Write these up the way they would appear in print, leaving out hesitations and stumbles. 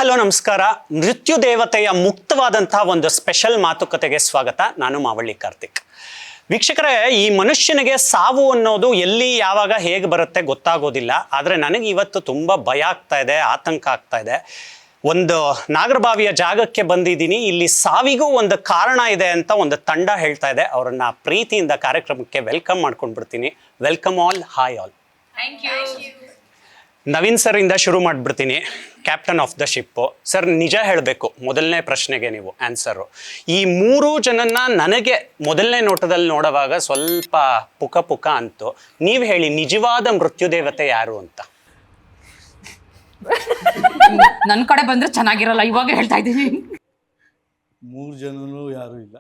Hello ನಮಸ್ಕಾರ. ಮೃತ್ಯು ದೇವತೆಯ ಮುಕ್ತವಾದಂತಹ ಒಂದು ಸ್ಪೆಷಲ್ ಮಾತುಕತೆಗೆ ಸ್ವಾಗತ. ನಾನು ಮಾವಳ್ಳಿ ಕಾರ್ತಿಕ್. ವೀಕ್ಷಕರೇ, ಈ ಮನುಷ್ಯನಿಗೆ ಸಾವು ಅನ್ನೋದು ಎಲ್ಲಿ ಯಾವಾಗ ಹೇಗೆ ಬರುತ್ತೆ ಗೊತ್ತಾಗೋದಿಲ್ಲ. ಆದರೆ ನನಗೆ ಇವತ್ತು ತುಂಬ ಭಯ ಆಗ್ತಾ ಇದೆ, ಆತಂಕ ಆಗ್ತಾ ಇದೆ. ಒಂದು ನಾಗರಬಾವಿಯ ಜಾಗಕ್ಕೆ ಬಂದಿದ್ದೀನಿ. ಇಲ್ಲಿ ಸಾವಿಗೂ ಒಂದು ಕಾರಣ ಇದೆ ಅಂತ ಒಂದು ತಂಡ ಹೇಳ್ತಾ ಇದೆ. ಅವರನ್ನ ಪ್ರೀತಿಯಿಂದ ಕಾರ್ಯಕ್ರಮಕ್ಕೆ ವೆಲ್ಕಮ್ ಮಾಡ್ಕೊಂಡ್ಬಿಡ್ತೀನಿ. Welcome all, hi all. Naveen sir ಇಂದ ಶುರು ಮಾಡಿಬಿಡ್ತೀನಿ. Captain of the ship sir, ನಿಜ ಹೇಳಬೇಕು, ಮೊದಲನೇ ಪ್ರಶ್ನೆಗೆ ನೀವು ಆನ್ಸರು. ಈ ಮೂರು ಜನನ್ನ ನನಗೆ ಮೊದಲನೇ ನೋಟದಲ್ಲಿ ನೋಡುವಾಗ ಸ್ವಲ್ಪ ಪುಕ ಅಂತು. ನೀವು ಹೇಳಿ, ನಿಜವಾದ ಮೃತ್ಯು ದೇವತೆ ಯಾರು ಅಂತ. ನನ್ನ ಕಡೆ ಬಂದ್ರೆ ಚೆನ್ನಾಗಿರಲ್ಲ, ಇವಾಗ ಹೇಳ್ತಾ ಇದ್ದೀನಿ. ಮೂರು ಜನನು ಯಾರು ಇಲ್ಲ,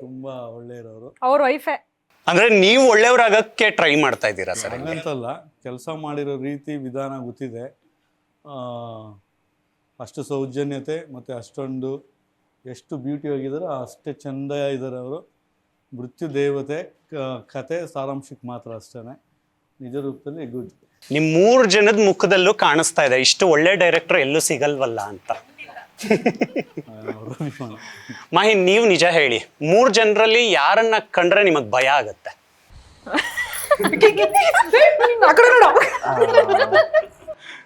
ತುಂಬಾ ಒಳ್ಳೆ ಇರೋರು. ಅವ್ರ ವೈಫೇ. ಅಂದ್ರೆ ನೀವು ಒಳ್ಳೆಯವರಾಗಕ್ಕೆ ಟ್ರೈ ಮಾಡ್ತಾ ಇದ್ದೀರಾ ಸರ್? ಹಂಗಂತಲ್ಲ, ಕೆಲಸ ಮಾಡಿರೋ ರೀತಿ ವಿಧಾನ ಗೊತ್ತಿದೆ. ಅಷ್ಟು ಸೌಜನ್ಯತೆ ಮತ್ತು ಅಷ್ಟೊಂದು ಎಷ್ಟು ಬ್ಯೂಟಿ ಆಗಿದ್ದಾರೆ, ಅಷ್ಟೇ ಚೆಂದ ಇದ್ದಾರೆ ಅವರು. ಮೃತ್ಯು ದೇವತೆ ಕತೆ ಸಾರಾಂಶಕ್ಕೆ ಮಾತ್ರ ಅಷ್ಟೇ, ನಿಜ ರೂಪದಲ್ಲಿ ಗುಡ್. ನಿಮ್ಮ ಮೂರು ಜನದ ಮುಖದಲ್ಲೂ ಕಾಣಿಸ್ತಾ ಇದೆ, ಇಷ್ಟು ಒಳ್ಳೆ ಡೈರೆಕ್ಟರ್ ಎಲ್ಲೂ ಸಿಗಲ್ವಲ್ಲ ಅಂತ. ಮಾಹಿನ್, ನೀವು ನಿಜ ಹೇಳಿ, ಮೂರು ಜನರಲ್ಲಿ ಯಾರನ್ನ ಕಂಡ್ರೆ ನಿಮಗೆ ಭಯ ಆಗತ್ತೆ?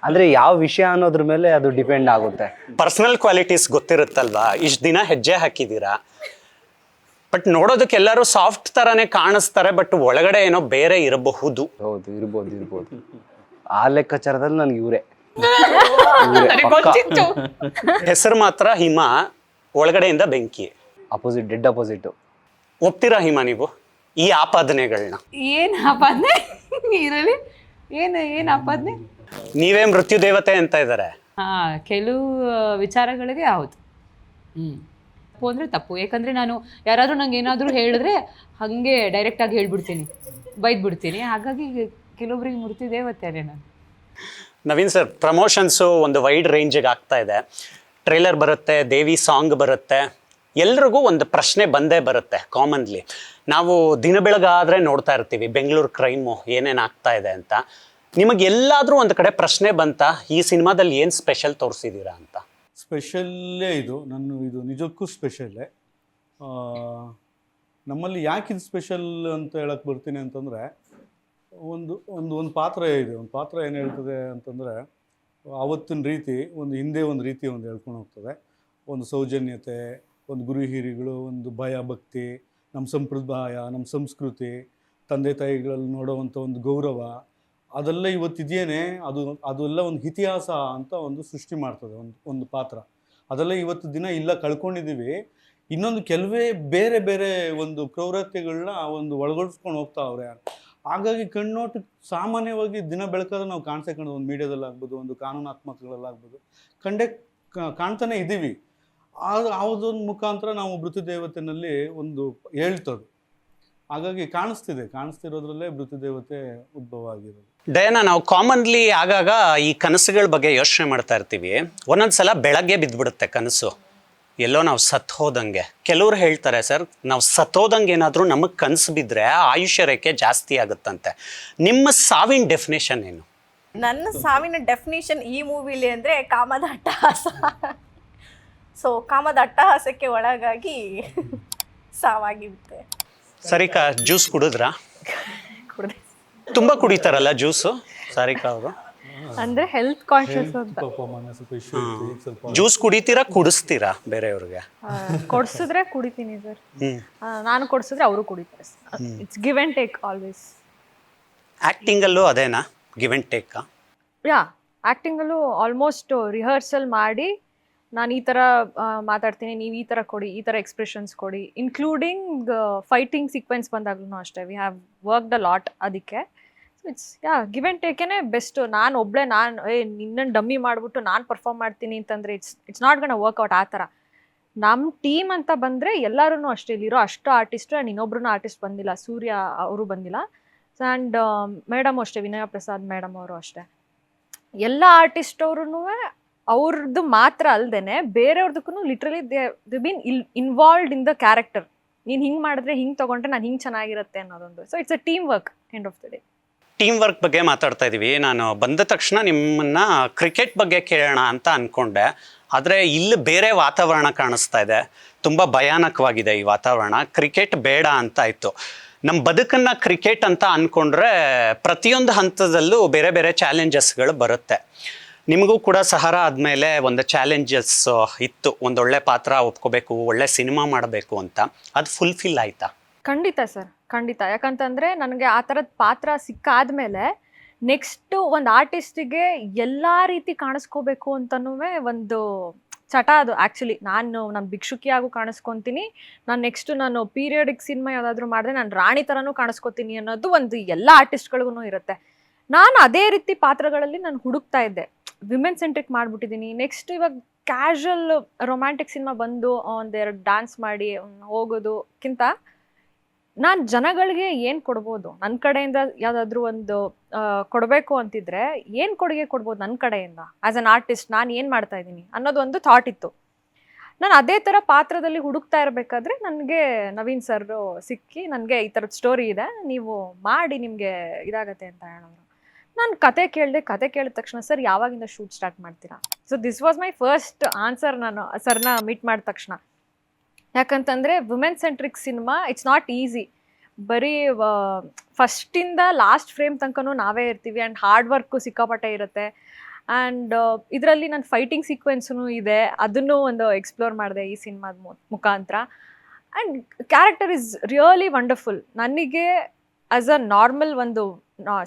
ಅಂದ್ರೆ ಯಾವ ವಿಷಯ ಅನ್ನೋದ್ರ ಮೇಲೆ ಅದು ಡಿಪೆಂಡ್ ಆಗುತ್ತೆ. ಪರ್ಸನಲ್ ಕ್ವಾಲಿಟೀಸ್ ಗೊತ್ತಿರುತ್ತಲ್ವಾ, ಇಷ್ಟು ದಿನ ಹೆಜ್ಜೆ ಹಾಕಿದ್ದೀರಾ. ಬಟ್ ನೋಡೋದಕ್ಕೆ ಎಲ್ಲರೂ ಸಾಫ್ಟ್ ತರಾನೇ ಕಾಣಿಸ್ತಾರೆ, ಬಟ್ ಒಳಗಡೆ ಏನೋ ಬೇರೆ ಇರಬಹುದು. ಹೌದು, ಇರ್ಬೋದು. ಆ ಲೆಕ್ಕಾಚಾರದಲ್ಲಿ ನನ್ಗೆ ಇವರೇ. ಹೆಸರು ಮಾತ್ರ ಹಿಮ, ಒಳಗಡೆಯಿಂದ ಬೆಂಕಿ. Opposite, dead opposite. ಒಪ್ತೀರಾ ಹಿಮ ನೀವು ಈ ಆಪಾದನೆಗಳನ್ನ? ಏನ್ ಆಪಾದನೆ ಇರಲಿ, ಏನ್ ಆಪಾದನೆ? ನೀವೇ ಮೃತ್ಯು ದೇವತೆ ಅಂತ ಇದ್ದಾರೆ. ಕೆಲವು ವಿಚಾರಗಳಿಗೆ ಹೌದು. ತಪ್ಪು ಅಂದ್ರೆ ತಪ್ಪು. ಯಾಕಂದ್ರೆ ನಾನು ಯಾರಾದ್ರೂ ನಂಗೆ ಏನಾದ್ರೂ ಹೇಳಿದ್ರೆ ಹಂಗೆ ಡೈರೆಕ್ಟ್ ಆಗಿ ಹೇಳ್ಬಿಡ್ತೀನಿ, ಬೈದ್ಬಿಡ್ತೀನಿ. ಹಾಗಾಗಿ ಕೆಲವೊಬ್ರಿಗೆ ಮೃತ್ಯು ದೇವತೆನೇ ನಾನು. ನವೀನ್ ಸರ್, ಪ್ರಮೋಷನ್ಸು ಒಂದು ವೈಡ್ ರೇಂಜಿಗೆ ಆಗ್ತಾ ಇದೆ. ಟ್ರೇಲರ್ ಬರುತ್ತೆ, ದೇವಿ ಸಾಂಗ್ ಬರುತ್ತೆ, ಎಲ್ರಿಗೂ ಒಂದು ಪ್ರಶ್ನೆ ಬಂದೇ ಬರುತ್ತೆ ಕಾಮನ್ಲಿ. ನಾವು ದಿನ ಬೆಳಗಾದರೆ ನೋಡ್ತಾ ಇರ್ತೀವಿ ಬೆಂಗಳೂರು ಕ್ರೈಮು ಏನೇನು ಆಗ್ತಾ ಇದೆ ಅಂತ. ನಿಮಗೆ ಎಲ್ಲಾದರೂ ಒಂದು ಕಡೆ ಪ್ರಶ್ನೆ ಬಂತ, ಈ ಸಿನಿಮಾದಲ್ಲಿ ಏನು ಸ್ಪೆಷಲ್ ತೋರಿಸಿದ್ದೀರಾ ಅಂತ? ಸ್ಪೆಷಲ್ಲೇ ಇದು, ಇದು ನಿಜಕ್ಕೂ ಸ್ಪೆಷಲ್ಲೇ. ನಮ್ಮಲ್ಲಿ ಯಾಕಿದು ಸ್ಪೆಷಲ್ ಅಂತ ಹೇಳಕ್ಕೆ ಬರ್ತೀನಿ ಅಂತಂದರೆ, ಒಂದು ಪಾತ್ರ ಇದೆ. ಒಂದು ಪಾತ್ರ ಏನು ಹೇಳ್ತದೆ ಅಂತಂದರೆ, ಆವತ್ತಿನ ರೀತಿ ಹಿಂದೆ ಒಂದು ರೀತಿ ಹೇಳ್ಕೊಂಡು ಹೋಗ್ತದೆ. ಒಂದು ಸೌಜನ್ಯತೆ, ಒಂದು ಗುರು ಹಿರಿಗಳು, ಒಂದು ಭಯ ಭಕ್ತಿ, ನಮ್ಮ ಸಂಪ್ರದಾಯ, ನಮ್ಮ ಸಂಸ್ಕೃತಿ, ತಂದೆ ತಾಯಿಗಳಲ್ಲಿ ನೋಡೋವಂಥ ಒಂದು ಗೌರವ, ಅದೆಲ್ಲ ಇವತ್ತಿದೇನೆ ಅದೆಲ್ಲ ಒಂದು ಇತಿಹಾಸ ಅಂತ ಒಂದು ಸೃಷ್ಟಿ ಮಾಡ್ತದೆ ಒಂದು ಪಾತ್ರ. ಅದೆಲ್ಲ ಇವತ್ತು ದಿನ ಇಲ್ಲ ಕಳ್ಕೊಂಡಿದ್ದೀವಿ. ಇನ್ನೊಂದು ಕೆಲವೇ ಬೇರೆ ಬೇರೆ ಒಂದು ಕ್ರೌರತೆಗಳನ್ನ ಒಳಗಡಿಸ್ಕೊಂಡು ಹೋಗ್ತಾ ಅವ್ರೆ. ಹಾಗಾಗಿ ಕಣ್ಣೋಟಕ್ಕೆ ಸಾಮಾನ್ಯವಾಗಿ ದಿನ ಬೆಳಕಾದ್ರೆ ನಾವು ಕಾಣ್ಸೋದು ಒಂದು ಮೀಡಿಯಾದಲ್ಲಿ ಆಗ್ಬೋದು, ಒಂದು ಕಾನೂನಾತ್ಮಕಗಳಲ್ಲಾಗ್ಬೋದು, ಕಾಣ್ತಾನೆ ಇದ್ದೀವಿ. ಯಾವುದೊಂದು ಮುಖಾಂತರ ನಾವು ಮೃತ್ಯು ದೇವತೆನಲ್ಲಿ ಒಂದು ಹೇಳ್ತದೆ. ಹಾಗಾಗಿ ಕಾಣಿಸ್ತಿರೋದ್ರಲ್ಲೇ ಮೃತ್ಯು ದೇವತೆ ಉದ್ಭವ ಆಗಿರೋದು. ಡಯಾನಾ, ನಾವು ಕಾಮನ್ಲಿ ಆಗಾಗ ಈ ಕನಸುಗಳ ಬಗ್ಗೆ ಯೋಚನೆ ಮಾಡ್ತಾ ಇರ್ತೀವಿ. ಒಂದೊಂದ್ಸಲ ಬೆಳಗ್ಗೆ ಬಿದ್ದುಬಿಡುತ್ತೆ ಕನಸು, ಎಲ್ಲೋ ನಾವು ಸತ್ತು ಹೋದಂಗೆ. ಕೆಲವ್ರು ಹೇಳ್ತಾರೆ, ಸರ್ ನಾವು ಸತ್ತೋದಂಗೆ ಏನಾದರೂ ನಮಗೆ ಕನಸು ಬಿದ್ದರೆ ಆಯುಷ್ಯ ರೇಖೆ ಜಾಸ್ತಿ ಆಗುತ್ತಂತೆ. ನಿಮ್ಮ ಸಾವಿನ ಡೆಫಿನೇಷನ್ ಏನು? ನನ್ನ ಸಾವಿನ ಡೆಫಿನೇಷನ್ ಈ ಮೂವಿಲಿ ಅಂದರೆ ಕಾಮದ ಅಟ್ಟಹಾಸ. ಸೊ ಕಾಮದ ಅಟ್ಟಹಾಸಕ್ಕೆ ಒಳಗಾಗಿ ಸಾವಾಗಿರುತ್ತೆ. ಸರಿಕಾ, ಜ್ಯೂಸ್ ಕುಡಿದ್ರಾ? ತುಂಬ ಕುಡಿತಾರಲ್ಲ ಜ್ಯೂಸು ಸಾರಿಕಾ ಅವರು. ಅಂದ್ರೆ ಹೆಲ್ತ್ ಕಾನ್ಶಿಯಸ್ ಅಂತ. ಜ್ಯೂಸ್ ಕುಡಿತೀರಾ, ಕುಡಿಸ್ತೀರಾ ಬೇರೆಯವ್ರಿಗೆ? ಕೊಡ್ಸಿದ್ರೆ ಕುಡಿತೀನಿ ಸರ್, ನಾನು ಕೊಡ್ಸಿದ್ರೆ ಅವರು ಕುಡಿತಾರೆ. It's give and take always. ಆ್ಯಕ್ಟಿಂಗಲ್ಲೂ ಅದೇನಾ, ಗಿವ್ ಅಂಡ್ ಟೇಕಾ? ಯಾ, ಆ್ಯಕ್ಟಿಂಗಲ್ಲೂ ಆಲ್ಮೋಸ್ಟ್ ರಿಹರ್ಸಲ್ ಮಾಡಿ ನಾನು ಈ ಥರ ಮಾತಾಡ್ತೀನಿ, ನೀವು ಈ ಥರ ಕೊಡಿ, ಈ ಥರ ಎಕ್ಸ್ಪ್ರೆಷನ್ಸ್ ಕೊಡಿ. ಇನ್ಕ್ಲೂಡಿಂಗ್ ಫೈಟಿಂಗ್ ಸೀಕ್ವೆನ್ಸ್ ಬಂದಾಗ್ಲೂ ಅಷ್ಟೇ, we have worked a lot. ಅದಕ್ಕೆ ಇಟ್ಸ್ ಗಿವ್ ಆ್ಯಂಡ್ ಟೇಕೇನೆ ಬೆಸ್ಟ್. ನಾನು ನಿನ್ನನ್ನು ಡಮ್ಮಿ ಮಾಡಿಬಿಟ್ಟು ನಾನು ಪರ್ಫಾರ್ಮ್ ಮಾಡ್ತೀನಿ ಅಂತಂದರೆ ಇಟ್ಸ್ ನಾಟ್ ಗನ್ನ ವರ್ಕ್ಔಟ್. ಆ ಥರ ನಮ್ಮ ಟೀಮ್ ಅಂತ ಬಂದರೆ ಎಲ್ಲರೂ ಅಷ್ಟೇ, ಇಲ್ಲಿರೋ ಅಷ್ಟು ಆರ್ಟಿಸ್ಟು ಆ್ಯಂಡ್ ಇನ್ನೊಬ್ರು ಆರ್ಟಿಸ್ಟ್ ಬಂದಿಲ್ಲ, ಸೂರ್ಯ ಅವರು ಬಂದಿಲ್ಲ, ಆ್ಯಂಡ್ ಮೇಡಮ್ ಅಷ್ಟೇ, ವಿನಯ ಪ್ರಸಾದ್ ಮೇಡಮ್ ಅವರು ಅಷ್ಟೇ. ಎಲ್ಲ ಆರ್ಟಿಸ್ಟ್ ಅವ್ರೂ ಅವ್ರದ್ದು ಮಾತ್ರ ಅಲ್ದೇನೆ ಬೇರೆಯವ್ರದಕ್ಕೂ literally they been involved in the character. ನೀನು ಹಿಂಗೆ ಮಾಡಿದ್ರೆ, ಹಿಂಗೆ ತೊಗೊಂಡ್ರೆ ನಾನು ಹಿಂಗೆ ಚೆನ್ನಾಗಿರುತ್ತೆ ಅನ್ನೋದೊಂದು. So it's a teamwork end of the day. Teamwork ಬಗ್ಗೆ ಮಾತಾಡ್ತಾ ಇದೀವಿ. ನಾನು ಬಂದ ತಕ್ಷಣ ನಿಮ್ಮನ್ನ ಕ್ರಿಕೆಟ್ ಬಗ್ಗೆ ಕೇಳೋಣ ಅಂತ ಅನ್ಕೊಂಡೆ, ಆದರೆ ಇಲ್ಲಿ ಬೇರೆ ವಾತಾವರಣ ಕಾಣಿಸ್ತಾ ಇದೆ. ತುಂಬ ಭಯಾನಕವಾಗಿದೆ ಈ ವಾತಾವರಣ. ಕ್ರಿಕೆಟ್ ಬೇಡ ಅಂತ ಆಯಿತು. ನಮ್ಮ ಬದುಕನ್ನು ಕ್ರಿಕೆಟ್ ಅಂತ ಅಂದ್ಕೊಂಡ್ರೆ ಪ್ರತಿಯೊಂದು ಹಂತದಲ್ಲೂ ಬೇರೆ ಬೇರೆ ಚಾಲೆಂಜಸ್ಗಳು ಬರುತ್ತೆ. ನಿಮಗೂ ಕೂಡ ಸಹಾರ ಆದಮೇಲೆ ಒಂದು ಚಾಲೆಂಜಸ್ ಇತ್ತು, ಒಂದೊಳ್ಳೆ ಪಾತ್ರ ಒಪ್ಕೋಬೇಕು, ಒಳ್ಳೆ ಸಿನಿಮಾ ಮಾಡಬೇಕು ಅಂತ. ಅದು ಫುಲ್ಫಿಲ್ ಆಯಿತಾ? ಖಂಡಿತ ಸರ್, ಖಂಡಿತ. ಯಾಕಂತಂದರೆ ನನಗೆ ಆ ಥರದ ಪಾತ್ರ ಸಿಕ್ಕಾದ್ಮೇಲೆ ನೆಕ್ಸ್ಟು ಒಂದು ಆರ್ಟಿಸ್ಟಿಗೆ ಎಲ್ಲ ರೀತಿ ಕಾಣಿಸ್ಕೋಬೇಕು ಅಂತನೂ ಒಂದು ಚಟ ಅದು. ಆ್ಯಕ್ಚುಲಿ ನಾನು ಭಿಕ್ಷುಕಿಯಾಗೂ ಕಾಣಿಸ್ಕೊತೀನಿ, ನಾನು ಪೀರಿಯಡಿಕ್ ಸಿನಿಮಾ ಯಾವುದಾದ್ರೂ ಮಾಡಿದ್ರೆ ನಾನು ರಾಣಿ ಥರನೂ ಕಾಣಿಸ್ಕೊತೀನಿ ಅನ್ನೋದು ಒಂದು ಎಲ್ಲ ಆರ್ಟಿಸ್ಟ್ಗಳಿಗೂ ಇರುತ್ತೆ. ನಾನು ಅದೇ ರೀತಿ ಪಾತ್ರಗಳಲ್ಲಿ ನಾನು ಹುಡುಕ್ತಾ ಇದ್ದೆ. ವಿಮೆನ್ ಸೆಂಟ್ರಿಕ್ ಮಾಡಿಬಿಟ್ಟಿದ್ದೀನಿ. ನೆಕ್ಸ್ಟ್ ಇವಾಗ ಕ್ಯಾಶುವಲ್ ರೊಮ್ಯಾಂಟಿಕ್ ಸಿನಿಮಾ ಬಂದು ಒಂದೆರಡು ಡ್ಯಾನ್ಸ್ ಮಾಡಿ ಹೋಗೋದಕ್ಕಿಂತ ನಾನು ಜನಗಳಿಗೆ ಏನು ಕೊಡ್ಬೋದು, ನನ್ನ ಕಡೆಯಿಂದ ಯಾವುದಾದ್ರೂ ಒಂದು ಕೊಡಬೇಕು ಅಂತಿದ್ರೆ ಏನು ಕೊಡುಗೆ ಕೊಡ್ಬೋದು ನನ್ನ ಕಡೆಯಿಂದ ಆ್ಯಸ್ ಅನ್ ಆರ್ಟಿಸ್ಟ್, ನಾನು ಏನು ಮಾಡ್ತಾ ಇದ್ದೀನಿ ಅನ್ನೋದು ಒಂದು ಥಾಟ್ ಇತ್ತು. ನಾನು ಅದೇ ಥರ ಪಾತ್ರದಲ್ಲಿ ಹುಡುಕ್ತಾ ಇರಬೇಕಾದ್ರೆ ನನಗೆ ನವೀನ್ ಸರ್ ಸಿಕ್ಕಿ ನನಗೆ ಈ ಥರದ ಸ್ಟೋರಿ ಇದೆ, ನೀವು ಮಾಡಿ ನಿಮಗೆ ಇದಾಗತ್ತೆ ಅಂತ ಹೇಳೋರು. ನಾನು ಕತೆ ಕೇಳಿದ ತಕ್ಷಣ ಸರ್ ಯಾವಾಗಿಂದ ಶೂಟ್ ಸ್ಟಾರ್ಟ್ ಮಾಡ್ತೀರಾ? So this was my first answer ನಾನು ಸರ್ನ ಮೀಟ್ ಮಾಡಿದ ತಕ್ಷಣ. ಯಾಕಂತಂದರೆ women centric cinema it's not easy. ಬರೀ ಫಸ್ಟಿಂದ ಲಾಸ್ಟ್ ಫ್ರೇಮ್ ತನಕನೂ ನಾವೇ ಇರ್ತೀವಿ ಆ್ಯಂಡ್ ಹಾರ್ಡ್ ವರ್ಕು ಸಿಕ್ಕಾಪಟ್ಟೆ ಇರುತ್ತೆ. ಆ್ಯಂಡ್ ಇದರಲ್ಲಿ ನನ್ನ ಫೈಟಿಂಗ್ ಸೀಕ್ವೆನ್ಸೂ ಇದೆ, ಅದನ್ನು ಒಂದು ಎಕ್ಸ್ಪ್ಲೋರ್ ಮಾಡಿದೆ ಈ ಸಿನಿಮಾದ ಮುಖಾಂತರ. And character is really wonderful. ನನಗೆ ಆಸ್ ಅ ನಾರ್ಮಲ್ ಒಂದು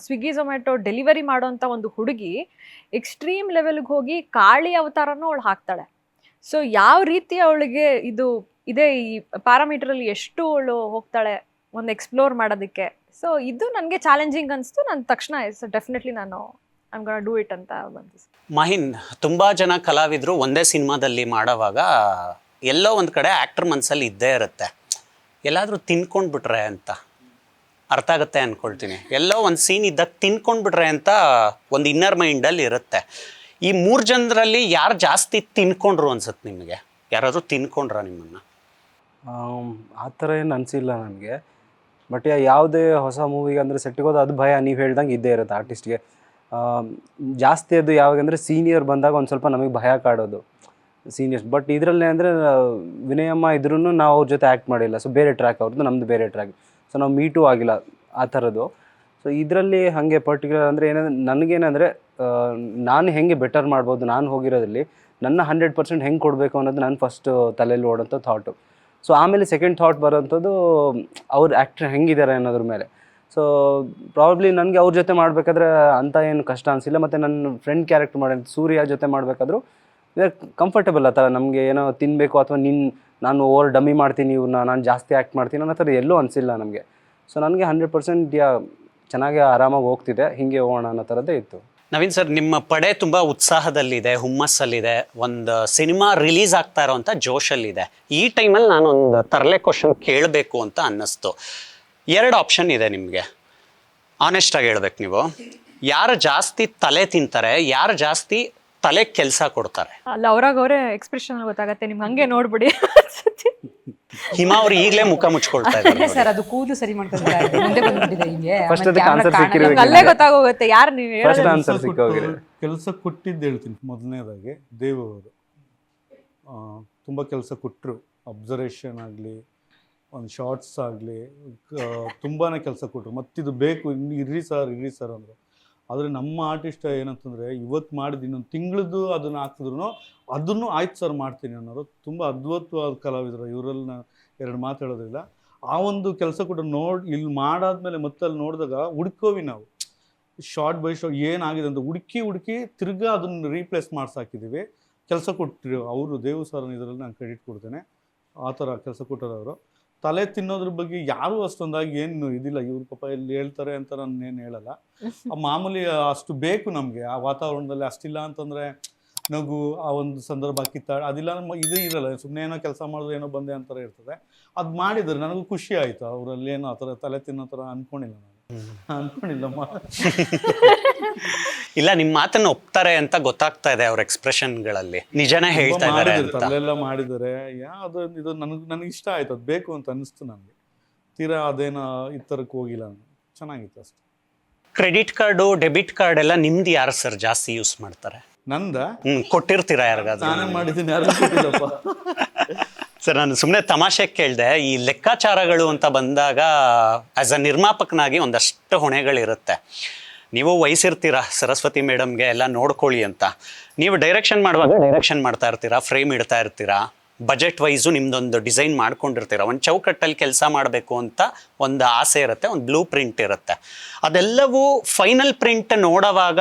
ಸ್ವಿಗ್ಗಿ ಝೊಮ್ಯಾಟೊ ಡೆಲಿವರಿ ಮಾಡೋಂಥ ಒಂದು ಹುಡುಗಿ ಎಕ್ಸ್ಟ್ರೀಮ್ ಲೆವೆಲ್ಗೆ ಹೋಗಿ ಕಾಳಿ ಅವತಾರನೂ ಅವಳು ಹಾಕ್ತಾಳೆ. ಸೊ ಯಾವ ರೀತಿ ಅವಳಿಗೆ ಇದು ಇದೆ, ಈ ಪ್ಯಾರಾಮೀಟ್ರಲ್ಲಿ ಎಷ್ಟು ಅವಳು ಹೋಗ್ತಾಳೆ ಒಂದು ಎಕ್ಸ್ಪ್ಲೋರ್ ಮಾಡೋದಕ್ಕೆ. ಸೊ ಇದು ನನಗೆ ಚಾಲೆಂಜಿಂಗ್ ಅನಿಸ್ತು. ನಾನು ತಕ್ಷಣ ಡೆಫಿನೆಟ್ಲಿ ನಾನು ಐಮ್ ಗೋನಾ ಡೂ ಇಟ್ ಅಂತ ಬಂತು. ಮಾಹಿನ್, ತುಂಬ ಜನ ಕಲಾವಿದರು ಒಂದೇ ಸಿನಿಮಾದಲ್ಲಿ ಮಾಡೋವಾಗ ಎಲ್ಲೋ ಒಂದು ಕಡೆ ಆ್ಯಕ್ಟರ್ ಮನಸ್ಸಲ್ಲಿ ಇದ್ದೇ ಇರುತ್ತೆ, ಎಲ್ಲಾದರೂ ತಿನ್ಕೊಂಡ್ಬಿಟ್ರೆ ಅಂತ. ಅರ್ಥ ಆಗುತ್ತೆ ಅಂದ್ಕೊಳ್ತೀನಿ. ಎಲ್ಲೋ ಒಂದು ಸೀನ್ ಇದ್ದಾಗ ತಿನ್ಕೊಂಡ್ಬಿಟ್ರೆ ಅಂತ ಒಂದು ಇನ್ನರ್ ಮೈಂಡಲ್ಲಿ ಇರುತ್ತೆ. ಈ 3 ಜನರಲ್ಲಿ ಯಾರು ಜಾಸ್ತಿ ತಿನ್ಕೊಂಡ್ರು ಅನ್ಸುತ್ತೆ ನಿಮಗೆ? ಯಾರಾದರೂ ತಿನ್ಕೊಂಡ್ರ ನಿಮ್ಮನ್ನು? ಆ ಥರ ಏನು ಅನಿಸಿಲ್ಲ ನನಗೆ. ಬಟ್ ಯಾವುದೇ ಹೊಸ ಮೂವಿಗೆ ಅಂದರೆ ಸೆಟ್ಟಿಗೋದು ಅದು ಭಯ ನೀವು ಹೇಳ್ದಂಗೆ ಇದ್ದೇ ಇರುತ್ತೆ ಆರ್ಟಿಸ್ಟ್ಗೆ. ಜಾಸ್ತಿ ಅದು ಯಾವಾಗಂದರೆ ಸೀನಿಯರ್ ಬಂದಾಗ ಒಂದು ಸ್ವಲ್ಪ ನಮಗೆ ಭಯ ಕಾಡೋದು ಸೀನಿಯರ್ಸ್. ಬಟ್ ಇದರಲ್ಲಿ ಅಂದರೆ ವಿನಯಮ್ಮ ಇದ್ರೂ ನಾವು ಅವ್ರ ಜೊತೆ ಆ್ಯಕ್ಟ್ ಮಾಡಿಲ್ಲ. ಸೊ ಬೇರೆ ಟ್ರ್ಯಾಕ್ ಅವ್ರದ್ದು, ನಮ್ಮದು ಬೇರೆ ಟ್ರ್ಯಾಕ್. ಸೊ ನಾವು ಮೀಟೂ ಆಗಿಲ್ಲ ಆ ಥರದ್ದು. ಸೊ ಇದರಲ್ಲಿ ಹಾಗೆ ಪರ್ಟಿಕ್ಯುಲರ್ ಅಂದರೆ ಏನಂದರೆ ನನಗೇನಂದರೆ ನಾನು ಹೆಂಗೆ ಬೆಟರ್ ಮಾಡ್ಬೋದು, ನಾನು ಹೋಗಿರೋದ್ರಲ್ಲಿ ನನ್ನ 100% ಹೆಂಗೆ ಕೊಡಬೇಕು ಅನ್ನೋದು ನಾನು ಫಸ್ಟ್ ತಲೆಯಲ್ಲಿ ಓಡೋಂಥ ಥಾಟು. ಸೊ ಆಮೇಲೆ ಸೆಕೆಂಡ್ ಥಾಟ್ ಬರೋಂಥದ್ದು ಅವ್ರ ಆ್ಯಕ್ಟರ್ ಹೆಂಗಿದ್ದಾರೆ ಅನ್ನೋದ್ರ ಮೇಲೆ. ಸೊ ಪ್ರಾಬಬ್ಲಿ ನನಗೆ ಅವ್ರ ಜೊತೆ ಮಾಡಬೇಕಾದ್ರೆ ಅಂಥ ಏನು ಕಷ್ಟ ಅನಿಸಿಲ್ಲ. ಮತ್ತು ನನ್ನ ಫ್ರೆಂಡ್ ಕ್ಯಾರೆಕ್ಟರ್ ಮಾಡಿ ಸೂರ್ಯ ಜೊತೆ ಮಾಡಬೇಕಾದ್ರೂ ಕಂಫರ್ಟಬಲ್. ಆ ಥರ ನಮಗೆ ಏನೋ ತಿನ್ನಬೇಕು ಅಥವಾ ನಾನು ಓವರ್ ಡಮ್ಮಿ ಮಾಡ್ತೀನಿ, ಇವ್ರನ್ನ ನಾನು ಜಾಸ್ತಿ ಆ್ಯಕ್ಟ್ ಮಾಡ್ತೀನಿ ಅನ್ನೋ ಥರ ಎಲ್ಲೂ ಅನಿಸಿಲ್ಲ ನಮಗೆ. ಸೊ ನನಗೆ 100% ಚೆನ್ನಾಗಿ ಆರಾಮಾಗಿ ಹೋಗ್ತಿದೆ, ಹೀಗೆ ಹೋಗೋಣ ಅನ್ನೋ ಥರದ್ದೇ ಇತ್ತು. ನವೀನ್ ಸರ್, ನಿಮ್ಮ ಪಡೆ ತುಂಬ ಉತ್ಸಾಹದಲ್ಲಿದೆ, ಹುಮ್ಮಸ್ಸಲ್ಲಿದೆ, ಒಂದು ಸಿನಿಮಾ ರಿಲೀಸ್ ಆಗ್ತಾ ಇರೋವಂಥ ಜೋಶಲ್ಲಿದೆ. ಈ ಟೈಮಲ್ಲಿ ನಾನೊಂದು ತರಲೆ ಕ್ವಶನ್ ಕೇಳಬೇಕು ಅಂತ ಅನ್ನಿಸ್ತು. 2 ಆಪ್ಷನ್ ಇದೆ ನಿಮಗೆ, ಆನೆಸ್ಟಾಗಿ ಹೇಳ್ಬೇಕು ನೀವು. ಯಾರು ಜಾಸ್ತಿ ತಲೆ ತಿಂತಾರೆ, ಯಾರು ಜಾಸ್ತಿ ತಲೆ ಕೆಲಸ ಕೊಡ್ತಾರೆ? ಅಲ್ಲ, ಅವ್ರಾಗವ್ರೆ ಎಕ್ಸ್ಪ್ರೆಷನ್ ಗೊತ್ತಾಗತ್ತೆ ನಿಮ್ಗೆ, ಹಂಗೆ ನೋಡ್ಬಿಡಿ. ಹಿಮಾ ಅವ್ರು ಈಗಲೇ ಮುಖ ಮುಚ್ಕೊಳ್ತಾ ಇದ್ದಾರೆ. ಸರ್ ಅದು ಕೂದಲು ಸರಿ ಮಾಡ್ಕೊಂಡಿದ್ದಾರೆ, ಮುಂದೆ ಬಂದ್ಬಿಟ್ಟಿದೆ ಹಿಂಗೆ. ಫಸ್ಟ್ ಅದಕ್ಕೆ ಆನ್ಸರ್ ಸಿಕ್ಕಿರಬೇಕು, ಅಲ್ಲೇ ಗೊತ್ತಾಗೋಗುತ್ತೆ ಯಾರು ನೀವು ಫಸ್ಟ್ ಆನ್ಸರ್ ಸಿಕ್ಕೋಗಿದೆ. ಕೆಲಸ ಕೊಟ್ಟಿದ್ದು ಹೇಳ್ತೀನಿ. ಮೊದಲನೇದಾಗಿ ದೇವ್ ಅವರು ತುಂಬ ಕೆಲಸ ಕೊಟ್ಟರು. ಅಬ್ಸರ್ವೇಷನ್ ಆಗಲಿ, ಒಂದು ಶಾರ್ಟ್ಸ್ ಆಗಲಿ, ತುಂಬಾ ಕೆಲಸ ಕೊಟ್ಟರು. ಮತ್ತಿದು ಬೇಕು, ಇನ್ನು ಇರ್ರಿ ಸರ್ ಅಂದರು. ಆದರೆ ನಮ್ಮ ಆರ್ಟಿಸ್ಟ್ ಏನಂತಂದರೆ, ಇವತ್ತು ಮಾಡಿದ್ದು ಇನ್ನೊಂದು ತಿಂಗಳದ್ದು ಅದನ್ನು ಹಾಕಿದ್ರು ಅದನ್ನು ಆಯ್ತು ಸರ್ ಮಾಡ್ತೀನಿ ಅನ್ನೋರು ತುಂಬ ಅದ್ಭುತವಾದ ಕಲಾವಿದರು. ಇವರಲ್ಲಿ ನಾನು 2 ಮಾತು ಹೇಳೋದಿಲ್ಲ. ಆ ಒಂದು ಕೆಲಸ ಕೂಡ ಇಲ್ಲಿ ಮಾಡಾದ್ಮೇಲೆ ಮತ್ತೆ ಅಲ್ಲಿ ನೋಡಿದಾಗ ಹುಡ್ಕೋವಿ ನಾವು, ಶಾರ್ಟ್ ಬೈ ಶಾರ್ಟ್ ಏನಾಗಿದೆ ಅಂತ ಹುಡುಕಿ ತಿರ್ಗಾ ಅದನ್ನು ರೀಪ್ಲೇಸ್ ಮಾಡ್ಸಾಕಿದ್ದೀವಿ. ಕೆಲಸ ಕೊಟ್ಟಿರು ಅವರು, ದೇವು ಸರ್ ಇದರಲ್ಲಿ ನಾನು ಕ್ರೆಡಿಟ್ ಕೊಡ್ತೇನೆ. ಆ ಥರ ಕೆಲಸ ಕೊಟ್ಟರವರು. ತಲೆ ತಿನ್ನೋದ್ರ ಬಗ್ಗೆ ಯಾರೂ ಅಷ್ಟೊಂದಾಗಿ ಏನು ಇದಿಲ್ಲ. ಇವ್ರ ಪಾಪ ಇಲ್ಲಿ ಹೇಳ್ತಾರೆ ಅಂತ ನಾನು ಏನು ಹೇಳಲ್ಲ. ಮಾಮೂಲಿ ಅಷ್ಟು ಬೇಕು ನಮಗೆ ಆ ವಾತಾವರಣದಲ್ಲಿ. ಅಷ್ಟಿಲ್ಲ ಅಂತಂದರೆ ನಗು, ಆ ಒಂದು ಸಂದರ್ಭ ಕಿತ್ತಾಡ ಅದಿಲ್ಲ, ಇದು ಇರಲ್ಲ. ಸುಮ್ಮನೆ ಏನೋ ಕೆಲಸ ಮಾಡಿದ್ರೆ ಏನೋ ಬಂದೆ ಅಂತಾರೆ ಇರ್ತದೆ. ಅದು ಮಾಡಿದ್ರೆ ನನಗೂ ಖುಷಿ ಆಯಿತು. ಅವರಲ್ಲಿ ಏನೋ ಆ ಥರ ತಲೆ ತಿನ್ನೋ ಥರ ಅಂದ್ಕೊಂಡಿಲ್ಲ ನಾನು, ಅಂದ್ಕೊಂಡಿಲ್ಲಮ್ಮ. ಇಲ್ಲ, ನಿಮ್ಮ ಮಾತನ್ನು ಒಪ್ತಾರೆ ಅಂತ ಗೊತ್ತಾಗ್ತಾ ಇದೆ ಅವ್ರ ಎಕ್ಸ್ಪ್ರೆಷನ್ಗಳಲ್ಲಿ. ನಿಜನೇ ಹೇಳ್ತಾ ಇದ್ದಾರೆ ಅಂತ. ತಲೆಲ್ಲ ಮಾಡಿದ್ದಾರೆ. ಇದು ನನಗೆ ಇಷ್ಟ ಆಯ್ತು, ಅದು ಬೇಕು ಅಂತ ಅನ್ನಿಸ್ತು ನನಗೆ. ತೀರಾ ಅದೇನೋ ಈ ಥರಕ್ಕೆ ಹೋಗಿಲ್ಲ, ಚೆನ್ನಾಗಿತ್ತು ಅಷ್ಟೆ. ಕ್ರೆಡಿಟ್ ಕಾರ್ಡು ಡೆಬಿಟ್ ಕಾರ್ಡ್ ಎಲ್ಲ ನಿಮ್ದು ಯಾರು ಸರ್ ಜಾಸ್ತಿ ಯೂಸ್ ಮಾಡ್ತಾರೆ? ನಂದ ಕೊಟ್ಟಿರ್ತೀರಾ ಯಾರಿಗಾದ್ರೂ? ನಾನೇ ಮಾಡಿದ್ದೀನಿ, ಯಾರು ಕೊಟ್ಟಿಲ್ಲಪ್ಪ. ಸರ್ ನಾನು ಸುಮ್ಮನೆ ತಮಾಷೆಗೆ ಕೇಳಿದೆ. ಈ ಲೆಕ್ಕಾಚಾರಗಳು ಅಂತ ಬಂದಾಗ ಆ್ಯಸ್ ಅ ನಿರ್ಮಾಪಕನಾಗಿ ಒಂದಷ್ಟು ಹೊಣೆಗಳಿರುತ್ತೆ. ನೀವು ವಹಿಸಿರ್ತೀರಾ ಸರಸ್ವತಿ ಮೇಡಮ್ಗೆ ಎಲ್ಲ ನೋಡ್ಕೊಳ್ಳಿ ಅಂತ. ನೀವು ಡೈರೆಕ್ಷನ್ ಮಾಡುವಾಗ ಡೈರೆಕ್ಷನ್ ಮಾಡ್ತಾ ಇರ್ತೀರಾ, ಫ್ರೇಮ್ ಇಡ್ತಾ ಇರ್ತೀರಾ, ಬಜೆಟ್ ವೈಸು ನಿಮ್ದೊಂದು ಡಿಸೈನ್ ಮಾಡ್ಕೊಂಡಿರ್ತೀರ, ಒಂದು ಚೌಕಟ್ಟಲ್ಲಿ ಕೆಲಸ ಮಾಡಬೇಕು ಅಂತ ಒಂದು ಆಸೆ ಇರುತ್ತೆ, ಒಂದು ಬ್ಲೂ ಪ್ರಿಂಟ್ ಇರುತ್ತೆ. ಅದೆಲ್ಲವೂ ಫೈನಲ್ ಪ್ರಿಂಟ್ ನೋಡುವಾಗ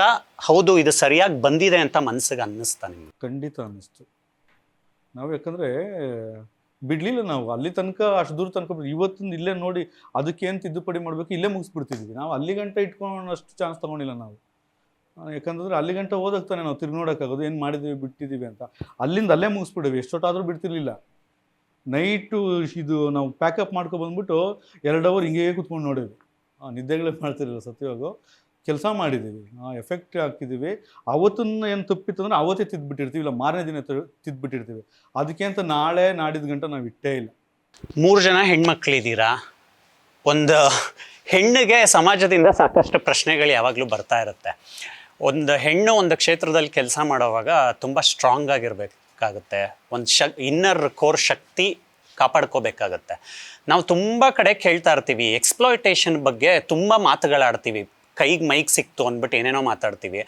ಹೌದು ಇದು ಸರಿಯಾಗಿ ಬಂದಿದೆ ಅಂತ ಮನಸ್ಸಿಗೆ ಅನ್ನಿಸ್ತಾ ನಿಮ್ಗೆ? ಖಂಡಿತ ಅನ್ನಿಸ್ತು. ನಾವು ಯಾಕಂದರೆ ಬಿಡಲಿಲ್ಲ, ನಾವು ಅಲ್ಲಿ ತನಕ ಅಷ್ಟು ದೂರ ತನಕ ಇವತ್ತಿಂದ ಇಲ್ಲೇ ನೋಡಿ ಅದಕ್ಕೇನು ತಿದ್ದುಪಡಿ ಮಾಡಬೇಕು ಇಲ್ಲೇ ಮುಗಿಸ್ಬಿಡ್ತಿದ್ವಿ. ನಾವು ಅಲ್ಲಿ ಗಂಟೆ ಇಟ್ಕೊಂಡು ಅಷ್ಟು ಚಾನ್ಸ್ ತೊಗೊಂಡಿಲ್ಲ ನಾವು. ಯಾಕಂತಂದ್ರೆ ಅಲ್ಲಿ ಗಂಟೆ ಹೋದಾಗ್ತಾನೆ ನಾವು ತಿರ್ಗಿ ನೋಡೋಕ್ಕಾಗೋದು ಏನು ಮಾಡಿದ್ದೀವಿ ಬಿಟ್ಟಿದ್ದೀವಿ ಅಂತ. ಅಲ್ಲಿಂದ ಅಲ್ಲೇ ಮುಗಿಸ್ಬಿಡೇವಿ, ಎಷ್ಟೊತ್ತಾದರೂ ಬಿಡ್ತಿರ್ಲಿಲ್ಲ. ನೈಟು ಇದು ನಾವು ಪ್ಯಾಕಪ್ ಮಾಡ್ಕೊಬಂದ್ಬಿಟ್ಟು 2 ಅವರ್ ಹಿಂಗೇ ಕೂತ್ಕೊಂಡು ನೋಡೇವಿ. ನಿದ್ದೆಗಳೇ ಮಾಡ್ತಿರಲಿಲ್ಲ ಸತ್ಯವಾಗೂ. ಕೆಲಸ ಮಾಡಿದ್ದೀವಿ, ಎಫೆಕ್ಟ್ ಹಾಕಿದ್ದೀವಿ. ಅವತ್ತನ್ನು ಏನು ತಪ್ಪಿತ್ತು ಅಂದರೆ ಅವತ್ತೇ ತಿದ್ದುಬಿಟ್ಟಿರ್ತೀವಿ, ಇಲ್ಲ ಮಾರನೇ ದಿನ ತಿದ್ದುಬಿಟ್ಟಿರ್ತೀವಿ. ಅದಕ್ಕೆ ಅಂತ ನಾಳೆ ನಾಡಿದ ಗಂಟೆ ನಾವು ಇಟ್ಟೇ ಇಲ್ಲ. 3 ಜನ ಹೆಣ್ಮಕ್ಳಿದ್ದೀರಾ. ಒಂದು ಹೆಣ್ಣಿಗೆ ಸಮಾಜದಿಂದ ಸಾಕಷ್ಟು ಪ್ರಶ್ನೆಗಳು ಯಾವಾಗಲೂ ಬರ್ತಾ ಇರುತ್ತೆ. ಒಂದು ಹೆಣ್ಣು ಒಂದು ಕ್ಷೇತ್ರದಲ್ಲಿ ಕೆಲಸ ಮಾಡೋವಾಗ ತುಂಬ ಸ್ಟ್ರಾಂಗ್ ಆಗಿರಬೇಕಾಗುತ್ತೆ, ಒಂದು ಇನ್ನರ್ ಕೋರ್ ಶಕ್ತಿ ಕಾಪಾಡ್ಕೋಬೇಕಾಗತ್ತೆ. ನಾವು ತುಂಬ ಕಡೆ ಕೇಳ್ತಾ ಇರ್ತೀವಿ, ಎಕ್ಸ್ಪ್ಲಾಯಿಟೇಷನ್ ಬಗ್ಗೆ ತುಂಬ ಮಾತುಗಳಾಡ್ತೀವಿ, ಕೈಗೆ ಮೈಕ್ ಸಿಕ್ತು ಅಂದ್ಬಿಟ್ಟು ಏನೇನೋ ಮಾತಾಡ್ತೀವಿ.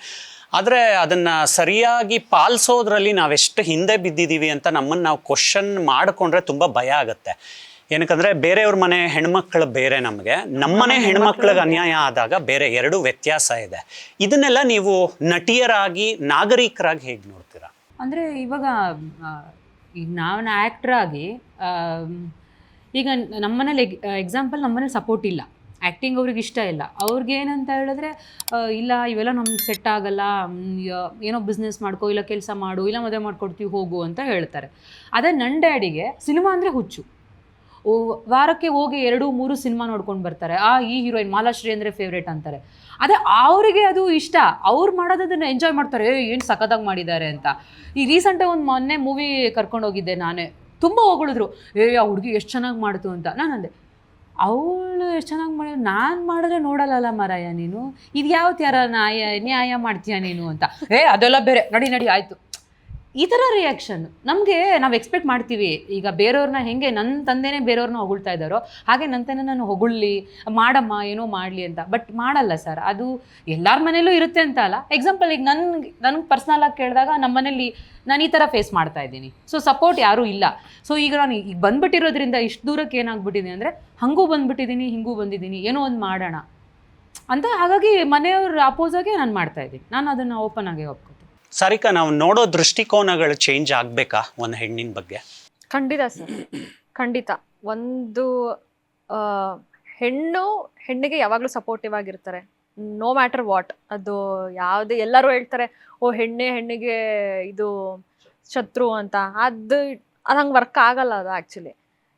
ಆದರೆ ಅದನ್ನು ಸರಿಯಾಗಿ ಪಾಲಿಸೋದ್ರಲ್ಲಿ ನಾವೆಷ್ಟು ಹಿಂದೆ ಬಿದ್ದಿದ್ದೀವಿ ಅಂತ ನಮ್ಮನ್ನು ನಾವು ಕ್ವಶನ್ ಮಾಡಿಕೊಂಡ್ರೆ ತುಂಬ ಭಯ ಆಗುತ್ತೆ. ಏನಕ್ಕಂದರೆ ಬೇರೆಯವ್ರ ಮನೆ ಹೆಣ್ಮಕ್ಳು ಬೇರೆ, ನಮ್ಮನೆ ಹೆಣ್ಮಕ್ಳಿಗೆ ಅನ್ಯಾಯ ಆದಾಗ ಬೇರೆ, 2 ವ್ಯತ್ಯಾಸ ಇದೆ. ಇದನ್ನೆಲ್ಲ ನೀವು ನಟಿಯರಾಗಿ ನಾಗರಿಕರಾಗಿ ಹೇಗೆ ನೋಡ್ತೀರಾ? ಅಂದರೆ ಇವಾಗ ಈಗ ನಾವು ಆ್ಯಕ್ಟ್ರ್ ಆಗಿ ಈಗ ನಮ್ಮನೇಲಿ ಎಕ್ಸಾಂಪಲ್ ನಮ್ಮನೇಲಿ ಸಪೋರ್ಟ್ ಇಲ್ಲ, ಆ್ಯಕ್ಟಿಂಗ್ ಅವ್ರಿಗೆ ಇಷ್ಟ ಇಲ್ಲ. ಅವ್ರಿಗೆ ಏನಂತ ಹೇಳಿದ್ರೆ ಇಲ್ಲ ಇವೆಲ್ಲ ನಮ್ಗೆ ಸೆಟ್ ಆಗಲ್ಲ, ಏನೋ ಬಿಸ್ನೆಸ್ ಮಾಡ್ಕೋ, ಇಲ್ಲ ಕೆಲಸ ಮಾಡು, ಇಲ್ಲ ಮದುವೆ ಮಾಡ್ಕೊಡ್ತೀವಿ ಹೋಗು ಅಂತ ಹೇಳ್ತಾರೆ. ಅದೇ ನನ್ನ ಡ್ಯಾಡಿಗೆ ಸಿನಿಮಾ ಅಂದರೆ ಹುಚ್ಚು. ವಾರಕ್ಕೆ ಹೋಗಿ 2-3 ಸಿನಿಮಾ ನೋಡ್ಕೊಂಡು ಬರ್ತಾರೆ. ಈ ಹೀರೋಯಿನ್ ಮಾಲಾಶ್ರೀ ಅಂದರೆ ಫೇವ್ರೇಟ್ ಅಂತಾರೆ. ಅದೇ ಅವರಿಗೆ ಅದು ಇಷ್ಟ, ಅವ್ರು ಮಾಡೋದನ್ನು ಎಂಜಾಯ್ ಮಾಡ್ತಾರೆ, ಏನು ಸಖತ್ತಾಗಿ ಮಾಡಿದ್ದಾರೆ ಅಂತ. ಈ ರೀಸೆಂಟಾಗಿ ಒಂದು ಮೊನ್ನೆ ಮೂವಿ ಕರ್ಕೊಂಡೋಗಿದ್ದೆ ನಾನೇ, ತುಂಬ ಹೊಗಳಿದ್ರು, ಆ ಹುಡುಗಿ ಎಷ್ಟು ಚೆನ್ನಾಗಿ ಮಾಡ್ತು ಅಂತ. ನಾನು ಅಂದೆ ಅವಳು ಎಷ್ಟು ಚೆನ್ನಾಗಿ ಮಾಡಿದ್ರು, ನಾನು ಮಾಡಿದ್ರೆ ನೋಡಲ್ಲಲ್ಲ ಮಾರಾಯ ನೀನು, ಇದು ಯಾವತ್ತು ನ್ಯಾಯ ಮಾಡ್ತೀಯ ನೀನು ಅಂತ. ಅದೆಲ್ಲ ಬೇರೆ, ನಡಿ ಆಯಿತು, ಈ ಥರ ರಿಯಾಕ್ಷನ್ ನಮಗೆ ನಾವು ಎಕ್ಸ್ಪೆಕ್ಟ್ ಮಾಡ್ತೀವಿ. ಈಗ ಬೇರೆಯವ್ರನ್ನ ಹೆಂಗೆ ನನ್ನ ತಂದೆನೇ ಬೇರೆಯವ್ರನ್ನ ಹೊಗಳ್ತಾ ಇದ್ದಾರೋ ಹಾಗೆ ನನ್ನ ತಂದೆ ನಾನು ಹೊಗಳ್ಲಿ, ಮಾಡಮ್ಮ ಏನೋ ಮಾಡಲಿ ಅಂತ. ಬಟ್ ಮಾಡಲ್ಲ ಸರ್, ಅದು ಎಲ್ಲರ ಮನೇಲೂ ಇರುತ್ತೆ ಅಂತ ಅಲ್ಲ. ಎಕ್ಸಾಂಪಲ್ ಈಗ ನನಗೆ ಪರ್ಸ್ನಲಾಗಿ ಕೇಳಿದಾಗ ನಮ್ಮ ಮನೇಲಿ ನಾನು ಈ ಥರ ಫೇಸ್ ಮಾಡ್ತಾ ಇದ್ದೀನಿ, ಸೊ ಸಪೋರ್ಟ್ ಯಾರೂ ಇಲ್ಲ. ಸೊ ಈಗ ನಾನು ಈಗ ಬಂದುಬಿಟ್ಟಿರೋದ್ರಿಂದ ಇಷ್ಟು ದೂರಕ್ಕೆ ಏನಾಗ್ಬಿಟ್ಟಿದ್ದೀನಿ ಅಂದರೆ ಹಂಗೂ ಬಂದುಬಿಟ್ಟಿದ್ದೀನಿ, ಹಿಂಗೂ ಬಂದಿದ್ದೀನಿ, ಏನೋ ಒಂದು ಮಾಡೋಣ ಅಂತ. ಹಾಗಾಗಿ ಮನೆಯವ್ರ ಅಪೋಸಾಗೆ ನಾನು ಮಾಡ್ತಾಯಿದ್ದೀನಿ, ನಾನು ಅದನ್ನು ಓಪನ್ ಆಗಿ ಒಪ್ಕೊತೀನಿ. ಸಾರಿಕಾ, ನಾವು ನೋಡೋ ದೃಷ್ಟಿಕೋನಗಳು ಚೇಂಜ್ ಆಗಬೇಕಾ ಒಂದು ಹೆಣ್ಣಿನ ಬಗ್ಗೆ? ಖಂಡಿತ ಸರ್, ಖಂಡಿತ. ಒಂದು ಹೆಣ್ಣಿಗೆ ಯಾವಾಗಲೂ ಸಪೋರ್ಟಿವ್ ಆಗಿರ್ತಾರೆ, ನೋ ಮ್ಯಾಟರ್ ವಾಟ್. ಅದು ಯಾವುದೇ, ಎಲ್ಲರೂ ಹೇಳ್ತಾರೆ ಹೆಣ್ಣಿಗೆ ಇದು ಶತ್ರು ಅಂತ. ಅದು ಹಂಗೆ ವರ್ಕ್ ಆಗಲ್ಲ. ಅದು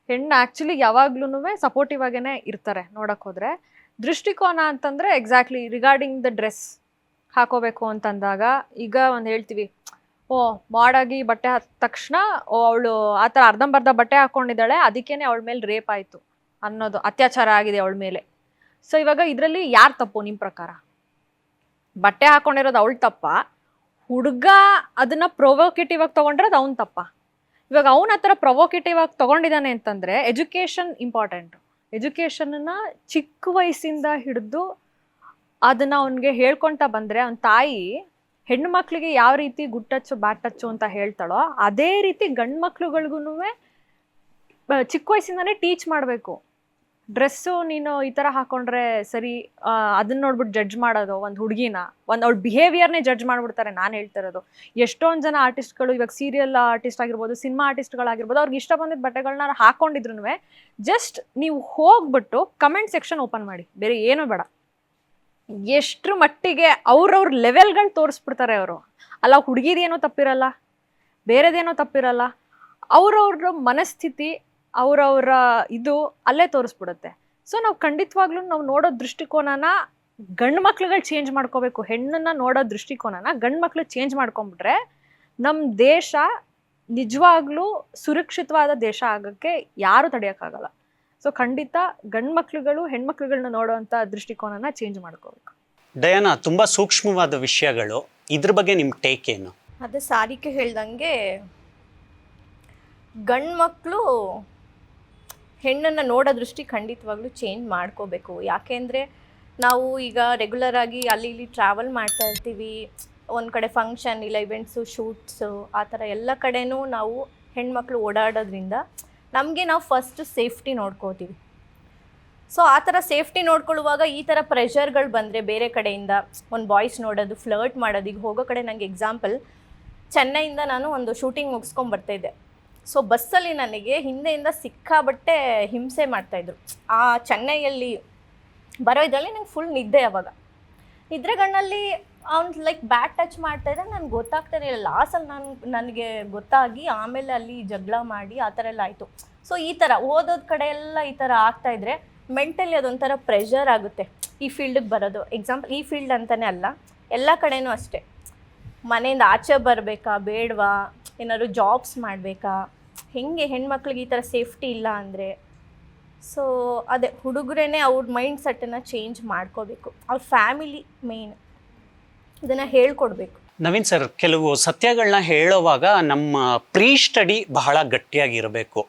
ಹೆಣ್ಣು ಯಾವಾಗ್ಲೂ ಸಪೋರ್ಟಿವ್ ಆಗೇ ಇರ್ತಾರೆ. ನೋಡಕ್ಕೆ ಹೋದರೆ ದೃಷ್ಟಿಕೋನ ಅಂತಂದರೆ ಎಕ್ಸಾಕ್ಟ್ಲಿ ರಿಗಾರ್ಡಿಂಗ್ ದ ಡ್ರೆಸ್ ಹಾಕೋಬೇಕು ಅಂತಂದಾಗ, ಈಗ ಒಂದು ಹೇಳ್ತೀವಿ, ಮಾಡಾಗಿ ಬಟ್ಟೆ ಹಾಕಿದ ತಕ್ಷಣ ಅವಳು ಆ ಥರ ಅರ್ಧಂಬರ್ಧ ಬಟ್ಟೆ ಹಾಕ್ಕೊಂಡಿದ್ದಾಳೆ, ಅದಕ್ಕೇನೆ ಅವಳ ಮೇಲೆ ರೇಪ್ ಆಯಿತು ಅನ್ನೋದು, ಅತ್ಯಾಚಾರ ಆಗಿದೆ ಅವಳ ಮೇಲೆ. ಸೊ ಇವಾಗ ಇದರಲ್ಲಿ ಯಾರು ತಪ್ಪು ನಿಮ್ಮ ಪ್ರಕಾರ? ಬಟ್ಟೆ ಹಾಕ್ಕೊಂಡಿರೋದು ಅವಳು ತಪ್ಪ, ಹುಡುಗ ಅದನ್ನು ಪ್ರೊವೋಕೇಟಿವ್ ಆಗಿ ತೊಗೊಂಡಿರೋದು ಅವ್ನು ತಪ್ಪ? ಇವಾಗ ಅವನ ಆ ಥರ ಪ್ರೊವೋಕೇಟಿವ್ ಆಗಿ ತೊಗೊಂಡಿದ್ದಾನೆ ಅಂತಂದರೆ ಎಜುಕೇಷನ್ ಇಂಪಾರ್ಟೆಂಟು. ಎಜುಕೇಷನ್ನ ಚಿಕ್ಕ ವಯಸ್ಸಿಂದ ಹಿಡಿದು ಅದನ್ನು ಅವನಿಗೆ ಹೇಳ್ಕೊಳ್ತಾ ಬಂದರೆ, ಅವನ ತಾಯಿ ಹೆಣ್ಣು ಮಕ್ಕಳಿಗೆ ಯಾವ ರೀತಿ ಗುಡ್ ಟಚ್ಚು ಬ್ಯಾಡ್ ಟಚ್ಚು ಅಂತ ಹೇಳ್ತಾಳೋ ಅದೇ ರೀತಿ ಗಂಡು ಮಕ್ಳುಗಳಿಗೂ ಚಿಕ್ಕ ವಯಸ್ಸಿಂದನೇ ಟೀಚ್ ಮಾಡಬೇಕು. ಡ್ರೆಸ್ಸು ನೀನು ಈ ಥರ ಹಾಕೊಂಡ್ರೆ ಸರಿ, ಅದನ್ನ ನೋಡ್ಬಿಟ್ಟು ಜಡ್ಜ್ ಮಾಡೋದು ಒಂದು ಹುಡುಗಿನ, ಅವಳ ಬಿಹೇವಿಯರ್ನೇ ಜಡ್ಜ್ ಮಾಡಿಬಿಡ್ತಾರೆ. ನಾನು ಹೇಳ್ತಿರೋದು, ಎಷ್ಟೊಂದು ಜನ ಆರ್ಟಿಸ್ಟ್ಗಳು, ಇವಾಗ ಸೀರಿಯಲ್ ಆರ್ಟಿಸ್ಟ್ ಆಗಿರ್ಬೋದು, ಸಿನಿಮಾ ಆರ್ಟಿಸ್ಟ್ಗಳಾಗಿರ್ಬೋದು, ಅವ್ರಿಗೆ ಇಷ್ಟ ಬಂದಿದ್ದ ಬಟ್ಟೆಗಳನ್ನ ಹಾಕೊಂಡಿದ್ರು ಜಸ್ಟ್ ನೀವು ಹೋಗ್ಬಿಟ್ಟು ಕಮೆಂಟ್ ಸೆಕ್ಷನ್ ಓಪನ್ ಮಾಡಿ, ಬೇರೆ ಏನೂ ಬೇಡ. ಎಷ್ಟರ ಮಟ್ಟಿಗೆ ಅವ್ರವ್ರ ಲೆವೆಲ್ಗಳು ತೋರಿಸ್ಬಿಡ್ತಾರೆ ಅವರು. ಅಲ್ಲ ಹುಡುಗಿದೇನೋ ತಪ್ಪಿರಲ್ಲ, ಬೇರೆದೇನೋ ತಪ್ಪಿರಲ್ಲ, ಅವ್ರವ್ರ ಮನಸ್ಥಿತಿ, ಅವ್ರವ್ರ ಇದು ಅಲ್ಲೇ ತೋರಿಸ್ಬಿಡುತ್ತೆ. ಸೊ ನಾವು ಖಂಡಿತವಾಗ್ಲೂ ನಾವು ನೋಡೋ ದೃಷ್ಟಿಕೋನನ ಗಂಡು ಮಕ್ಳುಗಳು ಚೇಂಜ್ ಮಾಡ್ಕೋಬೇಕು. ಹೆಣ್ಣನ್ನು ನೋಡೋ ದೃಷ್ಟಿಕೋನನ ಗಂಡು ಮಕ್ಳು ಚೇಂಜ್ ಮಾಡ್ಕೊಂಡ್ಬಿಟ್ರೆ ನಮ್ಮ ದೇಶ ನಿಜವಾಗ್ಲೂ ಸುರಕ್ಷಿತವಾದ ದೇಶ ಆಗೋಕ್ಕೆ ಯಾರೂ ತಡೆಯೋಕ್ಕಾಗಲ್ಲ. ಸೊ ಖಂಡಿತ ಗಂಡು ಮಕ್ಳುಗಳು ಹೆಣ್ಮಕ್ಳುಗಳನ್ನ ನೋಡೋವಂಥ ದೃಷ್ಟಿಕೋನನ ಚೇಂಜ್ ಮಾಡ್ಕೋಬೇಕು. ಡಯಾನಾ, ತುಂಬ ಸೂಕ್ಷ್ಮವಾದ ವಿಷಯಗಳು. ಇದ್ರ ಬಗ್ಗೆ ನಿಮ್ಮ ಟೇಕ್ ಏನು? ಅದೇ ಸಾರಿಕೆ ಹೇಳ್ದಂಗೆ ಗಂಡು ಮಕ್ಕಳು ಹೆಣ್ಣನ್ನು ನೋಡೋ ದೃಷ್ಟಿ ಖಂಡಿತವಾಗ್ಲೂ ಚೇಂಜ್ ಮಾಡ್ಕೋಬೇಕು. ಯಾಕೆಂದರೆ ನಾವು ಈಗ ರೆಗ್ಯುಲರ್ ಆಗಿ ಅಲ್ಲಿ ಇಲ್ಲಿ ಟ್ರಾವೆಲ್ ಮಾಡ್ತಾ ಇರ್ತೀವಿ, ಒಂದು ಕಡೆ ಫಂಕ್ಷನ್ ಇಲ್ಲ ಇವೆಂಟ್ಸು ಶೂಟ್ಸು ಆ ಥರ ಎಲ್ಲ ಕಡೆನೂ ನಾವು ಹೆಣ್ಮಕ್ಳು ಓಡಾಡೋದ್ರಿಂದ ನಮಗೆ ನಾವು ಫಸ್ಟು ಸೇಫ್ಟಿ ನೋಡ್ಕೋತೀವಿ. ಸೊ ಆ ಥರ ಸೇಫ್ಟಿ ನೋಡ್ಕೊಳ್ಳುವಾಗ ಈ ಥರ ಪ್ರೆಷರ್ಗಳು ಬಂದರೆ ಬೇರೆ ಕಡೆಯಿಂದ ಒಂದು ಬಾಯ್ಸ್ ನೋಡೋದು, ಫ್ಲರ್ಟ್ ಮಾಡೋದು. ಈಗ ಹೋಗೋ ಕಡೆ ನನಗೆ ಎಕ್ಸಾಂಪಲ್, ಚೆನ್ನೈಯಿಂದ ನಾನು ಒಂದು ಶೂಟಿಂಗ್ ಮುಗಿಸ್ಕೊಂಬರ್ತಾಯಿದ್ದೆ. ಸೊ ಬಸ್ಸಲ್ಲಿ ನನಗೆ ಹಿಂದೆಯಿಂದ ಸಿಕ್ಕಾಬಟ್ಟೆ ಹಿಂಸೆ ಮಾಡ್ತಾಯಿದ್ರು. ಆ ಚೆನ್ನೈಯಲ್ಲಿ ಬರೋ ಇದರಲ್ಲಿ ನಂಗೆ ಫುಲ್ ನಿದ್ದೆ. ಅವಾಗ ನಿದ್ರೆಗಣ್ಣಲ್ಲಿ ಅವ್ನು ಲೈಕ್ ಬ್ಯಾಟ್ ಟಚ್ ಮಾಡ್ತಾಯಿದ್ದೆ, ನನಗೆ ಗೊತ್ತಾಗ್ತಾನೆ ಇಲ್ಲ. ಲಾಸಲ್ಲಿ ನನಗೆ ಗೊತ್ತಾಗಿ ಆಮೇಲೆ ಅಲ್ಲಿ ಜಗಳ ಮಾಡಿ ಆ ಥರ ಎಲ್ಲ ಆಯಿತು. ಸೊ ಈ ಥರ ಓದೋದ ಕಡೆ ಎಲ್ಲ ಈ ಥರ ಆಗ್ತಾಯಿದ್ರೆ ಮೆಂಟಲಿ ಅದೊಂಥರ ಪ್ರೆಷರ್ ಆಗುತ್ತೆ ಈ ಫೀಲ್ಡಿಗೆ ಬರೋದು. ಎಕ್ಸಾಂಪಲ್ ಈ ಫೀಲ್ಡ್ ಅಂತಲೇ ಅಲ್ಲ, ಎಲ್ಲ ಕಡೆನೂ ಅಷ್ಟೇ. ಮನೆಯಿಂದ ಆಚೆ ಬರಬೇಕಾ ಬೇಡವಾ, ಏನಾದ್ರು ಜಾಬ್ಸ್ ಮಾಡಬೇಕಾ, ಹೆಂಗೆ ಹೆಣ್ಮಕ್ಳಿಗೆ ಈ ಥರ ಸೇಫ್ಟಿ ಇಲ್ಲ ಅಂದರೆ. ಸೊ ಅದೇ ಹುಡುಗರೇ ಅವ್ರ ಮೈಂಡ್ ಸೆಟ್ಟನ್ನು ಚೇಂಜ್ ಮಾಡ್ಕೋಬೇಕು. ಅವ್ರ ಫ್ಯಾಮಿಲಿ ಮೇನ್ ಇದನ್ನು ಹೇಳ್ಕೊಡ್ಬೇಕು. ನವೀನ್ ಸರ್, ಕೆಲವು ಸತ್ಯಗಳನ್ನ ಹೇಳೋವಾಗ ನಮ್ಮ ಪ್ರೀ ಸ್ಟಡಿ ಬಹಳ ಗಟ್ಟಿಯಾಗಿರಬೇಕು.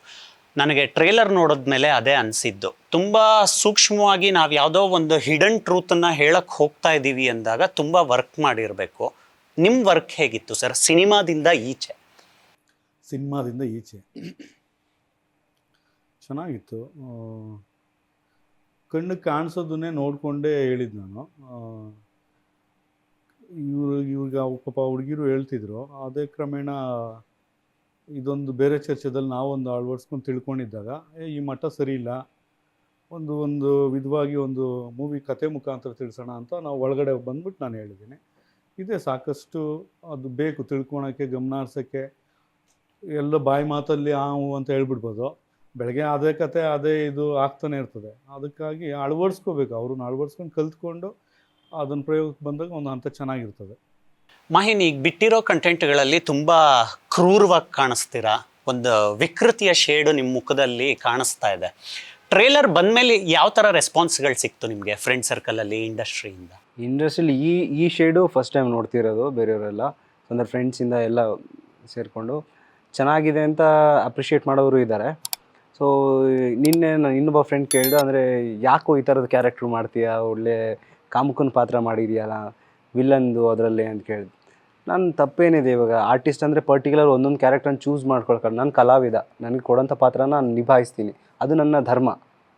ನನಗೆ ಟ್ರೇಲರ್ ನೋಡಿದ್ಮೇಲೆ ಅದೇ ಅನಿಸಿದ್ದು. ತುಂಬ ಸೂಕ್ಷ್ಮವಾಗಿ ನಾವು ಯಾವುದೋ ಒಂದು ಹಿಡನ್ ಟ್ರೂತನ್ನು ಹೇಳಕ್ಕೆ ಹೋಗ್ತಾ ಇದ್ದೀವಿ ಅಂದಾಗ ತುಂಬ ವರ್ಕ್ ಮಾಡಿರಬೇಕು. ನಿಮ್ಮ ವರ್ಕ್ ಹೇಗಿತ್ತು ಸರ್ ಸಿನಿಮಾದಿಂದ ಈಚೆ? ಸಿನಿಮಾದಿಂದ ಈಚೆ ಚೆನ್ನಾಗಿತ್ತು. ಕಣ್ಣಿಗೆ ಕಾಣಿಸೋದನ್ನೇ ನೋಡಿಕೊಂಡೇ ಹೇಳಿದ್ದು ನಾನು. ಇವ್ರಿಗೆ ಪಾಪ ಹುಡುಗಿರು ಹೇಳ್ತಿದ್ರು. ಅದೇ ಕ್ರಮೇಣ ಇದೊಂದು ಬೇರೆ ಚರ್ಚೆದಲ್ಲಿ ನಾವೊಂದು ಅಳವಡಿಸ್ಕೊಂಡು ತಿಳ್ಕೊಂಡಿದ್ದಾಗ ಈ ಮಠ ಸರಿ ಇಲ್ಲ, ಒಂದು ವಿಧವಾಗಿ ಒಂದು ಮೂವಿ ಕತೆ ಮುಖಾಂತರ ತಿಳಿಸೋಣ ಅಂತ ನಾವು ಒಳಗಡೆ ಬಂದ್ಬಿಟ್ಟು ನಾನು ಹೇಳಿದ್ದೀನಿ. ಇದೇ ಸಾಕಷ್ಟು ಅದು ಬೇಕು ತಿಳ್ಕೊಳಕ್ಕೆ, ಗಮನ ಹರಿಸೋಕ್ಕೆ. ಎಲ್ಲ ಬಾಯಿ ಮಾತಲ್ಲಿ ಅಂತ ಹೇಳ್ಬಿಡ್ಬೋದು. ಬೆಳಗ್ಗೆ ಅದೇ ಕತೆ ಅದೇ ಇದು ಆಗ್ತಾನೆ ಇರ್ತದೆ. ಅದಕ್ಕಾಗಿ ಅಳವಡಿಸ್ಕೋಬೇಕು. ಅವ್ರನ್ನ ಅಳವಡಿಸ್ಕೊಂಡು ಕಲ್ತ್ಕೊಂಡು ಅದನ್ನ ಪ್ರಯೋಗಕ್ಕೆ ಬಂದಾಗ ಒಂದು ಹಂತ ಚೆನ್ನಾಗಿರ್ತದೆ. ಮಾಹಿನಿ, ಈಗ ಬಿಟ್ಟಿರೋ ಕಂಟೆಂಟ್ಗಳಲ್ಲಿ ತುಂಬ ಕ್ರೂರವಾಗಿ ಕಾಣಿಸ್ತೀರಾ. ಒಂದು ವಿಕೃತಿಯ ಶೇಡು ನಿಮ್ಮ ಮುಖದಲ್ಲಿ ಕಾಣಿಸ್ತಾ ಇದೆ. ಟ್ರೇಲರ್ ಬಂದಮೇಲೆ ಯಾವ ಥರ ರೆಸ್ಪಾನ್ಸ್ಗಳು ಸಿಕ್ತು ನಿಮಗೆ ಫ್ರೆಂಡ್ ಸರ್ಕಲಲ್ಲಿ, ಇಂಡಸ್ಟ್ರಿಯಿಂದ? ಇಂಡಸ್ಟ್ರಿಯಲ್ಲಿ ಈ ಶೇಡು ಫಸ್ಟ್ ಟೈಮ್ ನೋಡ್ತಿರೋದು. ಬೇರೆಯವರೆಲ್ಲ ಅಂದರೆ ಫ್ರೆಂಡ್ಸಿಂದ ಎಲ್ಲ ಸೇರಿಕೊಂಡು ಚೆನ್ನಾಗಿದೆ ಅಂತ ಅಪ್ರಿಷಿಯೇಟ್ ಮಾಡೋರು ಇದ್ದಾರೆ. ಸೊ ನಿನ್ನೆ ನಾನು ಇನ್ನೊಬ್ಬ ಫ್ರೆಂಡ್ ಕೇಳಿದೆ, ಅಂದರೆ ಯಾಕೋ ಈ ಥರದ ಕ್ಯಾರೆಕ್ಟ್ರ್ ಮಾಡ್ತೀಯಾ, ಒಳ್ಳೆ ಕಾಮುಕನ ಪಾತ್ರ ಮಾಡಿದೆಯಲ್ಲ ವಿಲ್ಲನ್ದು ಅದರಲ್ಲಿ ಅಂತ ಕೇಳಿದೆ. ನಾನು ತಪ್ಪೇನಿದೆ, ಇವಾಗ ಆರ್ಟಿಸ್ಟ್ ಅಂದರೆ ಪರ್ಟಿಕ್ಯುಲರ್ ಒಂದೊಂದು ಕ್ಯಾರೆಕ್ಟರ್ನ ಚೂಸ್ ಮಾಡ್ಕೊಳ್ಕೊಂಡು, ನಾನು ಕಲಾವಿದ, ನನಗೆ ಕೊಡೋಂಥ ಪಾತ್ರನ ನಾನು ನಿಭಾಯಿಸ್ತೀನಿ, ಅದು ನನ್ನ ಧರ್ಮ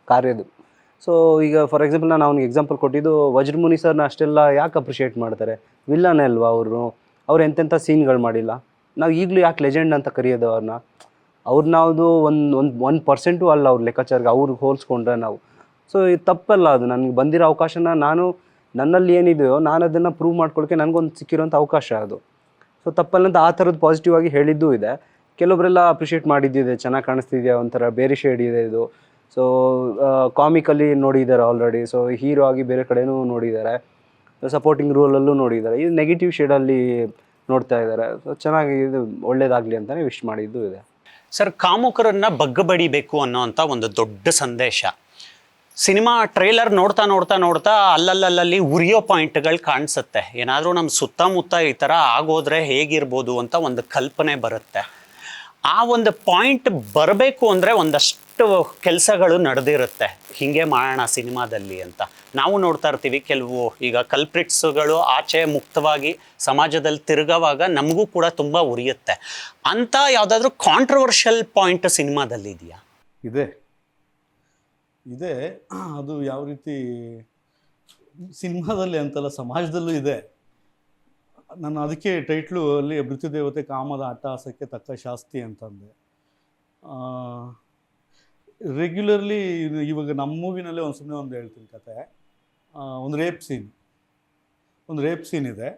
ಕಾರ್ಯದು. ಸೊ ಈಗ ಫಾರ್ ಎಕ್ಸಾಂಪಲ್ ನಾನು ಅವ್ನಿಗೆ ಎಕ್ಸಾಂಪಲ್ ಕೊಟ್ಟಿದ್ದು, ವಜ್ರಮುನಿ ಸರ್ನ ಅಷ್ಟೆಲ್ಲ ಯಾಕೆ ಅಪ್ರಿಷಿಯೇಟ್ ಮಾಡ್ತಾರೆ? ವಿಲ್ಲನೇ ಅಲ್ವಾ ಅವ್ರು ಎಂತೆಂಥ ಸೀನ್ಗಳು ಮಾಡಿಲ್ಲ. ನಾವು ಈಗಲೂ ಯಾಕೆ ಲೆಜೆಂಡ್ ಅಂತ ಕರೆಯೋದು ಅವ್ರನ್ನ? ಅವ್ರನ್ನಾವುದು ಒಂದು 1% ಅಲ್ಲ ಅವ್ರ ಲೆಕ್ಕಾಚಾರಕ್ಕೆ ಅವ್ರಿಗೆ ಹೋಲಿಸ್ಕೊಂಡ್ರೆ ನಾವು. ಸೊ ಇದು ತಪ್ಪಲ್ಲ. ಅದು ನನಗೆ ಬಂದಿರೋ ಅವಕಾಶನ ನಾನು ನನ್ನಲ್ಲಿ ಏನಿದೆಯೋ ನಾನು ಅದನ್ನು ಪ್ರೂವ್ ಮಾಡ್ಕೊಳ್ಳೋಕ್ಕೆ ನನಗೊಂದು ಸಿಕ್ಕಿರೋಂಥ ಅವಕಾಶ ಅದು. ಸೊ ತಪ್ಪಲ್ಲ ಅಂತ ಆ ಥರದ್ದು ಪಾಸಿಟಿವ್ ಆಗಿ ಹೇಳಿದ್ದೂ ಇದೆ. ಕೆಲವೊಬ್ಬರೆಲ್ಲ ಅಪ್ರಿಷಿಯೇಟ್ ಮಾಡಿದ್ದಿದೆ, ಚೆನ್ನಾಗಿ ಕಾಣಿಸ್ತಿದೆಯಾ, ಒಂಥರ ಬೇರೆ ಶೇಡ್ ಇದೆ ಇದು. ಸೊ ಕಾಮಿಕಲ್ಲಿ ನೋಡಿದ್ದಾರೆ ಆಲ್ರೆಡಿ. ಸೊ ಹೀರೋ ಆಗಿ ಬೇರೆ ಕಡೆನೂ ನೋಡಿದ್ದಾರೆ, ಸಪೋರ್ಟಿಂಗ್ ರೋಲಲ್ಲೂ ನೋಡಿದ್ದಾರೆ. ಇದು ನೆಗೆಟಿವ್ ಶೇಡಲ್ಲಿ ನೋಡ್ತಾ ಇದ್ದಾರೆ. ಸೊ ಚೆನ್ನಾಗಿ ಇದು ಒಳ್ಳೇದಾಗಲಿ ಅಂತಲೇ ವಿಶ್ ಮಾಡಿದ್ದು ಇದೆ. ಸರ್, ಕಾಮುಕರನ್ನು ಬಗ್ಗಬಡಿಬೇಕು ಅನ್ನೋವಂಥ ಒಂದು ದೊಡ್ಡ ಸಂದೇಶ. ಸಿನಿಮಾ ಟ್ರೇಲರ್ ನೋಡ್ತಾ ನೋಡ್ತಾ ನೋಡ್ತಾ ಅಲ್ಲಲ್ಲಿ ಉರಿಯೋ ಪಾಯಿಂಟ್ಗಳು ಕಾಣಿಸುತ್ತೆ. ಏನಾದರೂ ನಮ್ಮ ಸುತ್ತಮುತ್ತ ಈ ಥರ ಆಗೋದ್ರೆ ಹೇಗಿರ್ಬೋದು ಅಂತ ಒಂದು ಕಲ್ಪನೆ ಬರುತ್ತೆ. ಆ ಒಂದು ಪಾಯಿಂಟ್ ಬರಬೇಕು ಅಂದರೆ ಒಂದಷ್ಟು ಕೆಲಸಗಳು ನಡೆದಿರುತ್ತೆ, ಹೀಗೆ ಮಾಡೋಣ ಸಿನಿಮಾದಲ್ಲಿ ಅಂತ. ನಾವು ನೋಡ್ತಾ ಇರ್ತೀವಿ ಕೆಲವು ಈಗ ಕಲ್ಪ್ರಿಟ್ಸ್ಗಳು ಆಚೆ ಮುಕ್ತವಾಗಿ ಸಮಾಜದಲ್ಲಿ ತಿರುಗುವಾಗ ನಮಗೂ ಕೂಡ ತುಂಬ ಉರಿಯುತ್ತೆ. ಅಂತ ಯಾವುದಾದ್ರೂ ಕಾಂಟ್ರವರ್ಷಿಯಲ್ ಪಾಯಿಂಟ್ ಸಿನಿಮಾದಲ್ಲಿ ಇದೆಯಾ? ಇದೆ. ಅದು ಯಾವ ರೀತಿ ಸಿನಿಮಾದಲ್ಲಿ ಅಂತಲ್ಲ, ಸಮಾಜದಲ್ಲೂ ಇದೆ. ನಾನು ಅದಕ್ಕೆ ಟೈಟ್ಲು ಅಲ್ಲಿ ಮೃತ್ಯುದೇವತೆ ಕಾಮದ ಅಟ್ಟಹಾಸಕ್ಕೆ ತಕ್ಕ ಶಾಸ್ತಿ ಅಂತಂದೆ. ರೆಗ್ಯುಲರ್ಲಿ ಇವಾಗ ನಮ್ಮ ಮೂವಿನಲ್ಲೇ ಸುಮ್ಮನೆ ಒಂದು ಹೇಳ್ತೀನಿ ಕತೆ. ಒಂದು ರೇಪ್ ಸೀನ್ ಇದೆ.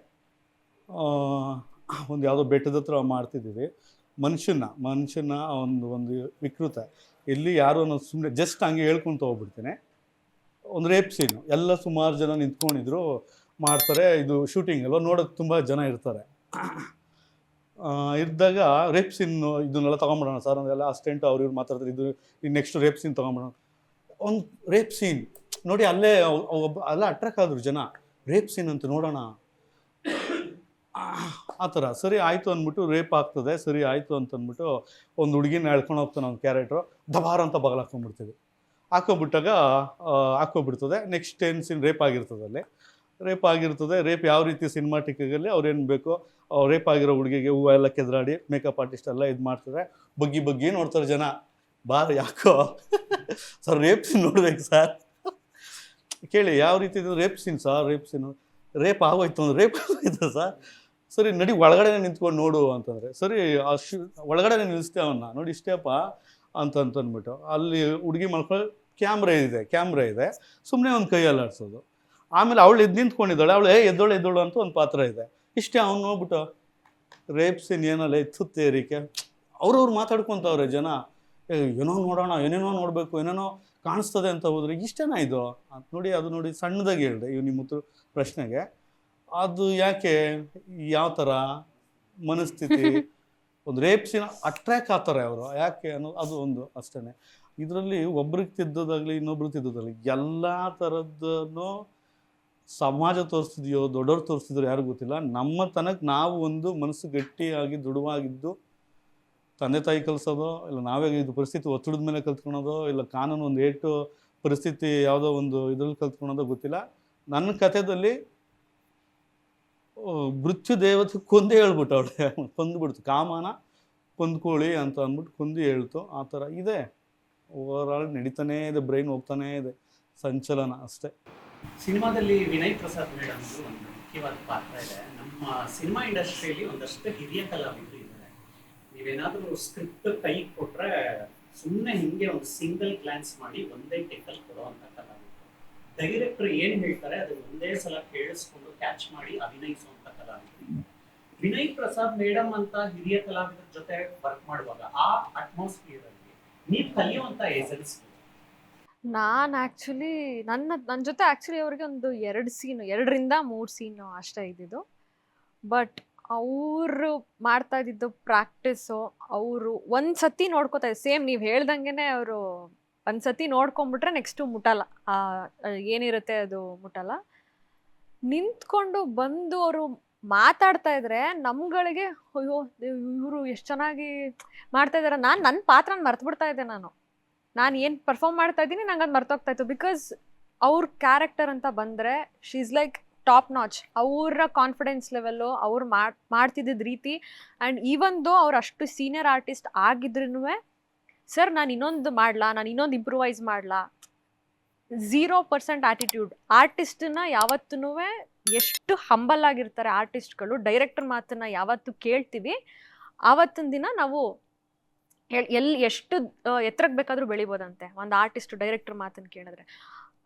ಒಂದು ಯಾವುದೋ ಬೆಟ್ಟದ ಹತ್ರ ಮಾಡ್ತಿದ್ದೀವಿ. ಮನುಷ್ಯನ ಒಂದು ವಿಕೃತ ಇಲ್ಲಿ ಯಾರೋ ಸುಮ್ಮನೆ ಜಸ್ಟ್ ಹಂಗೆ ಹೇಳ್ಕೊತ ಹೋಗ್ಬಿಡ್ತೇನೆ. ಒಂದು ರೇಪ್ ಸೀನು, ಎಲ್ಲ ಸುಮಾರು ಜನ ನಿಂತ್ಕೊಂಡಿದ್ರು, ಮಾಡ್ತಾರೆ. ಇದು ಶೂಟಿಂಗ್ ಅಲ್ವ, ನೋಡೋಕೆ ತುಂಬ ಜನ ಇರ್ತಾರೆ. ಇದ್ದಾಗ ರೇಪ್ ಸೀನ್ ಇದನ್ನೆಲ್ಲ ತೊಗೊಂಬಿಡೋಣ ಸರ್ ಅಂದೆಲ್ಲ ಅಸ್ಟೆಂಟ್ ಅವ್ರು ಮಾತಾಡ್ತಾರೆ. ಇದು ನೆಕ್ಸ್ಟ್ ರೇಪ್ ಸೀನ್ ತೊಗೊಂಬಿಡೋಣ. ಒಂದು ರೇಪ್ ಸೀನ್ ನೋಡಿ, ಅಲ್ಲೇ ಅಲ್ಲ ಅಟ್ರಾಕ್ಟ್ ಆದರು ಜನ. ರೇಪ್ ಸೀನ್ ಅಂತ ನೋಡೋಣ ಆ ಥರ. ಸರಿ ಆಯಿತು ಅಂದ್ಬಿಟ್ಟು ರೇಪ್ ಆಗ್ತದೆ, ಸರಿ ಆಯಿತು ಅಂತಂದ್ಬಿಟ್ಟು ಒಂದು ಹುಡುಗಿನ ಎಳ್ಕೊಂಡು ಹೋಗ್ತಾನೆ ಒಂದು ಕ್ಯಾರೆಕ್ಟ್ರು, ದಬಾರ್ ಅಂತ ಬಗಲ್ ಹಾಕ್ಕೊಂಡ್ಬಿಡ್ತೀವಿ. ಹಾಕ್ಕೊಬಿಟ್ಟಾಗ ಹಾಕ್ಕೊಬಿಡ್ತದೆ. ನೆಕ್ಸ್ಟ್ ಏನು ಸೀನ್ ರೇಪ್ ಆಗಿರ್ತದೆ, ಅಲ್ಲಿ ರೇಪ್ ಆಗಿರ್ತದೆ. ರೇಪ್ ಯಾವ ರೀತಿ ಸಿನಿಮಾಟಿಕ್ಕಾಗಲಿ ಅವ್ರೇನು ಬೇಕೋ ರೇಪ್ ಆಗಿರೋ ಹುಡುಗಿಗೆ ಹೂವು ಎಲ್ಲ ಕೆದರಾಡಿ ಮೇಕಪ್ ಆರ್ಟಿಸ್ಟ್ ಎಲ್ಲ ಇದು ಮಾಡ್ತಾರೆ. ಬಗ್ಗಿ ನೋಡ್ತಾರೆ ಜನ, ಬಾರ್ ಯಾಕೋ ಸರ್ ರೇಪ್ ಸೀನ್ ನೋಡ್ಬೇಕು ಸರ್. ಕೇಳಿ ಯಾವ ರೀತಿ ಇದೆ ರೇಪ್ ಸೀನ್ ಸರ್, ರೇಪ್ ಸೀನು, ರೇಪ್ ಆಗೋಯ್ತು ಅಂದ್ರೆ ರೇಪ್ ಆಗೋಯ್ತು ಸರ್. ಸರಿ ನಡಿ ಒಳಗಡೆ ನಿಂತ್ಕೊಂಡು ನೋಡು ಅಂತಂದರೆ, ಸರಿ ಒಳಗಡೆ ನಿಲ್ಲಿಸ್ತೇ ಅವನ್ನ, ನೋಡಿ ಇಷ್ಟೇಪ್ಪ ಅಂತಂದ್ಬಿಟ್ಟು ಅಲ್ಲಿ ಹುಡುಗಿ ಮಲ್ಕೊಂಡು ಕ್ಯಾಮ್ರಾ ಇದೆ, ಸುಮ್ಮನೆ ಒಂದು ಕೈ ಅಲ್ಲಾಡ್ಸೋದು. ಆಮೇಲೆ ಅವಳು ನಿಂತ್ಕೊಂಡಿದ್ದಾಳೆ, ಅವಳು ಎದ್ದೋಳು ಅಂತ ಒಂದು ಪಾತ್ರ ಇದೆ. ಇಷ್ಟೇ. ಅವ್ನು ನೋಡ್ಬಿಟ್ಟು ರೇಪ್ ಸೀನ್ ಏನಲ್ಲ ಎತ್ತುತ್ತೇರಿಕೆ, ಅವ್ರವ್ರು ಮಾತಾಡ್ಕೊತವ್ರೆ ಜನ, ಏನೋ ನೋಡೋಣ, ಏನೇನೋ ನೋಡಬೇಕು, ಏನೇನೋ ಕಾಣಿಸ್ತದೆ ಅಂತ ಹೋದ್ರೆ ಇಷ್ಟೇನಾ ಇದು ಅಂತ ನೋಡಿ. ಅದು ನೋಡಿ ಸಣ್ಣದಾಗಿ ಹೇಳಿದೆ ಇವು ನಿಮ್ಮ ಉತ್ತರ ಪ್ರಶ್ನೆಗೆ. ಅದು ಯಾಕೆ, ಯಾವ ಥರ ಮನಸ್ಥಿತಿ, ಒಂದು ರೇಪ್ ಸೀನ್ ಅಟ್ರ್ಯಾಕ್ಟ್ ಆಗ್ತಾರೆ ಅವರು ಯಾಕೆ ಅನ್ನೋದು ಅದು ಒಂದು ಅಷ್ಟೇ. ಇದರಲ್ಲಿ ಒಬ್ರಿಗೆ ತಿದ್ದೋದಾಗಲಿ ಇನ್ನೊಬ್ರಿಗೆ ತಿದ್ದೋದಾಗಲಿ ಎಲ್ಲ ಥರದ್ದನ್ನು ಸಮಾಜ ತೋರಿಸ್ತಿದೆಯೋ ದೊಡ್ಡವ್ರು ತೋರಿಸ್ತಿದ್ರು ಯಾರಿಗೂ ಗೊತ್ತಿಲ್ಲ. ನಮ್ಮ ತನಕ ನಾವು ಒಂದು ಮನಸ್ಸು ಗಟ್ಟಿಯಾಗಿ ದೃಢವಾಗಿದ್ದು ತಂದೆ ತಾಯಿ ಕಲಿಸೋದೋ, ಇಲ್ಲ ನಾವೇ ಇದು ಪರಿಸ್ಥಿತಿ ಒತ್ತಡದ ಮೇಲೆ ಕಲ್ತ್ಕೊಳೋದೋ, ಇಲ್ಲ ಕಾನೂನು ಒಂದು ಏಟು ಪರಿಸ್ಥಿತಿ ಯಾವುದೋ ಒಂದು ಇದ್ರಲ್ಲಿ ಕಲ್ತ್ಕೊಳೋದೋ ಗೊತ್ತಿಲ್ಲ. ನನ್ನ ಕಥೆದಲ್ಲಿ ಮೃತ್ಯು ದೇವತೆ ಕೊಂದೇ ಹೇಳ್ಬಿಟ್ಟು ಅವಳೆ ಕೊಂದುಬಿಡ್ತು, ಕಾಮನ ಕೊಂದ್ಕೊಳ್ಳಿ ಅಂತ ಅಂದ್ಬಿಟ್ಟು ಕೊಂದು ಹೇಳ್ತು. ಆ ಥರ ಇದೆ. ಓವರಾಲ್ ನಡೀತಾನೇ ಇದೆ, ಬ್ರೈನ್ ಹೋಗ್ತಾನೇ ಇದೆ, ಸಂಚಲನ ಅಷ್ಟೇ. ಸಿನಿಮಾದಲ್ಲಿ ವಿನಯ್ ಪ್ರಸಾದ್ ಮೇಡಮ್ ಒಂದು ಮುಖ್ಯವಾದ ಪಾತ್ರ ಇದೆ. ನಮ್ಮ ಸಿನಿಮಾ ಇಂಡಸ್ಟ್ರಿಯಲ್ಲಿ ಒಂದಷ್ಟು ಹಿರಿಯ ಕಲಾವಿದರು ಇದ್ದಾರೆ. ನೀವೇನಾದರೂ ಸ್ಕ್ರಿಪ್ಟ್ ಕೈ ಕೊಟ್ಟರೆ ಸುಮ್ಮನೆ ಹಿಂಗೆ ಒಂದು ಸಿಂಗಲ್ ಗ್ಲಾನ್ಸ್ ಮಾಡಿ ಒಂದೇ ಟೆಕ್ಕಲ್ಲಿ ಕೊಡುವಂಥ ಕಲಾವಿದರು. ಡೈರೆಕ್ಟರ್ ಏನು ಹೇಳ್ತಾರೆ ಅದನ್ನು ಒಂದೇ ಸಲ ಕೇಳಿಸ್ಕೊಂಡು ಕ್ಯಾಚ್ ಮಾಡಿ ಅಭಿನಯಿಸುವಂಥ ಕಲಾವಿದರು. ವಿನಯ್ ಪ್ರಸಾದ್ ಮೇಡಮ್ ಅಂತ ಹಿರಿಯ ಕಲಾವಿದರ ಜೊತೆ ವರ್ಕ್ ಮಾಡುವಾಗ ಆ ಅಟ್ಮಾಸ್ಫಿಯರ್ ಅಲ್ಲಿ ನೀವು ಕಲಿಯುವಂಥ ಎಸೆನ್ಸ್? ನಾನು ಆ್ಯಕ್ಚುಲಿ ನನ್ನ ಜೊತೆ ಆ್ಯಕ್ಚುಲಿ ಅವ್ರಿಗೆ ಒಂದು 2 ರಿಂದ 3 ಸೀನು ಅಷ್ಟೇ ಇದ್ದಿದ್ದು. ಬಟ್ ಅವರು ಮಾಡ್ತಾ ಇದ್ದಿದ್ದು ಪ್ರಾಕ್ಟೀಸು, ಅವರು ಒಂದು ಸತಿ ನೋಡ್ಕೋತಾ ಇದ್ದ ಸೇಮ್ ನೀವು ಹೇಳ್ದಂಗೆ ಅವರು ಒಂದು ಸತಿ ನೋಡ್ಕೊಂಬಿಟ್ರೆ ನೆಕ್ಸ್ಟು ಮುಟ್ಟಲ್ಲ, ಏನಿರುತ್ತೆ ಅದು ಮುಟ್ಟಲ್ಲ. ನಿಂತ್ಕೊಂಡು ಬಂದು ಅವರು ಮಾತಾಡ್ತಾ ಇದ್ರೆ ನಮ್ಗಳಿಗೆ ಅಯ್ಯೋ ಇವರು ಎಷ್ಟು ಚೆನ್ನಾಗಿ ಮಾಡ್ತಾ ಇದ್ದಾರೆ. ನನ್ನ ಪಾತ್ರನ ಮರ್ತ್ಬಿಡ್ತಾ ಇದ್ದೆ. ನಾನು ಏನು ಪರ್ಫಾರ್ಮ್ ಮಾಡ್ತಾ ಇದ್ದೀನಿ ನಂಗೆ ಅದು ಮರ್ತೋಗ್ತಾ ಇತ್ತು. ಬಿಕಾಸ್ ಅವ್ರ ಕ್ಯಾರೆಕ್ಟರ್ ಅಂತ ಬಂದರೆ she is like top notch. ಅವರ ಕಾನ್ಫಿಡೆನ್ಸ್ ಲೆವೆಲ್ಲು, ಅವ್ರು ಮಾಡ್ತಿದ್ದ ರೀತಿ, ಆ್ಯಂಡ್ ಈವನ್ ದೋ ಅವ್ರು ಅಷ್ಟು ಸೀನಿಯರ್ ಆರ್ಟಿಸ್ಟ್ ಆಗಿದ್ರೂ ಸರ್ ನಾನು ಇನ್ನೊಂದು ಮಾಡಲಾ, ನಾನು ಇನ್ನೊಂದು ಇಂಪ್ರೂವೈಸ್ ಮಾಡಲಾ, 0% ಆಟಿಟ್ಯೂಡ್. ಆರ್ಟಿಸ್ಟನ್ನ ಯಾವತ್ತೂ ಎಷ್ಟು ಹಂಬಲ್ ಆಗಿರ್ತಾರೆ ಆರ್ಟಿಸ್ಟ್ಗಳು, ಡೈರೆಕ್ಟರ್ ಮಾತನ್ನ ಯಾವತ್ತು ಕೇಳ್ತೀವಿ ಆವತ್ತಿನ ದಿನ ನಾವು ಎಷ್ಟು ಎತ್ತರಕ್ಕೆ ಬೇಕಾದರೂ ಬೆಳಿಬೋದಂತೆ ಒಂದು ಆರ್ಟಿಸ್ಟ್ ಡೈರೆಕ್ಟರ್ ಮಾತನ್ನು ಕೇಳಿದ್ರೆ.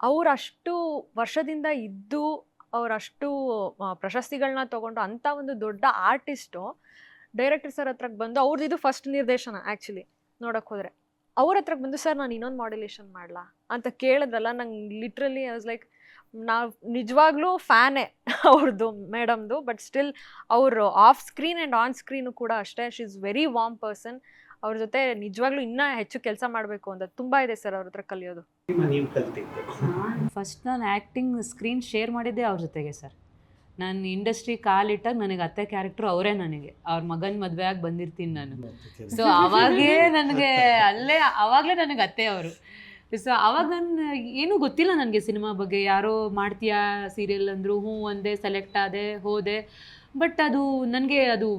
ಅವರಷ್ಟು ವರ್ಷದಿಂದ ಇದ್ದು ಅವರಷ್ಟು ಪ್ರಶಸ್ತಿಗಳನ್ನ ತೊಗೊಂಡು ಅಂಥ ಒಂದು ದೊಡ್ಡ ಆರ್ಟಿಸ್ಟು ಡೈರೆಕ್ಟರ್ ಸರ್ ಹತ್ರಕ್ಕೆ ಬಂದು, ಅವ್ರದ್ದು ಇದು ಫಸ್ಟ್ ನಿರ್ದೇಶನ ಆ್ಯಕ್ಚುಲಿ ನೋಡೋಕ್ಕೆ ಹೋದರೆ, ಅವ್ರ ಹತ್ರಕ್ಕೆ ಬಂದು ಸರ್ ನಾನು ಇನ್ನೊಂದು ಮಾಡ್ಯುಲೇಷನ್ ಮಾಡಲಾ ಅಂತ ಕೇಳಿದ್ರಲ್ಲ, ನಂಗೆ ಲಿಟ್ರಲಿ ಐ ವಾಸ್ ಲೈಕ್, ನಾವು ನಿಜವಾಗ್ಲೂ ಫ್ಯಾನೇ ಅವ್ರದ್ದು ಮೇಡಮ್ದು. ಬಟ್ ಸ್ಟಿಲ್ ಅವರು off screen and on screen ಕೂಡ ಅಷ್ಟೇ, she is very warm person. ಅವ್ರ ಜೊತೆ ನಿಜವಾಗ್ಲೂ ಇನ್ನೂ ಹೆಚ್ಚು ಕೆಲಸ ಮಾಡಬೇಕು ಅಂತ ತುಂಬ ಇದೆ ಸರ್ ಅವ್ರ ಹತ್ರ ಕಲಿಯೋದು. ಫಸ್ಟ್ ನಾನು ಆ್ಯಕ್ಟಿಂಗ್ ಸ್ಕ್ರೀನ್ ಶೇರ್ ಮಾಡಿದ್ದೆ ಅವ್ರ ಜೊತೆಗೆ ಸರ್. ನಾನು ಇಂಡಸ್ಟ್ರಿ ಕಾಲಿಟ್ಟಾಗ ನನಗೆ ಅತ್ತೆ ಕ್ಯಾರೆಕ್ಟ್ರು ಅವರೇ. ನನಗೆ ಅವ್ರ ಮಗನ ಮದುವೆ ಆಗಿ ಬಂದಿರ್ತೀನಿ ನಾನು. ಸೊ ಅವಾಗೇ ನನಗೆ ಆವಾಗಲೇ ನನಗೆ ಅತ್ತೆ ಅವರು. ಸೊ ಅವಾಗ ನಾನು ಏನೂ ಗೊತ್ತಿಲ್ಲ ನನಗೆ ಸಿನಿಮಾ ಬಗ್ಗೆ. ಯಾರೋ ಮಾಡ್ತೀಯಾ ಸೀರಿಯಲ್ ಅಂದರು, ಹ್ಞೂ ಒಂದೇ ಸೆಲೆಕ್ಟ್ ಆದೆ, ಹೋದೆ. ಬಟ್ ಅದು ನನಗೆ ಅದು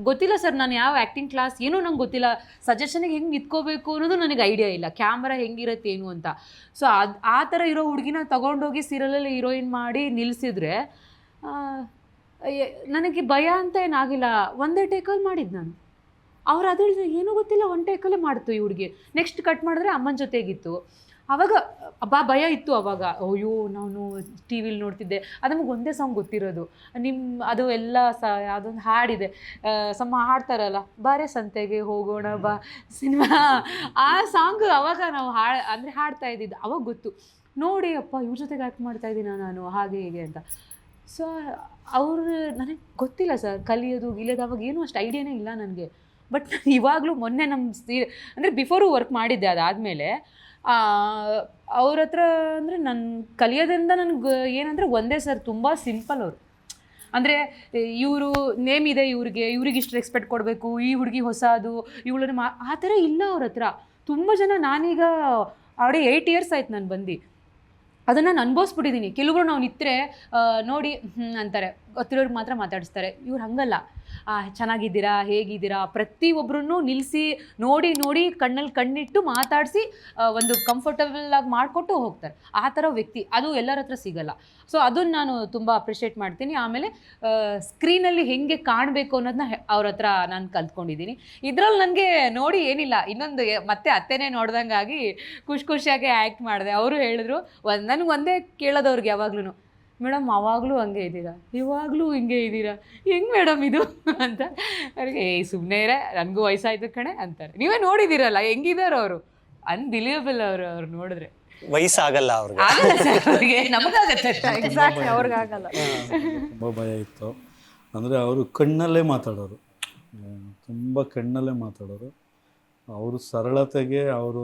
ಗೊತ್ತಿಲ್ಲ ಸರ್. ನಾನು ಯಾವ ಆ್ಯಕ್ಟಿಂಗ್ ಕ್ಲಾಸ್ ಏನೂ ನಂಗೆ ಗೊತ್ತಿಲ್ಲ. ಸಜೆಷನಿಗೆ ಹೆಂಗೆ ನಿಂತ್ಕೋಬೇಕು ಅನ್ನೋದು ನನಗೆ ಐಡಿಯಾ ಇಲ್ಲ. ಕ್ಯಾಮ್ರಾ ಹೆಂಗಿರುತ್ತೆ ಏನು ಅಂತ. ಸೊ ಆ ಥರ ಇರೋ ಹುಡುಗಿನ ತೊಗೊಂಡೋಗಿ ಸೀರಿಯಲಲ್ಲಿ ಹೀರೋಯಿನ್ ಮಾಡಿ ನಿಲ್ಲಿಸಿದ್ರೆ ನನಗೆ ಭಯ ಅಂತ ಏನಾಗಿಲ್ಲ. ಒಂದೇ ಟೇಕಲ್ಲಿ ಮಾಡಿದ್ದು ನಾನು. ಅವ್ರು ಅದ್ರ ಏನೂ ಗೊತ್ತಿಲ್ಲ, ಒನ್ ಟೇಕಲ್ಲೇ ಮಾಡ್ತು ಈ ಹುಡುಗಿ. ನೆಕ್ಸ್ಟ್ ಕಟ್ ಮಾಡಿದ್ರೆ ಅಮ್ಮನ ಜೊತೆಗಿತ್ತು. ಆವಾಗ ಭಯ ಇತ್ತು. ಆವಾಗ ಅಯ್ಯೋ ನಾನು ಟಿ ವಿಲಿ ನೋಡ್ತಿದ್ದೆ, ಅದು ನಮಗೆ ಒಂದೇ ಸಾಂಗ್ ಗೊತ್ತಿರೋದು. ಅದು ಎಲ್ಲ ಯಾವುದೊಂದು ಹಾಡಿದೆ, ಹಾಡ್ತಾರಲ್ಲ, ಬಾರೆ ಸಂತೆಗೆ ಹೋಗೋಣ ಬಾ ಸಿನಿಮಾ, ಆ ಸಾಂಗ್ ಅವಾಗ ನಾವು ಹಾಡ್ತಾ ಇದ್ದಿದ್ದು. ಅವಾಗ ಗೊತ್ತು ನೋಡಿ ಅಪ್ಪ ಇವ್ರ ಜೊತೆಗೆ ಆ್ಯಕ್ಟ್ ಮಾಡ್ತಾ ಇದ್ದೀನ ನಾನು, ಹಾಗೆ ಹೀಗೆ ಅಂತ. ಸೊ ಅವರು ನನಗೆ ಗೊತ್ತಿಲ್ಲ ಸರ್, ಕಲಿಯೋದು ಗಿಲಿಯೋದು ಅವಾಗ ಏನೂ ಅಷ್ಟು ಐಡಿಯಾನೇ ಇಲ್ಲ ನನಗೆ. ಬಟ್ ಇವಾಗಲೂ ಮೊನ್ನೆ ನಮ್ಮ ಅಂದರೆ ಬಿಫೋರು ವರ್ಕ್ ಮಾಡಿದ್ದೆ, ಅದಾದಮೇಲೆ ಅವ್ರ ಹತ್ರ ಅಂದರೆ ನನ್ನ ಕಲಿಯೋದ್ರಿಂದ ನನಗೆ ಏನಂದರೆ ಒಂದೇ ಸರ್, ತುಂಬ ಸಿಂಪಲ್ ಅವರು. ಅಂದರೆ ಇವರು ನೇಮ್ ಇದೆ ಇವ್ರಿಗೆ ಇಷ್ಟು ರೆಸ್ಪೆಕ್ಟ್ ಕೊಡಬೇಕು, ಈ ಹುಡುಗಿ ಹೊಸದು, ಇವಳನ್ನ ಆ ಥರ ಇಲ್ಲ ಅವ್ರ ಹತ್ರ. ತುಂಬ ಜನ, ನಾನೀಗ ಆಲ್ರೆಡಿ 8 years ಆಯ್ತು ನಾನು ಬಂದು, ಅದನ್ನು ನಾನು ಅನುಭವಿಸ್ಬಿಟ್ಟಿದ್ದೀನಿ. ಕೆಲವರು ನಾವು ನಿಂತರೆ ನೋಡಿ ಅಂತಾರೆ, ಗೊತ್ತಿರೋರಿಗೆ ಮಾತ್ರ ಮಾತಾಡಿಸ್ತಾರೆ. ಇವ್ರು ಹಾಗಲ್ಲ, ಚೆನ್ನಾಗಿದ್ದೀರಾ, ಹೇಗಿದ್ದೀರಾ, ಪ್ರತಿಯೊಬ್ಬರನ್ನು ನಿಲ್ಲಿಸಿ ನೋಡಿ ಕಣ್ಣಲ್ಲಿ ಕಣ್ಣಿಟ್ಟು ಮಾತಾಡಿಸಿ ಒಂದು ಕಂಫರ್ಟಬಲ್ ಆಗಿ ಮಾಡಿಕೊಟ್ಟು ಹೋಗ್ತಾರೆ. ಆ ಥರ ವ್ಯಕ್ತಿ ಅದು ಎಲ್ಲರ ಹತ್ರ ಸಿಗಲ್ಲ. ಸೊ ಅದನ್ನು ನಾನು ತುಂಬ ಅಪ್ರಿಷಿಯೇಟ್ ಮಾಡ್ತೀನಿ. ಆಮೇಲೆ ಸ್ಕ್ರೀನಲ್ಲಿ ಹೇಗೆ ಕಾಣಬೇಕು ಅನ್ನೋದನ್ನ ಅವ್ರ ಹತ್ರ ನಾನು ಕಲ್ತ್ಕೊಂಡಿದ್ದೀನಿ. ಇದರಲ್ಲಿ ನನಗೆ ನೋಡಿ ಏನಿಲ್ಲ, ಇನ್ನೊಂದು ಮತ್ತೆ ಅತ್ತೆನೇ ನೋಡ್ದಂಗಾಗಿ ಖುಷಿಯಾಗಿ ಆ್ಯಕ್ಟ್ ಮಾಡಿದೆ. ಅವರು ಹೇಳಿದ್ರು, ನನಗೆ ಒಂದೇ ಕೇಳೋದವ್ರಿಗೆ ಯಾವಾಗ್ಲೂ, ಮೇಡಮ್ ಆವಾಗಲೂ ಹಂಗೆ ಇದ್ದೀರಾ, ಇವಾಗಲೂ ಹಿಂಗೆ ಇದ್ದೀರಾ, ಹೆಂಗೆ ಮೇಡಮ್ ಇದು ಅಂತ. ಅವ್ರಿಗೆ ಸುಮ್ಮನೆ ಇರೇ, ನನಗೂ ವಯಸ್ಸಾಯ್ತು ಕಣೆ ಅಂತಾರೆ. ನೀವೇ ನೋಡಿದ್ದೀರಲ್ಲ ಹೆಂಗಿದಾರೆ ಅವರು, ಅನ್ಬಿಲೀವಬಲ್ ಅವ್ರು ನೋಡಿದ್ರೆ. ವಯಸ್ಸಾಗಲ್ಲ ಅವ್ರಿಗೆ. ಆಗಲ್ಲ ಸರ್ ಅವ್ರಿಗೆ, ನಮಗಾಗತ್ತೆ. ಎಕ್ಸಾಕ್ಟ್ಲಿ, ಅವ್ರಿಗಾಗಲ್ಲ. ತುಂಬ ಭಯ ಇತ್ತು. ಅಂದರೆ ಅವರು ಕಣ್ಣಲ್ಲೇ ಮಾತಾಡೋರು, ತುಂಬ ಕಣ್ಣಲ್ಲೇ ಮಾತಾಡೋರು. ಅವರು ಸರಳತೆಗೆ ಅವರು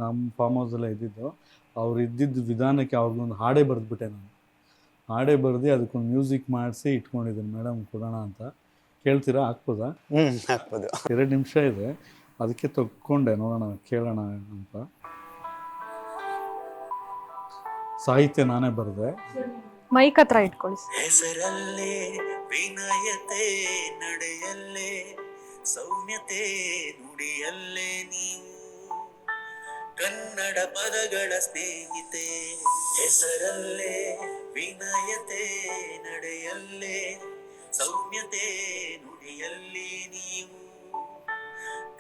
ನಮ್ಮ ಫಾರ್ಮ್ ಹೌಸಲ್ಲೇ ಇದ್ದಿದ್ದು, ಅವ್ರು ಇದ್ದಿದ್ದ ವಿಧಾನಕ್ಕೆ ಅವ್ರಿಗೊಂದು ಹಾಡೇ ಬರೆದ್ಬಿಟ್ಟೆ ನಾನು. ಹಾಡೇ ಬರೆದು ಅದಕ್ಕೊಂದು ಮ್ಯೂಸಿಕ್ ಮಾಡಿಸಿ ಇಟ್ಕೊಂಡಿದ್ದೀನಿ. ಮೇಡಮ್ ಕೊಡೋಣ ಅಂತ ಕೇಳ್ತೀರಾ? ಹಾಕ್ಬೋದಾ? ಹಾಕ್ಬೋದು. 2 ನಿಮಿಷ ಇದೆ, ಅದಕ್ಕೆ ತಗೊಂಡೆ, ನೋಡೋಣ ಕೇಳೋಣ ಅಂತ. ಸಾಹಿತ್ಯ ನಾನೇ ಬರೆದೆ. ಮೈಕ್ ಹತ್ರ ಇಟ್ಕೊಳ್ಳಿ. ಹೆಸರಲ್ಲೇ ವಿನಯತೆ, ನಡೆಯಲ್ಲೇ ಸೌಮ್ಯತೆ, ನುಡಿಯಲ್ಲೇ ನೀವು ಕನ್ನಡ ಪದಗಳ ಸ್ನೇಹಿತೆ. ಹೆಸರಲ್ಲೇ ವಿನಯತೆ, ನಡೆಯಲ್ಲೇ ಸೌಮ್ಯತೆ, ನುಡಿಯಲ್ಲಿ ನೀವು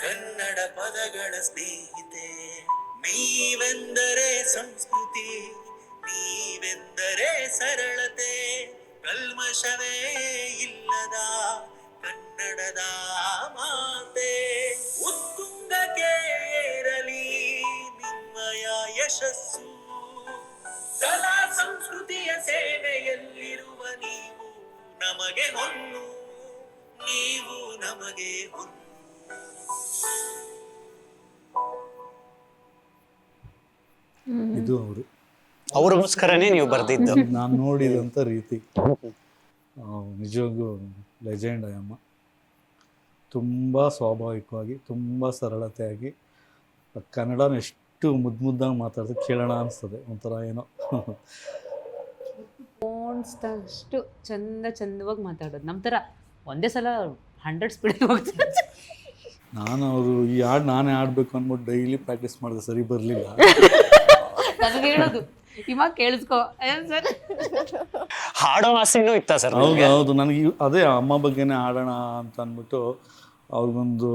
ಕನ್ನಡ ಪದಗಳ ಸ್ನೇಹಿತೆ. ನೀವೆಂದರೆ ಸಂಸ್ಕೃತಿ, ನೀವೆಂದರೆ ಸರಳತೆ, ಕಲ್ಮಶವೇ ಇಲ್ಲದ ಕನ್ನಡದ ಮಾತೆ. ಉತ್ತುಂಗಕ್ಕೆ ಏರಲಿ ನಿಮ್ಮಯ ಯಶಸ್ಸು, ಕಲಾ ಸಂಸ್ಕೃತಿಯ ಸೇವೆಯಲ್ಲಿರುವ ನೀವು ನಮಗೆ ಹೊನ್ನು, ನೀವು ನಮಗೆ ಹೊನ್ನು. ಇದು ಅವರು ಅವ್ರಿಗೋಸ್ಕರನೇ ನೀವು ಬರೆದಿದ್ದು. ನಾನು ನೋಡಿದಂಥ ರೀತಿ. ನಿಜವಾಗ್ಲೂ ಲೆಜೆಂಡ್ ಅಮ್ಮ. ತುಂಬ ಸ್ವಾಭಾವಿಕವಾಗಿ, ತುಂಬ ಸರಳತೆಯಾಗಿ ಕನ್ನಡನ ಎಷ್ಟು ಮುದ್ದಾಗಿ ಮಾತಾಡ್ದು ಕೇಳೋಣ ಅನಿಸ್ತದೆ. ಒಂಥರ ಏನೋ ಅಷ್ಟು ಚಂದವಾಗಿ ಮಾತಾಡೋದು. ನಮ್ಮ ಥರ ಒಂದೇ ಸಲ 100 ಸ್ಪೀಡಲ್ಲಿ ಹೋಗ್ತಾರೆ. ನಾನು ಅವರು ಈ ಹಾಡು ನಾನೇ ಆಡಬೇಕು ಅಂದ್ಬಿಟ್ಟು ಡೈಲಿ ಪ್ರಾಕ್ಟೀಸ್ ಮಾಡಿದೆ, ಸರಿ ಬರಲಿಲ್ಲ. ನನಗೆ ಹೇಳೋದು, ಇವಾಗ ಕೇಳಿಸ್ಕೊ ಸರ್. ಹಾಡೋ ಆಸೆನೂ ಇತ್ತ ಸರ್? ಹೌದು, ನನಗೆ ಅದೇ ಅಮ್ಮ ಬಗ್ಗೆನೇ ಆಡೋಣ ಅಂತ ಅಂದ್ಬಿಟ್ಟು ಅವ್ರಿಗೊಂದು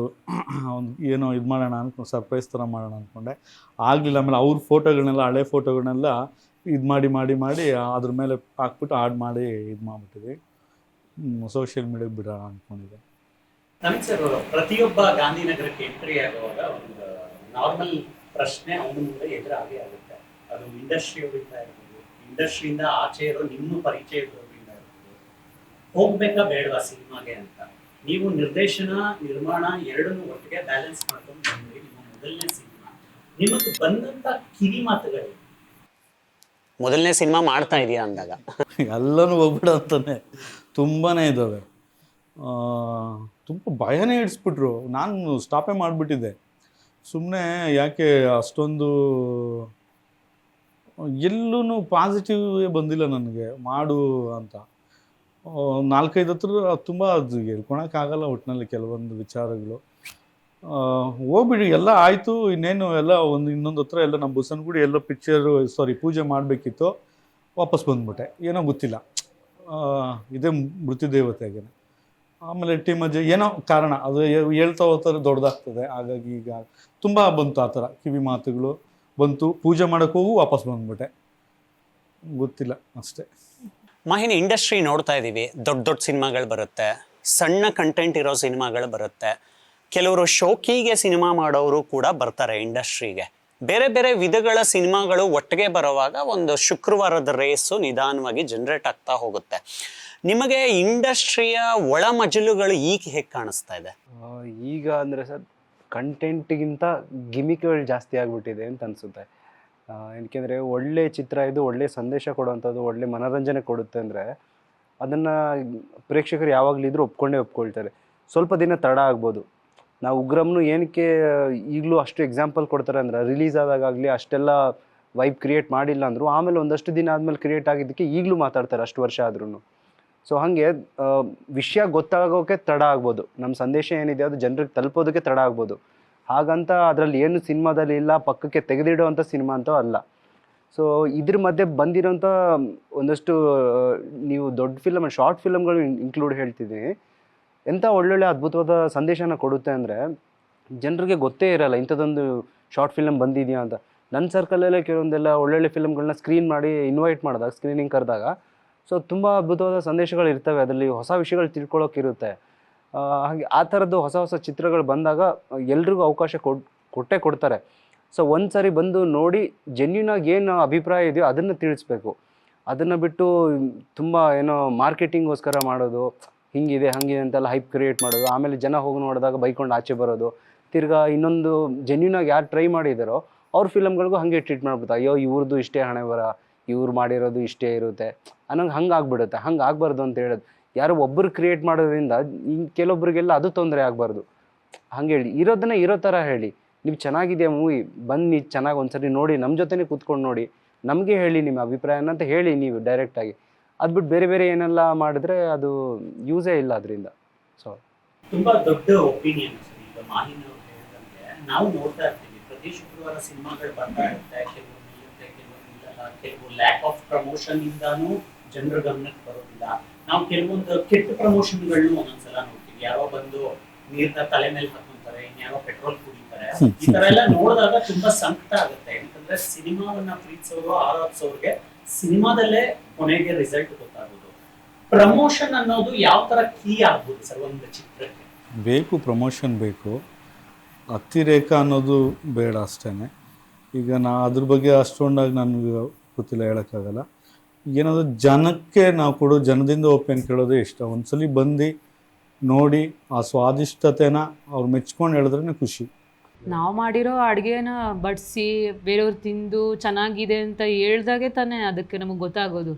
ಏನೋ ಇದು ಮಾಡೋಣ ಅಂದ್ಕೊಂಡು, ಸರ್ಪ್ರೈಸ್ ಥರ ಮಾಡೋಣ ಅಂದ್ಕೊಂಡೆ. ಆಗಲಿಲ್ಲ. ಆಮೇಲೆ ಅವ್ರ ಫೋಟೋಗಳನ್ನೆಲ್ಲ, ಹಳೆ ಫೋಟೋಗಳನ್ನೆಲ್ಲ ಇದು ಮಾಡಿ ಅದ್ರ ಮೇಲೆ ಹಾಕ್ಬಿಟ್ಟು ಹಾಡು ಮಾಡಿ ಇದು ಮಾಡಿಬಿಟ್ಟಿದ್ವಿ. ಸೋಷಿಯಲ್ ಮೀಡಿಯಾಗೆ ಬಿಡೋಣ ಅಂದ್ಕೊಂಡಿದ್ದೆ. ನಮಗೆ ಸರ್, ಪ್ರತಿಯೊಬ್ಬ ಗಾಂಧಿನಗರಕ್ಕೆ ಎಂಟ್ರಿ ಆಗುವಾಗ ಒಂದು ನಾರ್ಮಲ್ ಪ್ರಶ್ನೆ ಅವನ ಮುಂದೆ ಎದುರಾಗೇ ಆಗುತ್ತೆ. ಅದು ಇಂಡಸ್ಟ್ರಿಯವರಿಂದ ಇರ್ಬೋದು, ಇಂಡಸ್ಟ್ರಿಯಿಂದ ಆಚೆ ಇರೋ ನಿಮ್ಮ ಪರಿಚಯದವರಿಂದ ಇರ್ಬೋದು, ಹೋಗ್ಬೇಕಾ ಬೇಡವಾ ಸಿನಿಮಾಗೆ ಅಂತ. ನೀವು ನಿರ್ದೇಶನ, ನಿರ್ಮಾಣ ಎರಡನ್ನೂ ಒಟ್ಟಿಗೆ ಬ್ಯಾಲೆನ್ಸ್ ಮಾಡ್ಕೊಂಡು ಬಂದ್ರಿ. ನಿಮ್ಮ ಮೊದಲನೇ ಸಿನಿಮಾ, ನಿಮಗೆ ಬಂದಂತ ಕಿವಿ ಮಾತುಗಳು, ಮೊದಲನೇ ಸಿನಿಮಾ ಮಾಡ್ತಾ ಇದೆಯಾ ಅಂದಾಗ ಎಲ್ಲನೂ ಹೋಗ್ಬಿಡ ಅಂತಾನೆ ತುಂಬಾ ಇದ್ದಾವೆ. ತುಂಬ ಭಯನೇ ಇಡಿಸ್ಬಿಟ್ರು. ನಾನು ಸ್ಟಾಪೇ ಮಾಡಿಬಿಟ್ಟಿದ್ದೆ. ಸುಮ್ಮನೆ ಯಾಕೆ ಅಷ್ಟೊಂದು ಎಲ್ಲೂ ಪಾಸಿಟಿವೇ ಬಂದಿಲ್ಲ ನನಗೆ ಮಾಡು ಅಂತ. 4-5 ಹತ್ರ ತುಂಬ ಅದು ಹೇಳ್ಕೊಳಕ್ಕಾಗಲ್ಲ ಒಟ್ಟಿನಲ್ಲಿ ಕೆಲವೊಂದು ವಿಚಾರಗಳು. ಹೋಗ್ಬಿಡಿ, ಎಲ್ಲ ಆಯಿತು, ಇನ್ನೇನು ಎಲ್ಲ ಇನ್ನೊಂದು ಹತ್ರ ಎಲ್ಲ ನಮ್ಮ ಬುಸನ್ಗುಡಿ ಎಲ್ಲೋ ಪೂಜೆ ಮಾಡಬೇಕಿತ್ತು. ವಾಪಸ್ ಬಂದ್ಬಿಟ್ಟೆ, ಏನೋ ಗೊತ್ತಿಲ್ಲ, ಇದೇ ಮೃತ್ಯುದೇವತೆಗೇನೆ. ಆಮೇಲೆ ಟೀಮಜ್ಜೆ ಏನೋ ಕಾರಣ, ಅದು ಹೇಳ್ತಾ ಹೋಗ್ತಾರೆ ದೊಡ್ಡದಾಗ್ತದೆ. ಹಾಗಾಗಿ ಈಗ ತುಂಬ ಬಂತು ಆ ಥರ ಕಿವಿ ಮಾತುಗಳು ಬಂತು. ಪೂಜೆ ಮಾಡೋಕ್ಕೆ ಹೋಗು ವಾಪಸ್ ಬಂದ್ಬಿಟ್ಟೆ, ಗೊತ್ತಿಲ್ಲ ಅಷ್ಟೇ. ಮಾಹಿನಿ, ಇಂಡಸ್ಟ್ರಿ ನೋಡ್ತಾ ಇದ್ದೀವಿ, ದೊಡ್ಡ ಸಿನಿಮಾಗಳು ಬರುತ್ತೆ, ಸಣ್ಣ ಕಂಟೆಂಟ್ ಇರೋ ಸಿನಿಮಾಗಳು ಬರುತ್ತೆ. ಕೆಲವರು ಶೋಕಿಗೆ ಸಿನಿಮಾ ಮಾಡೋರು ಕೂಡ ಬರ್ತಾರೆ ಇಂಡಸ್ಟ್ರಿಗೆ. ಬೇರೆ ಬೇರೆ ವಿಧಗಳ ಸಿನಿಮಾಗಳು ಒಟ್ಟಿಗೆ ಬರುವಾಗ ಒಂದು ಶುಕ್ರವಾರದ ರೇಸು ನಿಧಾನವಾಗಿ ಜನರೇಟ್ ಆಗ್ತಾ ಹೋಗುತ್ತೆ. ನಿಮಗೆ ಇಂಡಸ್ಟ್ರಿಯ ಒಳ ಮಜಲುಗಳು ಈಗ ಹೇಗೆ ಕಾಣಿಸ್ತಾ ಇದೆ? ಈಗ ಅಂದರೆ ಸರ್, ಕಂಟೆಂಟ್ಗಿಂತ ಗಿಮಿಕ್ಗಳು ಜಾಸ್ತಿ ಆಗಿಬಿಟ್ಟಿದೆ ಅಂತ ಅನಿಸುತ್ತೆ. ಏಕೆಂದರೆ ಒಳ್ಳೆ ಚಿತ್ರ ಇದು ಒಳ್ಳೆ ಸಂದೇಶ ಕೊಡುವಂಥದ್ದು, ಒಳ್ಳೆ ಮನೋರಂಜನೆ ಕೊಡುತ್ತೆ ಅಂದರೆ ಅದನ್ನು ಪ್ರೇಕ್ಷಕರು ಯಾವಾಗಲೂ ಇದ್ರೂ ಒಪ್ಕೊಳ್ತಾರೆ. ಸ್ವಲ್ಪ ದಿನ ತಡ ಆಗ್ಬೋದು. ನಾವು ಉಗ್ರಮ್ನು ಏನಕ್ಕೆ ಈಗಲೂ ಅಷ್ಟು ಎಕ್ಸಾಂಪಲ್ ಕೊಡ್ತಾರೆ ಅಂದರೆ, ರಿಲೀಸ್ ಆದಾಗಲಿ ಅಷ್ಟೆಲ್ಲ ವೈಬ್ ಕ್ರಿಯೇಟ್ ಮಾಡಿಲ್ಲ ಅಂದರು, ಆಮೇಲೆ ಒಂದಷ್ಟು ದಿನ ಆದಮೇಲೆ ಕ್ರಿಯೇಟ್ ಆಗಿದ್ದಕ್ಕೆ ಈಗಲೂ ಮಾತಾಡ್ತಾರೆ ಅಷ್ಟು ವರ್ಷ ಆದ್ರೂ. ಸೊ ಹಾಗೆ ವಿಷಯ ಗೊತ್ತಾಗೋಕ್ಕೆ ತಡ ಆಗ್ಬೋದು, ನಮ್ಮ ಸಂದೇಶ ಏನಿದೆ ಅದು ಜನರಿಗೆ ತಲುಪೋದಕ್ಕೆ ತಡ ಆಗ್ಬೋದು. ಹಾಗಂತ ಅದರಲ್ಲಿ ಏನು ಸಿನಿಮಾದಲ್ಲಿ ಇಲ್ಲ ಪಕ್ಕಕ್ಕೆ ತೆಗೆದಿಡುವಂಥ ಸಿನಿಮಾ ಅಂತೂ ಅಲ್ಲ. ಸೊ ಇದ್ರ ಮಧ್ಯೆ ಬಂದಿರೋಂಥ ಒಂದಷ್ಟು ನೀವು ದೊಡ್ಡ ಫಿಲಮ್, ಶಾರ್ಟ್ ಫಿಲಮ್ಗಳು ಇನ್ಕ್ಲೂಡ್ ಹೇಳ್ತಿದ್ದೀನಿ. ಎಂಥ ಒಳ್ಳೊಳ್ಳೆ ಅದ್ಭುತವಾದ ಸಂದೇಶನ ಕೊಡುತ್ತೆ ಅಂದರೆ ಜನರಿಗೆ ಗೊತ್ತೇ ಇರಲ್ಲ ಇಂಥದ್ದೊಂದು ಶಾರ್ಟ್ ಫಿಲಮ್ ಬಂದಿದೆಯಾ ಅಂತ. ನನ್ನ ಸರ್ಕಲಲ್ಲೇ ಕೆಲವೊಂದೆಲ್ಲ ಒಳ್ಳೊಳ್ಳೆ ಫಿಲಮ್ಗಳನ್ನ ಸ್ಕ್ರೀನ್ ಮಾಡಿ ಇನ್ವೈಟ್ ಮಾಡಿದಾಗ, ಸ್ಕ್ರೀನಿಂಗ್ ಕರೆದಾಗ, ಸೊ ತುಂಬ ಅದ್ಭುತವಾದ ಸಂದೇಶಗಳು ಇರ್ತವೆ, ಅದರಲ್ಲಿ ಹೊಸ ವಿಷಯಗಳು ತಿಳ್ಕೊಳ್ಳೋಕ್ಕಿರುತ್ತೆ. ಹಾಗೆ ಆ ಥರದ್ದು ಹೊಸ ಹೊಸ ಚಿತ್ರಗಳು ಬಂದಾಗ ಎಲ್ರಿಗೂ ಅವಕಾಶ ಕೊಟ್ಟೇ ಕೊಡ್ತಾರೆ. ಸೊ ಒಂದು ಸಾರಿ ಬಂದು ನೋಡಿ ಜೆನ್ಯೂನಾಗಿ ಏನು ಅಭಿಪ್ರಾಯ ಇದೆಯೋ ಅದನ್ನು ತಿಳಿಸ್ಬೇಕು. ಅದನ್ನು ಬಿಟ್ಟು ತುಂಬ ಏನೋ ಮಾರ್ಕೆಟಿಂಗೋಸ್ಕರ ಮಾಡೋದು, ಹಿಂಗಿದೆ ಹಂಗಿದೆ ಅಂತೆಲ್ಲ ಹೈಪ್ ಕ್ರಿಯೇಟ್ ಮಾಡೋದು, ಆಮೇಲೆ ಜನ ಹೋಗಿ ನೋಡಿದಾಗ ಬೈಕೊಂಡು ಆಚೆ ಬರೋದು. ತಿರ್ಗಾ ಇನ್ನೊಂದು ಜೆನ್ಯೂನಾಗಿ ಯಾರು ಟ್ರೈ ಮಾಡಿದಾರೋ ಅವ್ರ ಫಿಲಮ್ಗಳಿಗೂ ಹಾಗೆ ಟ್ರೀಟ್ ಮಾಡ್ಬಿಡ್ತಾರೆ. ಅಯ್ಯೋ ಇವ್ರದ್ದು ಇಷ್ಟೇ ಹಣೆ ಬರ, ಇವ್ರು ಮಾಡಿರೋದು ಇಷ್ಟೇ ಇರುತ್ತೆ ಅನ್ನೋಂಗೆ ಹಂಗೆ ಆಗ್ಬಿಡುತ್ತೆ. ಹಂಗೆ ಆಗಬಾರ್ದು ಅಂತ ಹೇಳೋದು. ಯಾರೋ ಒಬ್ಬರು ಕ್ರಿಯೇಟ್ ಮಾಡೋದ್ರಿಂದ ಕೆಲವೊಬ್ರಿಗೆಲ್ಲ ಅದು ತೊಂದರೆ ಆಗಬಾರ್ದು. ಹಂಗೆ ಹೇಳಿ, ಇರೋದನ್ನ ಇರೋ ಥರ ಹೇಳಿ. ನೀವು ಚೆನ್ನಾಗಿದೆ ಮೂವಿ, ಬನ್ನಿ ಚೆನ್ನಾಗಿ ಒಂದ್ಸರಿ ನೋಡಿ, ನಮ್ಮ ಜೊತೆನೇ ಕೂತ್ಕೊಂಡು ನೋಡಿ, ನಮಗೆ ಹೇಳಿ ನಿಮ್ಮ ಅಭಿಪ್ರಾಯನ ಅಂತ ಹೇಳಿ ನೀವು ಡೈರೆಕ್ಟಾಗಿ. ಅದು ಬಿಟ್ಟು ಬೇರೆ ಬೇರೆ ಏನೆಲ್ಲ ಮಾಡಿದ್ರೆ ಅದು ಯೂಸೇ ಇಲ್ಲ ಅದರಿಂದ. ಸೊ ತುಂಬಾ ದೊಡ್ಡ ಒಪಿನಿಯನ್ ಸರ್. ಈಗ ಮಾಹಿತಿ ಅವ್ರು ಹೇಳಿದಂಗೆ ನಾವು ನೋಡ್ತಾ ಇರ್ತೀವಿ, ಪ್ರತಿ ಶುಕ್ರವಾರ ಸಿನಿಮಾಗಳು ಬರ್ತಾ ಇರುತ್ತೆ, ಕೆಲವು ನಿಲ್ಲುತ್ತೆ, ಕೆಲವು ನಿಲ್ಲಲ್ಲ, ಕೆಲವು ಲ್ಯಾಕ್ ಆಫ್ ಪ್ರಮೋಷನ್ ಇಂದಾನು ಜನರ ಗಮನಕ್ಕೆ ಬರೋದಿಲ್ಲ. ನಾವು ಕೆಲವೊಂದು ಕೆಟ್ಟ ಪ್ರಮೋಷನ್ಗಳನ್ನು ಒಂದೊಂದ್ಸಲ ನೋಡ್ತೀವಿ. ಯಾರೋ ಬಂದು ನೀರ್ನ ತಲೆ ಮೇಲೆ ಹಾಕೊಂತಾರೆ, ಇನ್ಯಾರೋ ಪೆಟ್ರೋಲ್ ಕುಡಿತಾರೆ. ಈ ತರ ಎಲ್ಲ ನೋಡಿದಾಗ ತುಂಬಾ ಸಂಕಟ ಆಗುತ್ತೆ. ಯಾಕಂದ್ರೆ ಸಿನಿಮಾವನ್ನ ಪ್ರೀತಿಸೋರು, ಆರಾಧಿಸೋರ್ಗೆ ಸಿನಿಮಾದಲ್ಲೇ ಕೊನೆಗೆ ರಿಸಲ್ಟ್ ಗೊತ್ತಾಗೋದು. ಪ್ರಮೋಷನ್ ಅನ್ನೋದು ಯಾವ ತರ ಕೀ ಆಗ್ಬೋದು ಸರ್ ಒಂದು ಚಿತ್ರಕ್ಕೆ? ಬೇಕು, ಪ್ರಮೋಷನ್ ಬೇಕು, ಅತಿರೇಕ ಅನ್ನೋದು ಬೇಡ ಅಷ್ಟೇ. ಈಗ ಅದ್ರ ಬಗ್ಗೆ ಅಷ್ಟೊಂದಾಗಿ ನನಗೆ ಗೊತ್ತಿಲ್ಲ, ಹೇಳೋಕ್ಕಾಗಲ್ಲ. ಏನಾದರೂ ಜನಕ್ಕೆ ನಾವು ಕೊಡೋ ಜನದಿಂದ ಒಪಿನಿಯನ್ ಕೇಳೋದೇ ಇಷ್ಟ. ಒಂದ್ಸಲಿ ಬಂದು ನೋಡಿ ಆ ಸ್ವಾದಿಷ್ಟತೆನ ಅವ್ರು ಮೆಚ್ಕೊಂಡು ಹೇಳಿದ್ರೇ ಖುಷಿ. ನಾವು ಮಾಡಿರೋ ಅಡುಗೆನ ಬಡಿಸಿ ಬೇರೆಯವ್ರು ತಿಂದು ಚೆನ್ನಾಗಿದೆ ಅಂತ ಹೇಳ್ದಾಗೆ ತಾನೇ ಅದಕ್ಕೆ ನಮಗೆ ಗೊತ್ತಾಗೋದು.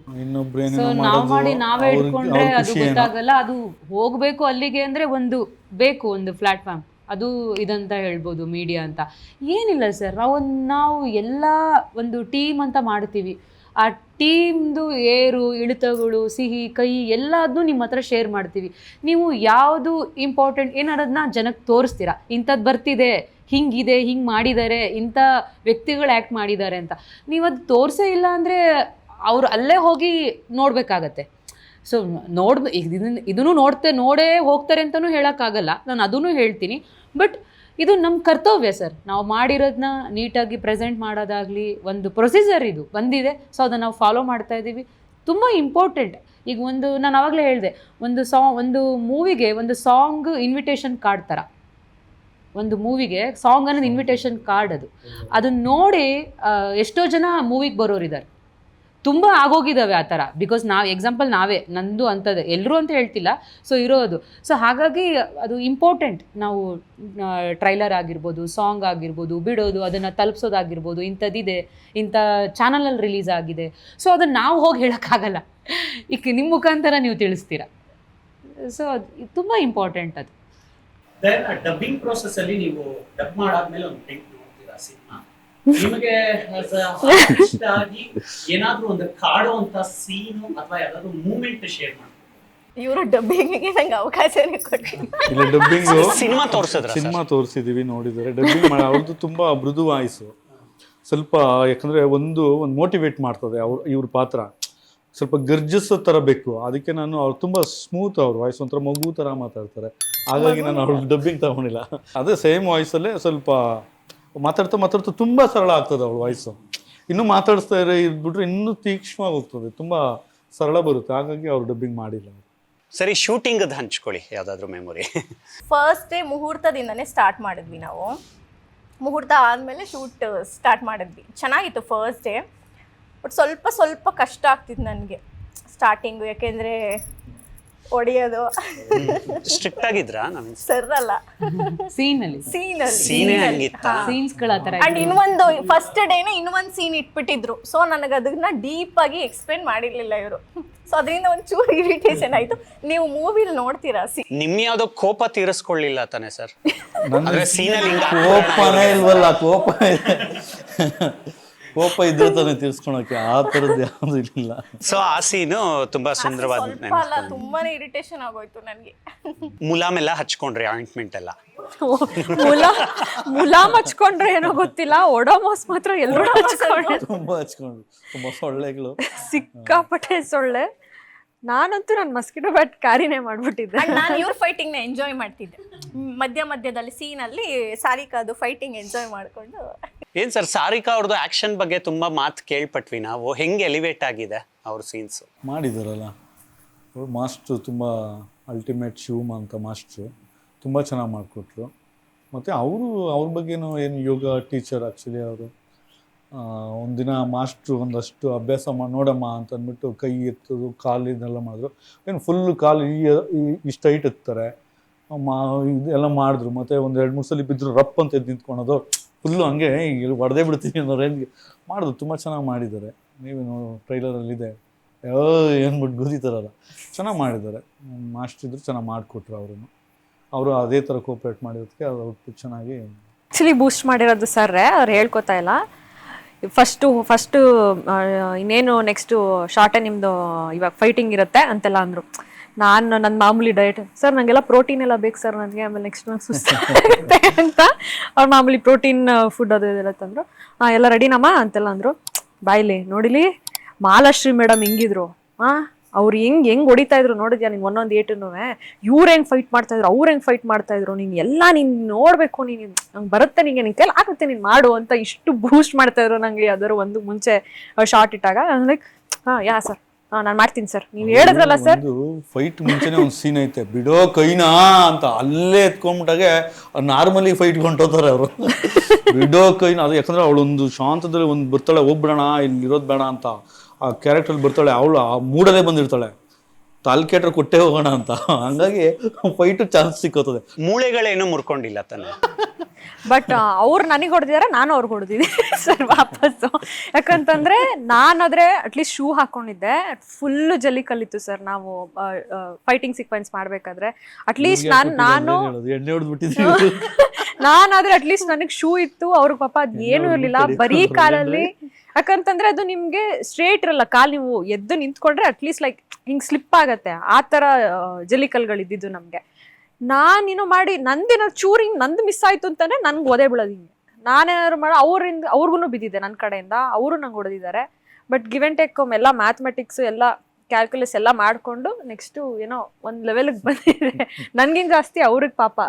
ಸೊ ನಾವು ಮಾಡಿ ನಾವೇ ಇಟ್ಕೊಂಡ್ರೆ ಅದು ಗೊತ್ತಾಗಲ್ಲ. ಅದು ಹೋಗ್ಬೇಕು ಅಲ್ಲಿಗೆ ಅಂದರೆ ಒಂದು ಪ್ಲಾಟ್ಫಾರ್ಮ್, ಅದು ಇದಂತ ಹೇಳ್ಬೋದು, ಮೀಡಿಯಾ ಅಂತ ಏನಿಲ್ಲ ಸರ್. ನಾವು ಎಲ್ಲ ಒಂದು ಟೀಮ್ ಅಂತ ಮಾಡ್ತೀವಿ. ಆ ಟೀಮ್ದು ಏರು ಇಳಿತಗಳು, ಸಿಹಿ ಕಹಿ ಎಲ್ಲದನ್ನೂ ನಿಮ್ಮ ಹತ್ರ ಶೇರ್ ಮಾಡ್ತೀವಿ. ನೀವು ಯಾವುದು ಇಂಪಾರ್ಟೆಂಟ್ ಏನಾರೋದನ್ನ ಜನಕ್ಕೆ ತೋರಿಸ್ತೀರಾ, ಇಂಥದ್ದು ಬರ್ತಿದೆ, ಹಿಂಗಿದೆ, ಹಿಂಗೆ ಮಾಡಿದ್ದಾರೆ, ಇಂಥ ವ್ಯಕ್ತಿಗಳು ಆ್ಯಕ್ಟ್ ಮಾಡಿದ್ದಾರೆ ಅಂತ. ನೀವು ಅದು ತೋರಿಸೇ ಇಲ್ಲ ಅಂದರೆ ಅವ್ರು ಅಲ್ಲೇ ಹೋಗಿ ನೋಡಬೇಕಾಗತ್ತೆ. ಸೊ ಇದನ್ನು ನೋಡೇ ಹೋಗ್ತಾರೆ ಅಂತಲೂ ಹೇಳೋಕ್ಕಾಗಲ್ಲ, ನಾನು ಅದನ್ನು ಹೇಳ್ತೀನಿ. ಬಟ್ ಇದು ನಮ್ಮ ಕರ್ತವ್ಯ ಸರ್. ನಾವು ಮಾಡಿರೋದನ್ನ ನೀಟಾಗಿ ಪ್ರೆಸೆಂಟ್ ಮಾಡೋದಾಗಲಿ, ಒಂದು ಪ್ರೊಸೀಜರ್ ಇದು ಬಂದಿದೆ, ಸೊ ಅದನ್ನು ನಾವು ಫಾಲೋ ಮಾಡ್ತಾ ಇದ್ದೀವಿ. ತುಂಬ ಇಂಪಾರ್ಟೆಂಟ್. ಈಗ ನಾನು ಆವಾಗಲೇ ಹೇಳಿದೆ, ಒಂದು ಮೂವಿಗೆ ಒಂದು ಸಾಂಗ್ ಇನ್ವಿಟೇಷನ್ ಕಾರ್ಡ್ ಥರ, ಒಂದು ಮೂವಿಗೆ ಸಾಂಗ್ ಅನ್ನೋದು ಇನ್ವಿಟೇಷನ್ ಕಾರ್ಡ್. ಅದನ್ನ ನೋಡಿ ಎಷ್ಟೋ ಜನ ಮೂವಿಗೆ ಬರೋರಿದ್ದಾರೆ. ತುಂಬ ಆಗೋಗಿದ್ದಾವೆ ಆ ಥರ. ಬಿಕಾಸ್ ನಾವೇ ನಂದು ಅಂಥದ್ದು, ಎಲ್ಲರೂ ಅಂತ ಹೇಳ್ತಿಲ್ಲ, ಸೊ ಇರೋದು. ಸೊ ಹಾಗಾಗಿ ಅದು ಇಂಪಾರ್ಟೆಂಟ್. ನಾವು ಟ್ರೈಲರ್ ಆಗಿರ್ಬೋದು, ಸಾಂಗ್ ಆಗಿರ್ಬೋದು, ಬಿಡೋದು, ಅದನ್ನು ತಲುಪಿಸೋದಾಗಿರ್ಬೋದು, ಇಂಥದ್ದಿದೆ, ಇಂಥ ಚಾನಲಲ್ಲಿ ರಿಲೀಸ್ ಆಗಿದೆ, ಸೊ ಅದನ್ನು ನಾವು ಹೋಗಿ ಹೇಳೋಕ್ಕಾಗಲ್ಲ. ಈಗ ನಿಮ್ಮ ಮುಖಾಂತರ ನೀವು ತಿಳಿಸ್ತೀರಾ. ಸೊ ಅದು ತುಂಬ ಇಂಪಾರ್ಟೆಂಟ್. ಅದು ಡಬ್ಬಿಂಗ್ ಪ್ರೋಸೆಸ್ ಅಲ್ಲಿ ನೀವು ಡಬ್ ಮಾಡಾದ್ಮೇಲೆ ಒಂದು ಪ್ರಿಂಟ್ ನೋಡ್ತೀರಾ ಸಿನಿಮಾ, ನಿಮಗೆ ಏನಾದ್ರೂ ಒಂದು ಕಾಡುವಂತ ಸೀನು ಅಥವಾ ಯಾವ್ದಾದ್ರು ಮೂಮೆಂಟ್ ಶೇರ್ ಮಾಡ್ತೀವಿ? ಇವರು ಡಬ್ಬಿಂಗಿಗೆ ನಂಗೆ ಅವಕಾಶನೇ ಕೊಟ್ಟಿಲ್ಲ. ಇಲ್ಲ, ಡಬ್ಬಿಂಗು ಸಿನಿಮಾ ತೋರಿಸಿದೀವಿ, ನೋಡಿದ್ದಾರೆ. ಡಬ್ಬಿಂಗ್ ಅವ್ರದ್ದು ತುಂಬಾ ಮೃದು ವಾಯ್ಸು, ಸ್ವಲ್ಪ ಯಾಕಂದ್ರೆ ಒಂದು ಮೋಟಿವೇಟ್ ಮಾಡ್ತದೆ ಇವ್ರ ಪಾತ್ರ. ಸ್ವಲ್ಪ ಗರ್ಜಿಸೋ ಥರ ಬೇಕು. ಅದಕ್ಕೆ ನಾನು ಅವ್ರು ತುಂಬ ಸ್ಮೂತ್, ಅವ್ರ ವಾಯ್ಸ್ ಒಂಥರ ಮಗು ಥರ ಮಾತಾಡ್ತಾರೆ. ಹಾಗಾಗಿ ನಾನು ಅವ್ರ ಡಬ್ಬಿಂಗ್ ತಗೊಂಡಿಲ್ಲ. ಅದೇ ಸೇಮ್ ವಾಯ್ಸಲ್ಲೇ ಸ್ವಲ್ಪ ಮಾತಾಡ್ತಾ ತುಂಬ ಸರಳ ಆಗ್ತದೆ ಅವ್ರ ವಾಯ್ಸು. ಇನ್ನೂ ಮಾತಾಡಿಸ್ತಾ ಇದ್ಬಿಟ್ರೆ ಇನ್ನೂ ತೀಕ್ಷ್ಣವಾಗಿ ಹೋಗ್ತದೆ, ತುಂಬ ಸರಳ ಬರುತ್ತೆ. ಹಾಗಾಗಿ ಅವ್ರು ಡಬ್ಬಿಂಗ್ ಮಾಡಿಲ್ಲ. ಸರಿ, ಶೂಟಿಂಗ್ ಹಂಚ್ಕೊಳ್ಳಿ ಯಾವ್ದಾದ್ರು ಮೆಮೊರಿ. ಫಸ್ಟ್ ಡೇ ಮುಹೂರ್ತದಿಂದನೇ ಸ್ಟಾರ್ಟ್ ಮಾಡಿದ್ವಿ ನಾವು. ಮುಹೂರ್ತ ಆದಮೇಲೆ ಶೂಟ್ ಸ್ಟಾರ್ಟ್ ಮಾಡಿದ್ವಿ. ಚೆನ್ನಾಗಿತ್ತು ಫಸ್ಟ್ ಡೇ. ಬಟ್ ಸ್ವಲ್ಪ ಕಷ್ಟ ಆಗ್ತಿತ್ತು ನನಗೆ ಸ್ಟಾರ್ಟಿಂಗು. ಯಾಕೆಂದರೆ ಹೊಡೆಯೋದು. ಸ್ಟ್ರಿಕ್ಟ್ ಆಗಿದ್ರಾ ನಮ್ ಸರ್ ಅಲ್ಲ, ಸೀನಲ್ಲಿ ಸೀನೇ ಹಂಗಿತ್ತ? ಸೀನ್ಸ್ಗಳ ಆ ಥರ ಅಂಡ್ ಇನ್ನೊಂದು ಫಸ್ಟ್ ಡೇನೆ ಇನ್ನೊಂದು ಸೀನ್ ಇಟ್ಬಿಟ್ಟಿದ್ರು. ಸೊ ನನಗೆ ಅದನ್ನ ಡೀಪ್ ಆಗಿ ಎಕ್ಸ್ಪ್ಲೇನ್ ಮಾಡಿರ್ಲಿಲ್ಲ ಇವರು. ಸೊ ಅದರಿಂದ ಒಂಚೂರು ಇರಿಟೇಷನ್ ಆಯ್ತು. ನೀವು ಮೂವಿಲಿ ನೋಡ್ತೀರಾ ನಿಮ್ ಯಾವ್ದೋ ಕೋಪ ತೀರಿಸ್ಕೊಳ್ಳಿಲ್ಲ ತಾನೆ ಸರ್? ಅಂದ್ರೆ ಸೀನಲ್ಲಿ ಹಿಂಗ ಕೋಪನೇ ಇಲ್ವಲ್ಲ, ಕೋಪ ಇದ್ರೆ ತಾನೇ ತೀರ್ಸ್ಕೊಳಕ್ಕೆ, ಆ ಥರದ್ದು ಯಾವುದು ಇಲ್ಲ. ಸೊ ಆ ಸೀನು ತುಂಬಾ ಸುಂದರವಾದ ಸ್ವಲ್ಪ ಅಲ್ಲ, ತುಂಬಾನೇ ಇರಿಟೇಷನ್ ಆಗೋಯ್ತು ನನಗೆ. ಮುಲಾಮೆಲ್ಲ ಹಚ್ಕೊಂಡ್ರಿ, ಆಯಿಂಟ್ಮೆಂಟ್ ಎಲ್ಲ? ಮುಲಾಮ್ ಹಚ್ಕೊಂಡ್ರೆ ಏನೋ ಗೊತ್ತಿಲ್ಲ, ಒಡೋಮೋಸ್ ಮಾತ್ರ ಎಲ್ಲರೂ ಹಚ್ಕೊಂಡ್ರೆ ತುಂಬಾ ಹಚ್ಕೊಂಡು, ತುಂಬಾ ಸೊಳ್ಳೆಗಳು, ಸಿಕ್ಕಾಪಟ್ಟೆ ಸೊಳ್ಳೆ. ನಾನಂತೂ ನನ್ನ ಮಸ್ಕಿಟೋ ಬ್ಯಾಟ್ ಕ್ಯಾರಿನೇ ಮಾಡ್ಬಿಟ್ಟಿದ್ದೆ. ನಾನು ಇವ್ರ ಫೈಟಿಂಗ್ ನ ಎಂಜಾಯ್ ಮಾಡ್ತಿದ್ದೆ. ಮಧ್ಯದಲ್ಲಿ ಸೀನಲ್ಲಿ ಸಾರಿಕಾದು ಫೈಟಿಂಗ್ ಎಂಜಾಯ್ ಮಾಡ್ಕೊಂಡು. ಏನ್ ಸರ್, ಸಾರಿಕಾ ಅವ್ರದ್ದು ಆಕ್ಷನ್ ಬಗ್ಗೆ ತುಂಬಾ ಮಾತು ಕೇಳ್ಪಟ್ವಿ ನಾವು. ಹೆಂಗೆ ಎಲಿವೇಟ್ ಆಗಿದೆ ಅವ್ರ ಸೀನ್ಸ್? ಮಾಡಿದಾರಲ್ಲ ಅವರು ಮಾಸ್ಟ್ರು, ತುಂಬ ಅಲ್ಟಿಮೇಟ್ ಶಿವಮ ಅಂತ ಮಾಸ್ಟ್ರು ತುಂಬ ಚೆನ್ನಾಗಿ ಮಾಡಿಕೊಟ್ರು. ಮತ್ತು ಅವ್ರ ಬಗ್ಗೆನೂ ಏನು ಯೋಗ ಟೀಚರ್ ಆ್ಯಕ್ಚುಲಿ ಅವರು. ಒಂದಿನ ಮಾಸ್ಟ್ರು ಒಂದಷ್ಟು ಅಭ್ಯಾಸ ನೋಡಮ್ಮ ಅಂತ ಅಂದ್ಬಿಟ್ಟು ಕೈ ಎತ್ತೋದು, ಕಾಲಿನೆಲ್ಲ ಮಾಡಿದ್ರು. ಏನು ಫುಲ್ಲು ಕಾಲು ಇಷ್ಟು ಹೈಟ್ ಎತ್ತಾರೆ, ಇದೆಲ್ಲ ಮಾಡಿದ್ರು. ಮತ್ತು ಒಂದು 2-3 ಸಲ ಬಿದ್ದರು, ರಪ್ ಅಂತ ಎದ್ದು ನಿಂತ್ಕೊಳೋದು, ಫುಲ್ಲು ಹಂಗೆ ಇಲ್ಲಿ ಹೊಡೆದೇ ಬಿಡ್ತೀನಿ ಅನ್ನೋ ರೇಂಜ್ಗೆ ಮಾಡಿದ್ರು. ತುಂಬ ಚೆನ್ನಾಗಿ ಮಾಡಿದ್ದಾರೆ. ನೀವೇನು ಟ್ರೈಲರಲ್ಲಿದೆ ಏನ್ಬಿಟ್ಟು ಗುದಿತಾರಲ್ಲ, ಚೆನ್ನಾಗಿ ಮಾಡಿದ್ದಾರೆ. ಮಾಸ್ಟ್ರ್ ಇದ್ರು, ಚೆನ್ನಾಗಿ ಮಾಡಿಕೊಟ್ರು. ಅವರು ಅದೇ ಥರ ಕೋಪ್ರೇಟ್ ಮಾಡಿರೋದಕ್ಕೆ ಅದು ಔಟ್ಪುಟ್ ಚೆನ್ನಾಗಿ ಆ್ಯಕ್ಚುಲಿ ಬೂಸ್ಟ್ ಮಾಡಿರೋದು ಸರ್ರೆ. ಅವ್ರು ಹೇಳ್ಕೊತಾ ಇಲ್ಲ. ಫಸ್ಟು ಇನ್ನೇನು ನೆಕ್ಸ್ಟು ಶಾರ್ಟೇ ನಿಮ್ಮದು ಇವಾಗ ಫೈಟಿಂಗ್ ಇರುತ್ತೆ ಅಂತೆಲ್ಲ ಅಂದರು. ನಾನು ನನ್ನ ಮಾಮೂಲಿ ಡಯಟ್, ಸರ್ ನನಗೆಲ್ಲ ಪ್ರೋಟೀನ್ ಎಲ್ಲ ಬೇಕು ಸರ್ ನನಗೆ, ಆಮೇಲೆ ನೆಕ್ಸ್ಟ್ ನಂಗೆ ಸುಸ್ತಾಗುತ್ತೆ ಅಂತ ಅವ್ರು ಮಾಮೂಲಿ ಪ್ರೋಟೀನ್ ಫುಡ್ ಅದು ಇದೆಲ್ಲ ತಂದರು. ಎಲ್ಲ ರೆಡಿನಮ್ಮ ಅಂತೆಲ್ಲ ಅಂದರು. ಬಾಯ್ಲಿ ನೋಡಿಲಿ ಮಾಲಾಶ್ರೀ ಮೇಡಮ್ ಹಿಂಗಿದ್ರು, ಅವ್ರು ಹೆಂಗೆ ಹೊಡಿತಾ ಇದ್ರು ನೋಡಿದ್ಯಾ ನೀನು ಒಂದೊಂದು ಏಟನ್ನು? ಇವ್ರು ಹೆಂಗೆ ಫೈಟ್ ಮಾಡ್ತಾಯಿದ್ರು, ಅವ್ರು ಹೆಂಗೆ ಫೈಟ್ ಮಾಡ್ತಾಯಿದ್ರು, ನೀನು ಎಲ್ಲ ನೀನು ನೋಡಬೇಕು, ನೀನು ನಂಗೆ ಬರುತ್ತೆ, ನಿಂಗೆ ಕೈಲಿ ಆಗುತ್ತೆ, ನೀನು ಮಾಡು ಅಂತ ಇಷ್ಟು ಬೂಸ್ಟ್ ಮಾಡ್ತಾಯಿದ್ರು ನನಗೆ. ಅದರ ಒಂದು ಮುಂಚೆ ಶಾರ್ಟ್ ಇಟ್ಟಾಗ ಲೈಕ್ ಯಾ ಸರ್, ನಾನು ಮಾಡ್ತೀನಿ ಸರ್, ನೀವು ಹೇಳಿದ್ರಲ್ಲ ಸರ್. ಫೈಟ್ ಮುಂಚೆನೇ ಒಂದು ಸೀನ್ ಐತೆ, ಬಿಡೋ ಕೈನಾ ಅಂತ ಅಲ್ಲೇ ಎತ್ಕೊಂಡ್ಬಿಟ್ಟಾಗೆ ನಾರ್ಮಲಿ ಫೈಟ್ ಹೊಂಟೋತಾರೆ ಅವರು. ಬಿಡೋ ಕೈನ ಅದು, ಯಾಕಂದ್ರೆ ಅವಳೊಂದು ಶಾಂತದಲ್ಲಿ ಒಂದು ಬರ್ತಾಳೆ, ಹೋಗ್ಬಿಡೋಣ ಇಲ್ಲಿ ಇರೋದು ಬೇಡ ಅಂತ ಆ ಕ್ಯಾರೆಕ್ಟರ್ ಬರ್ತಾಳೆ, ಅವಳು ಆ ಮೂಡಲ್ಲೇ ಬಂದಿರ್ತಾಳೆ, ತಾಲ್ಕೇಟ್ರ್ ಕೊಟ್ಟೆ ಹೋಗೋಣ ಅಂತ. ಹಂಗಾಗಿ ಫೈಟು ಚಾನ್ಸ್ ಸಿಕ್ಕುತ್ತದೆ. ಮೂಳೆಗಳೇನು ಮುರ್ಕೊಂಡಿಲ್ಲ ತಾನೆ? ಬಟ್ ಅವ್ರು ನನಗೆ ಹೊಡೆದಿದ್ದಾರೆ, ನಾನು ಅವ್ರಿಗೆ ಹೊಡೆದಿದ್ದೆ ಸರ್ ವಾಪಸ್ಸು. ಯಾಕಂತಂದ್ರೆ ನಾನಾದ್ರೆ ಅಟ್ಲೀಸ್ಟ್ ಶೂ ಹಾಕೊಂಡಿದ್ದೆ, ಫುಲ್ಲು ಜಲ್ಲಿ ಕಲ್ಲಿತ್ತು ಸರ್. ನಾವು ಫೈಟಿಂಗ್ ಸೀಕ್ವೆನ್ಸ್ ಮಾಡ್ಬೇಕಾದ್ರೆ ಅಟ್ಲೀಸ್ಟ್ ನಾನಾದ್ರೆ ಅಟ್ಲೀಸ್ಟ್ ನನಗೆ ಶೂ ಇತ್ತು, ಅವ್ರಿಗೆ ಪಾಪ ಅದ್ ಏನು ಇರ್ಲಿಲ್ಲ, ಬರೀ ಕಾಲಲ್ಲಿ. ಯಾಕಂತಂದ್ರೆ ಅದು ನಿಮ್ಗೆ ಸ್ಟ್ರೇಟ್ ಇರಲ್ಲ ಕಾಲ್, ನೀವು ಎದ್ದು ನಿಂತ್ಕೊಂಡ್ರೆ ಅಟ್ಲೀಸ್ಟ್ ಲೈಕ್ ಹಿಂಗ್ ಸ್ಲಿಪ್ ಆಗತ್ತೆ, ಆ ತರ ಜಲ್ಲಿ ಕಲ್ಗಳಿದ್ದು ನಮ್ಗೆ. ನಾನೇನೋ ಮಾಡಿ ನಂದೇನೋ ಚೂರು ಹಿಂಗೆ ನಂದು ಮಿಸ್ ಆಯ್ತು ಅಂತಂದ್ರೆ ನನ್ಗೆ ಒದೆ ಬೀಳೋದು ಹಿಂಗೆ. ನಾನೇನಾದ್ರು ಮಾಡಿ ಅವ್ರಿಗೂ ಬಿದ್ದಿದ್ದೆ ನನ್ನ ಕಡೆಯಿಂದ, ಅವರು ನಂಗೆ ಹೊಡೆದಿದ್ದಾರೆ. ಬಟ್ ಗಿವ್ ಅಂಡ್ ಟೇಕ್ ಎಲ್ಲ ಮ್ಯಾಥಮೆಟಿಕ್ಸ್ ಎಲ್ಲ ಕ್ಯಾಲ್ಕುಲಸ್ ಎಲ್ಲ ಮಾಡಿಕೊಂಡು ನೆಕ್ಸ್ಟು ಏನೋ ಒಂದು ಲೆವೆಲ್ಗೆ ಬಂದಿದೆ. ನನ್ಗಿಂತ ಜಾಸ್ತಿ ಅವ್ರಿಗೆ ಪಾಪ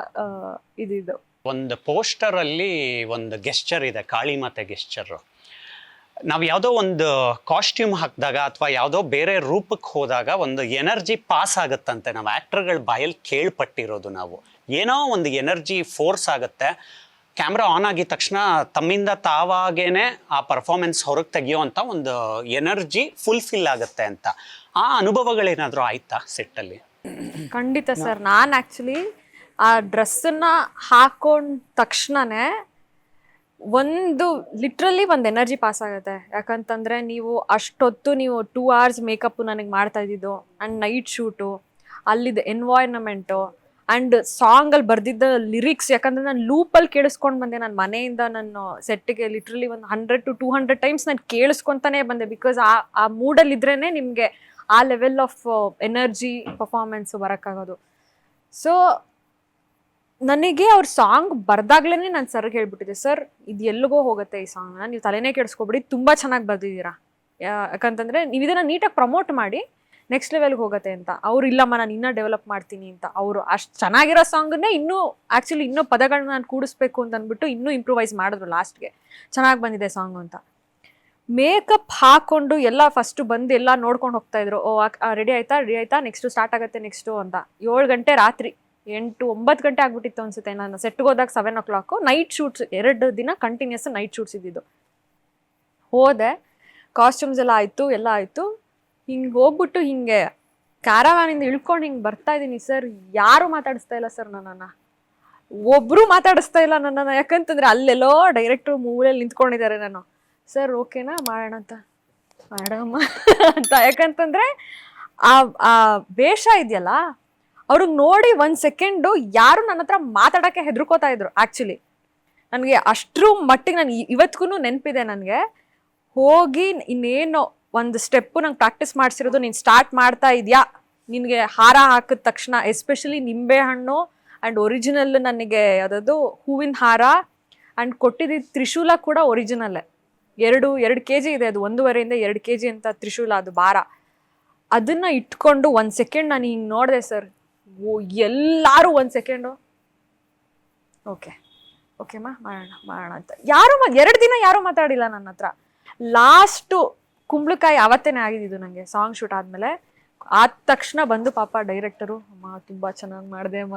ಇದು. ಒಂದು ಪೋಸ್ಟರ್ ಅಲ್ಲಿ ಒಂದು ಗೆಸ್ಚರ್ ಇದೆ, ಕಾಳಿಮಾತೆ ಗೆಸ್ಚರ್. ನಾವು ಯಾವುದೋ ಒಂದು ಕಾಸ್ಟ್ಯೂಮ್ ಹಾಕಿದಾಗ ಅಥವಾ ಯಾವುದೋ ಬೇರೆ ರೂಪಕ್ಕೆ ಹೋದಾಗ ಒಂದು ಎನರ್ಜಿ ಪಾಸ್ ಆಗುತ್ತಂತೆ. ನಾವು ಆ್ಯಕ್ಟರ್ಗಳ ಬಾಯಲ್ಲಿ ಕೇಳ್ಪಟ್ಟಿರೋದು ನಾವು, ಏನೋ ಒಂದು ಎನರ್ಜಿ ಫೋರ್ಸ್ ಆಗುತ್ತೆ. ಕ್ಯಾಮ್ರಾ ಆನ್ ಆಗಿದ ತಕ್ಷಣ ತಮ್ಮಿಂದ ತಾವಾಗೇನೆ ಆ ಪರ್ಫಾರ್ಮೆನ್ಸ್ ಹೊರಗೆ ತೆಗಿಯೋವಂಥ ಒಂದು ಎನರ್ಜಿ ಫುಲ್ಫಿಲ್ ಆಗುತ್ತೆ ಅಂತ. ಆ ಅನುಭವಗಳೇನಾದರೂ ಆಯ್ತಾ ಸೆಟ್ಟಲ್ಲಿ? ಖಂಡಿತ ಸರ್. ನಾನು ಆ್ಯಕ್ಚುಲಿ ಆ ಡ್ರೆಸ್ಸನ್ನ ಹಾಕೊಂಡ ತಕ್ಷಣನೇ ಲಿಟ್ರಲಿ ಒಂದು ಎನರ್ಜಿ ಪಾಸ್ ಆಗುತ್ತೆ. ಯಾಕಂತಂದರೆ ನೀವು ಅಷ್ಟೊತ್ತು ನೀವು 2 hours ಮೇಕಪ್ ನನಗೆ ಮಾಡ್ತಾ ಇದ್ದಿದ್ದು, ಆ್ಯಂಡ್ ನೈಟ್ ಶೂಟು, ಅಲ್ಲಿದ್ದ ಎನ್ವಾಯ್ರನ್ಮೆಂಟು, ಆ್ಯಂಡ್ ಸಾಂಗಲ್ಲಿ ಬರ್ದಿದ್ದ ಲಿರಿಕ್ಸ್. ಯಾಕಂದರೆ ನಾನು ಲೂಪಲ್ಲಿ ಕೇಳಿಸ್ಕೊಂಡು ಬಂದೆ. ನನ್ನ ಮನೆಯಿಂದ ನಾನು ಸೆಟ್ಟಿಗೆ ಲಿಟ್ರಲಿ ಒಂದು 100 to 200 ಟೈಮ್ಸ್ ನಾನು ಕೇಳಿಸ್ಕೊತಾನೆ ಬಂದೆ. ಬಿಕಾಸ್ ಆ ಮೂಡಲ್ಲಿದ್ರೇ ನಿಮಗೆ ಆ ಲೆವೆಲ್ ಆಫ್ ಎನರ್ಜಿ ಪರ್ಫಾರ್ಮೆನ್ಸು ಬರೋಕ್ಕಾಗೋದು. ಸೊ ನನಗೆ ಅವ್ರ ಸಾಂಗ್ ಬರ್ದಾಗ್ಲೇ ನಾನು ಸರ್ಗೆ ಹೇಳ್ಬಿಟ್ಟಿದ್ದೆ, ಸರ್ ಇದು ಎಲ್ಲಿಗೋ ಹೋಗುತ್ತೆ ಈ ಸಾಂಗ್ನ, ನೀವು ತಲೆನೇ ಕೆಡಿಸ್ಕೊಬಿಡಿ, ತುಂಬ ಚೆನ್ನಾಗಿ ಬರ್ದಿದ್ದೀರಾ. ಯಾಕಂತಂದರೆ ನೀವು ಇದನ್ನು ನೀಟಾಗಿ ಪ್ರಮೋಟ್ ಮಾಡಿ ನೆಕ್ಸ್ಟ್ ಲೆವೆಲ್ಗೆ ಹೋಗುತ್ತೆ ಅಂತ. ಅವ್ರು ಇಲ್ಲಮ್ಮ ನಾನು ಇನ್ನೂ ಡೆವಲಪ್ ಮಾಡ್ತೀನಿ ಅಂತ. ಅವರು ಅಷ್ಟು ಚೆನ್ನಾಗಿರೋ ಸಾಂಗನ್ನೇ ಇನ್ನೂ ಪದಗಳನ್ನ ನಾನು ಕೂಡಿಸ್ಬೇಕು ಅಂತ ಅಂದ್ಬಿಟ್ಟು ಇನ್ನೂ ಇಂಪ್ರೂವೈಸ್ ಮಾಡಿದ್ರು ಲಾಸ್ಟ್ಗೆ. ಚೆನ್ನಾಗಿ ಬಂದಿದೆ ಸಾಂಗು ಅಂತ. ಮೇಕಪ್ ಹಾಕ್ಕೊಂಡು ಎಲ್ಲ ಫಸ್ಟು ಬಂದು ಎಲ್ಲ ನೋಡ್ಕೊಂಡು ಹೋಗ್ತಾಯಿದ್ರು. ರೆಡಿ ಆಯ್ತಾ ನೆಕ್ಸ್ಟು ಸ್ಟಾರ್ಟ್ ಆಗುತ್ತೆ ನೆಕ್ಸ್ಟು ಅಂತ. 7 ಗಂಟೆ ರಾತ್ರಿ 8-9 ಗಂಟೆ ಆಗ್ಬಿಟ್ಟಿತ್ತು ಅನ್ಸುತ್ತೆ. ನಾನು ಸೆಟ್ಗೆ ಹೋದಾಗ 7 o'clock. ನೈಟ್ ಶೂಟ್ಸ್ 2 ದಿನ ಕಂಟಿನ್ಯೂಸ್ ನೈಟ್ ಶೂಟ್ಸ್ ಇದ್ದಿದ್ದು. ಹೋದೆ, ಕಾಸ್ಟ್ಯೂಮ್ಸ್ ಎಲ್ಲ ಆಯಿತು, ಹಿಂಗೆ ಹೋಗ್ಬಿಟ್ಟು ಹಿಂಗೆ ಕ್ಯಾರವ್ಯಾನಿಂದ ಇಳ್ಕೊಂಡು ಹಿಂಗೆ ಬರ್ತಾ ಇದ್ದೀನಿ ಸರ್, ಯಾರು ಮಾತಾಡಿಸ್ತಾ ಇಲ್ಲ ಸರ್ ನನ್ನನ್ನು, ಒಬ್ಬರು ಮಾತಾಡಿಸ್ತಾ ಇಲ್ಲ ನನ್ನನ್ನು. ಯಾಕಂತಂದರೆ ಅಲ್ಲೆಲ್ಲೋ ಡೈರೆಕ್ಟ್ರು ಮೂಲೆಯಲ್ಲಿ ನಿಂತ್ಕೊಂಡಿದ್ದಾರೆ. ನಾನು ಸರ್ ಓಕೆನಾ ಮಾಡೋಣ ಅಂತ, ಮಾಡಮ್ಮ ಅಂತ. ಯಾಕಂತಂದರೆ ಆ ವೇಷ ಇದೆಯಲ್ಲ, ಅವ್ರಿಗೆ ನೋಡಿ 1 ಸೆಕೆಂಡು ಯಾರು ನನ್ನ ಹತ್ರ ಮಾತಾಡೋಕ್ಕೆ ಹೆದರ್ಕೋತಾ ಇದ್ರು. ಆ್ಯಕ್ಚುಲಿ ನನಗೆ ಅಷ್ಟರ ಮಟ್ಟಿಗೆ ನಾನು ಇವತ್ತಿಗೂ ನೆನಪಿದೆ ನನಗೆ. ಹೋಗಿ ಇನ್ನೇನೋ ಒಂದು ಸ್ಟೆಪ್ಪು ನಂಗೆ ಪ್ರಾಕ್ಟೀಸ್ ಮಾಡಿಸಿರೋದು, ನೀನು ಸ್ಟಾರ್ಟ್ ಮಾಡ್ತಾ ಇದೆಯಾ, ನಿನಗೆ ಹಾರ ಹಾಕಿದ ತಕ್ಷಣ ಎಸ್ಪೆಷಲಿ ನಿಂಬೆಹಣ್ಣು ಆ್ಯಂಡ್ ಒರಿಜಿನಲ್ ನನಗೆ ಯಾವುದಾದ್ರು ಹೂವಿನ ಹಾರ ಆ್ಯಂಡ್ ಕೊಟ್ಟಿದ್ದ ತ್ರಿಶೂಲ ಕೂಡ ಒರಿಜಿನಲ್ಲೇ. 2 kg ಇದೆ ಅದು, 1.5 ಇಂದ 2 kg ಅಂತ ತ್ರಿಶೂಲ ಅದು ಭಾರ. ಅದನ್ನು ಇಟ್ಕೊಂಡು 1 ಸೆಕೆಂಡ್ ನಾನು ಹಿಂಗೆ ನೋಡಿದೆ ಸರ್. ಎಲ್ಲರೂ 1 ಸೆಕೆಂಡು ಓಕೆಮ್ಮ ಮಾಡೋಣ ಅಂತ. ಯಾರು 2 ದಿನ ಯಾರೂ ಮಾತಾಡಿಲ್ಲ ನನ್ನ ಹತ್ರ. ಲಾಸ್ಟು ಕುಂಬಳಕಾಯಿ ಅವತ್ತೇನೆ ಆಗಿದ್ದು ನನಗೆ, ಸಾಂಗ್ ಶೂಟ್ ಆದಮೇಲೆ. ಆದ ತಕ್ಷಣ ಬಂದು ಪಾಪ ಡೈರೆಕ್ಟರು, ಅಮ್ಮ ತುಂಬ ಚೆನ್ನಾಗಿ ಮಾಡಿದೆ ಅಮ್ಮ.